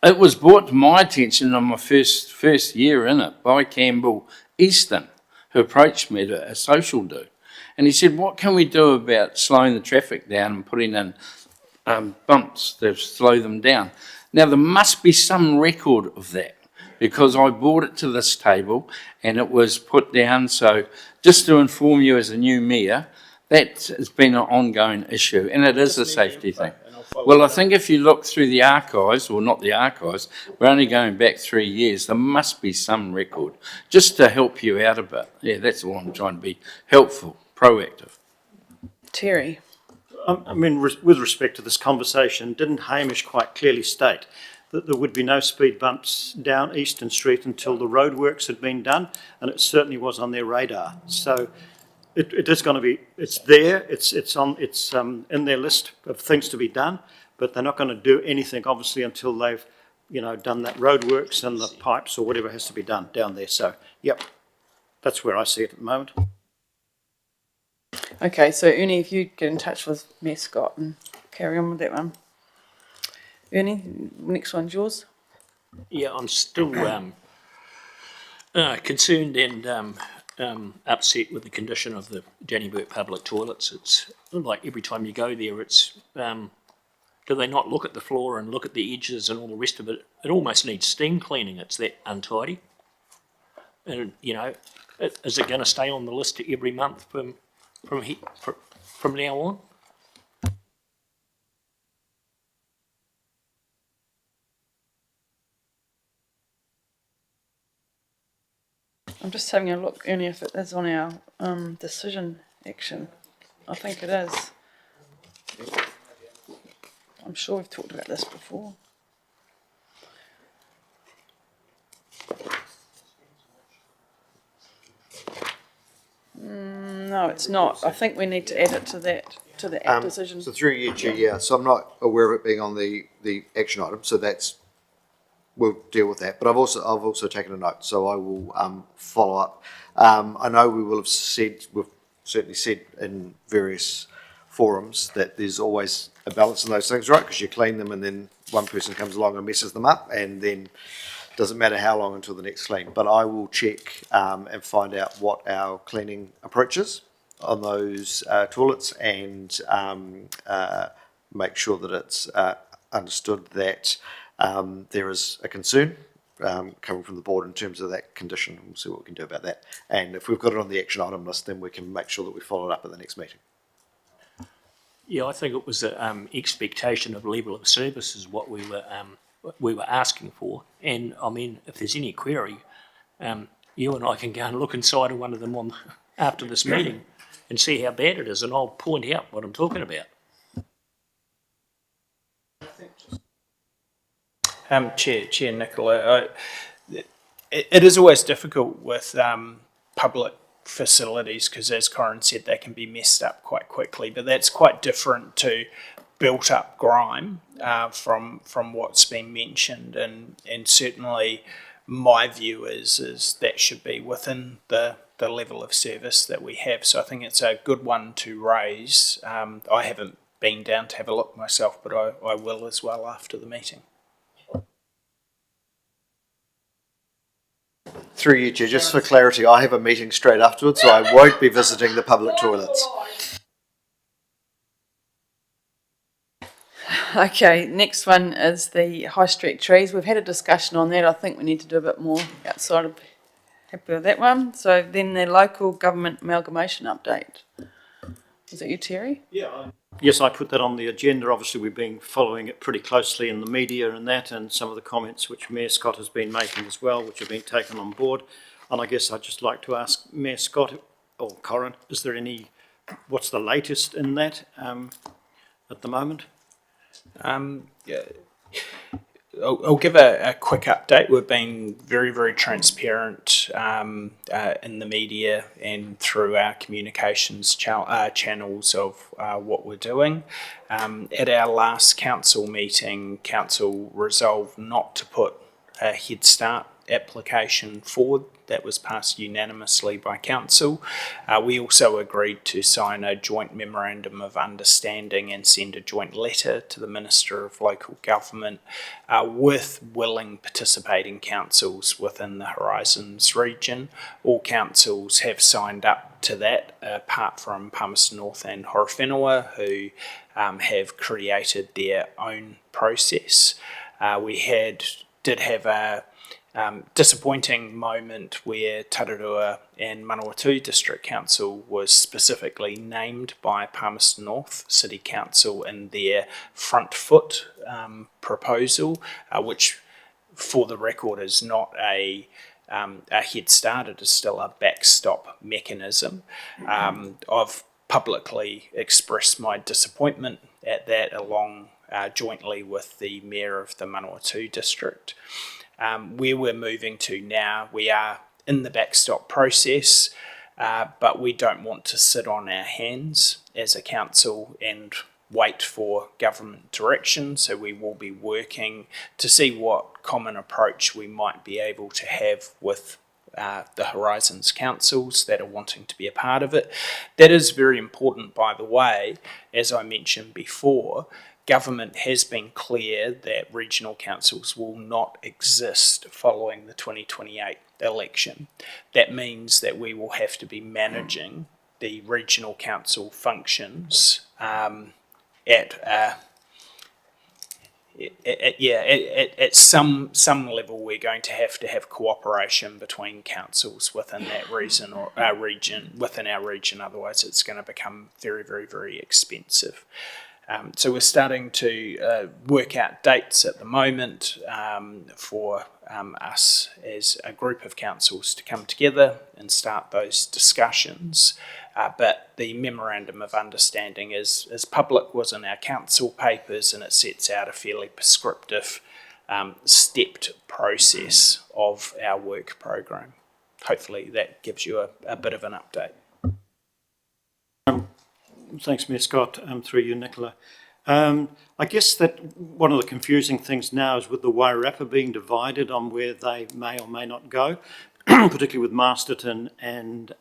It was brought to my attention on my first year in it by Campbell Easton, who approached me to a social do. And he said, what can we do about slowing the traffic down and putting in bumps to slow them down? Now, there must be some record of that, because I brought it to this table and it was put down. So just to inform you as a new mayor, that has been an ongoing issue, and it is a safety thing. Well, I think if you look through the archives, or not the archives, we're only going back 3 years, there must be some record, just to help you out a bit. Yeah, that's all I'm trying to be helpful, proactive. Terry. I mean, with respect to this conversation, didn't Hamish quite clearly state that there would be no speed bumps down Eastern Street until the roadworks had been done, and it certainly was on their radar. So it is going to be, it's there, it's in their list of things to be done, but they're not going to do anything, obviously, until they've, done that roadworks and the pipes or whatever has to be done down there. So, yep, that's where I see it at the moment. Okay, so Ernie, if you get in touch with Mayor Scott and carry on with that one. Ernie, next one's yours. Yeah, I'm still concerned and upset with the condition of the Dannevirke public toilets. It's like every time you go there, it's do they not look at the floor and look at the edges and all the rest of it? It almost needs steam cleaning. It's that untidy. And is it going to stay on the list every month from now on? I'm just having a look, Ernie, if it is on our decision action. I think it is. I'm sure we've talked about this before. No, it's not. I think we need to add it to the decision. So through you, Chair, yeah. So I'm not aware of it being on the action item. So we'll deal with that. But I've also taken a note. So I will follow up. I know we've certainly said in various forums that there's always a balance in those things, right? Because you clean them and then one person comes along and messes them up, and then doesn't matter how long until the next clean. But I will check and find out what our cleaning approach is on those toilets, and make sure that it's understood that there is a concern coming from the board in terms of that condition. We'll see what we can do about that. And if we've got it on the action item list, then we can make sure that we follow it up at the next meeting. Yeah, I think it was an expectation of level of service is what we were asking for. And I mean, if there's any query, you and I can go and look inside of one of them after this meeting and see how bad it is, and I'll point out what I'm talking about. Chair Nicola, it is always difficult with public facilities because, as Corin said, they can be messed up quite quickly, but that's quite different to built up grime from what's been mentioned, and certainly my view is that should be within the level of service that we have. So I think it's a good one to raise. I haven't been down to have a look myself, but I will as well after the meeting. Through you, Chair, just for clarity, I have a meeting straight afterwards, so I won't be visiting the public toilets. Okay, next one is the high street trees. We've had a discussion on that. I think we need to do a bit more outside of happy with that one. So then the local government amalgamation update. Is that you, Terry? Yeah. Yes, I put that on the agenda. Obviously, we've been following it pretty closely in the media and that, and some of the comments which Mayor Scott has been making as well, which have been taken on board. And I guess I'd just like to ask Mayor Scott or Corin, what's the latest in that at the moment? I'll give a quick update. We've been very, very transparent in the media and through our communications channels of what we're doing. At our last council meeting, council resolved not to put a Head Start application forward. That was passed unanimously by council. We also agreed to sign a joint memorandum of understanding and send a joint letter to the Minister of Local Government with willing participating councils within the Horizons region. All councils have signed up to that, apart from Palmerston North and Horowhenua, who have created their own process. We did have a disappointing moment where Tararua and Manawatu District Council was specifically named by Palmerston North City Council in their front foot proposal, which for the record is not a head start, it is still a backstop mechanism. I've publicly expressed my disappointment at that along jointly with the Mayor of the Manawatu District. Where we're moving to now, we are in the backstop process, but we don't want to sit on our hands as a council and wait for government direction, so we will be working to see what common approach we might be able to have with the Horizons councils that are wanting to be a part of it. That is very important, by the way. As I mentioned before, government has been clear that regional councils will not exist following the 2028 election. That means that we will have to be managing the regional council functions at some level. We're going to have cooperation between councils within that region or our region within our region. Otherwise, it's going to become very, very, very expensive. So we're starting to work out dates at the moment for us as a group of councils to come together and start those discussions. But the memorandum of understanding is public, was in our council papers, and it sets out a fairly prescriptive, stepped process of our work program. Hopefully that gives you a bit of an update. Thanks, Mayor Scott, through you, Nicola. I guess that one of the confusing things now is with the Wairarapa being divided on where they may or may not go, particularly with Masterton and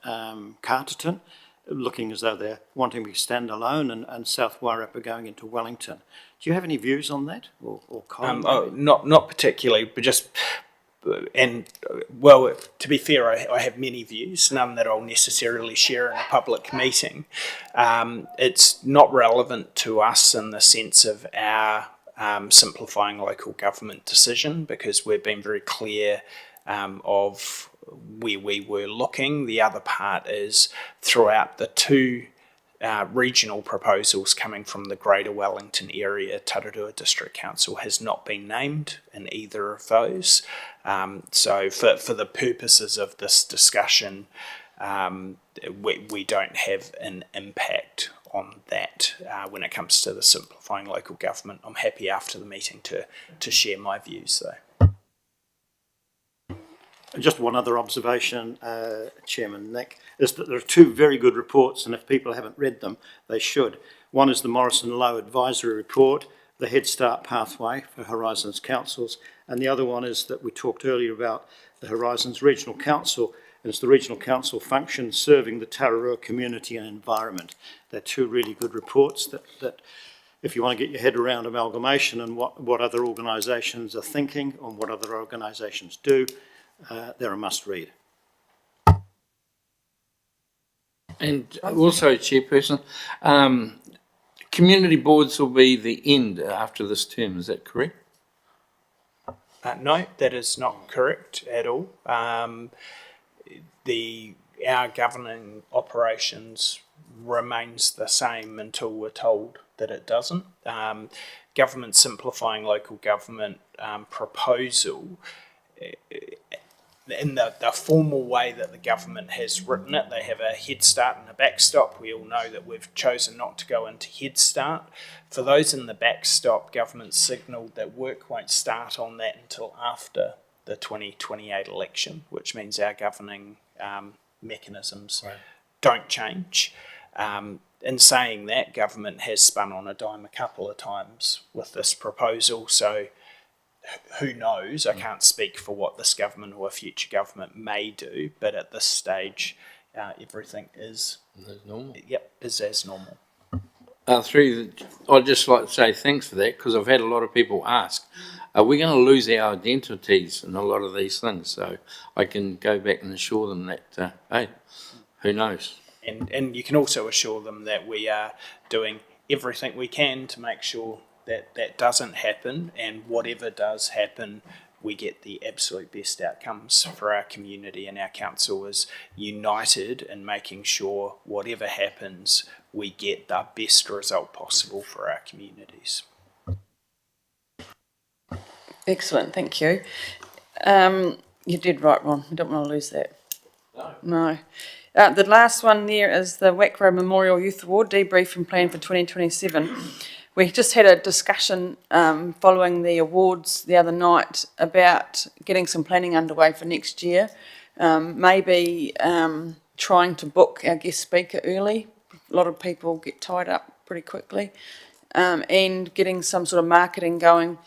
Carterton, looking as though they're wanting to be standalone, and South Wairarapa going into Wellington. Do you have any views on that, or Colin? Not particularly, but just... And, well, to be fair, I have many views, none that I'll necessarily share in a public meeting. It's not relevant to us in the sense of our simplifying local government decision, because we've been very clear of where we were looking. The other part is throughout the two regional proposals coming from the Greater Wellington area, Tararua District Council has not been named in either of those. So for the purposes of this discussion, we don't have an impact on that when it comes to the simplifying local government. I'm happy after the meeting to share my views though. Just one other observation, Chairman Nick, is that there are two very good reports, and if people haven't read them, they should. One is the Morrison Low Advisory Report, the Head Start Pathway for Horizons Councils, and the other one is that we talked earlier about the Horizons Regional Council, and it's the Regional Council function serving the Tararua community and environment. They're two really good reports that if you want to get your head around amalgamation and what other organisations are thinking and what other organisations do, they're a must-read. And also, Chairperson, community boards will be the end after this term, is that correct? No, that is not correct at all. Our governing operations remains the same until we're told that it doesn't. Government simplifying local government proposal in the formal way that the government has written it, they have a head start and a backstop. We all know that we've chosen not to go into head start. For those in the backstop, government signalled that work won't start on that until after the 2028 election, which means our governing mechanisms don't change. In saying that, government has spun on a dime a couple of times with this proposal, so who knows? I can't speak for what this government or a future government may do, but at this stage, everything is normal. Yep, is as normal. I'd just like to say thanks for that, because I've had a lot of people ask, are we going to lose our identities in a lot of these things? So I can go back and assure them that, hey, who knows? And you can also assure them that we are doing everything we can to make sure that that doesn't happen, and whatever does happen, we get the absolute best outcomes for our community, and our council is united in making sure whatever happens, we get the best result possible for our communities. Excellent, thank you. You did right, Ron. We don't want to lose that. No. The last one there is the Wackrow Memorial Youth Award debrief and plan for 2027. We just had a discussion following the awards the other night about getting some planning underway for next year. Maybe trying to book our guest speaker early. A lot of people get tied up pretty quickly. And getting some sort of marketing going.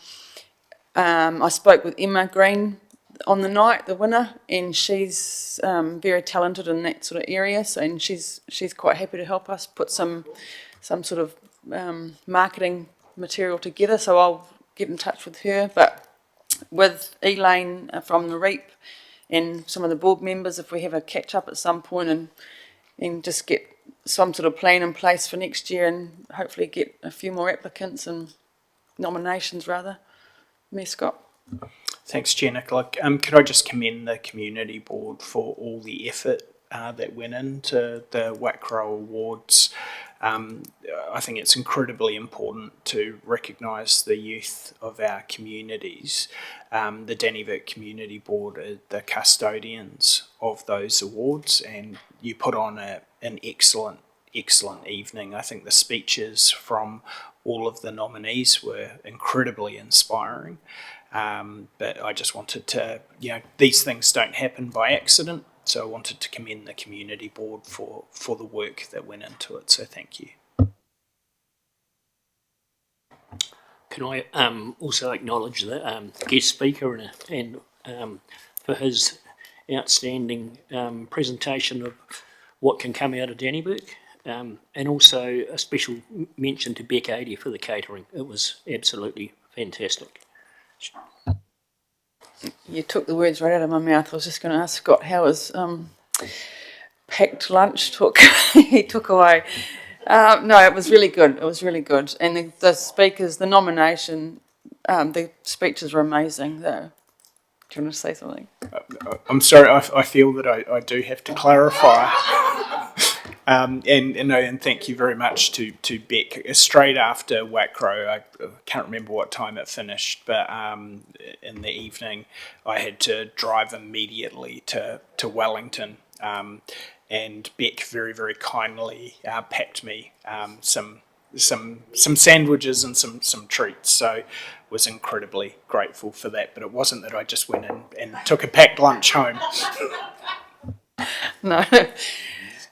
I spoke with Emma Green on the night, the winner, and she's very talented in that sort of area. So, and she's quite happy to help us put some sort of marketing material together, so I'll get in touch with her. But with Elaine from the REAP and some of the board members, if we have a catch up at some point and just get some sort of plan in place for next year, and hopefully get a few more applicants and nominations rather. Mayor Scott. Thanks, Chair Nicola. Could I just commend the community board for all the effort that went into the Wackrow Awards. I think it's incredibly important to recognise the youth of our communities. The Dannevirke Community Board are the custodians of those awards, and you put on an excellent evening. I think the speeches from all of the nominees were incredibly inspiring. But I just wanted to, these things don't happen by accident. So I wanted to commend the community board for the work that went into it. So thank you. Can I also acknowledge the guest speaker and for his outstanding presentation of what can come out of Dannevirke, and also a special mention to Beck 80 for the catering. It was absolutely fantastic. You took the words right out of my mouth. I was just going to ask Scott how his packed lunch took away. No, it was really good. It was really good. And the speakers, the nomination, the speeches were amazing, though. Do you want to say something? I'm sorry, I feel that I do have to clarify. And thank you very much to Beck. Straight after Wackrow, I can't remember what time it finished, but in the evening I had to drive immediately to Wellington, and Beck very, very kindly packed me some sandwiches and some treats. So was incredibly grateful for that. But it wasn't that I just went in and took a packed lunch home. No.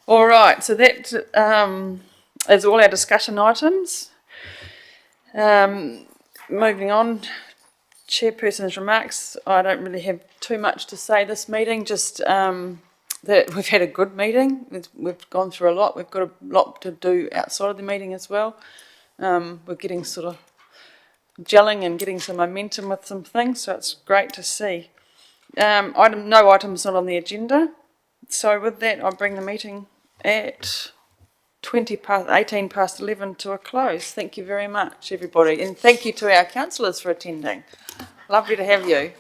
All right, so that is all our discussion items. Moving on, Chairperson's remarks. I don't really have too much to say this meeting, just that we've had a good meeting. We've gone through a lot. We've got a lot to do outside of the meeting as well. We're getting sort of gelling and getting some momentum with some things, so it's great to see. No items not on the agenda. So with that, I'll bring the meeting at 18 past 11 to a close. Thank you very much, everybody. And thank you to our councillors for attending. Lovely to have you.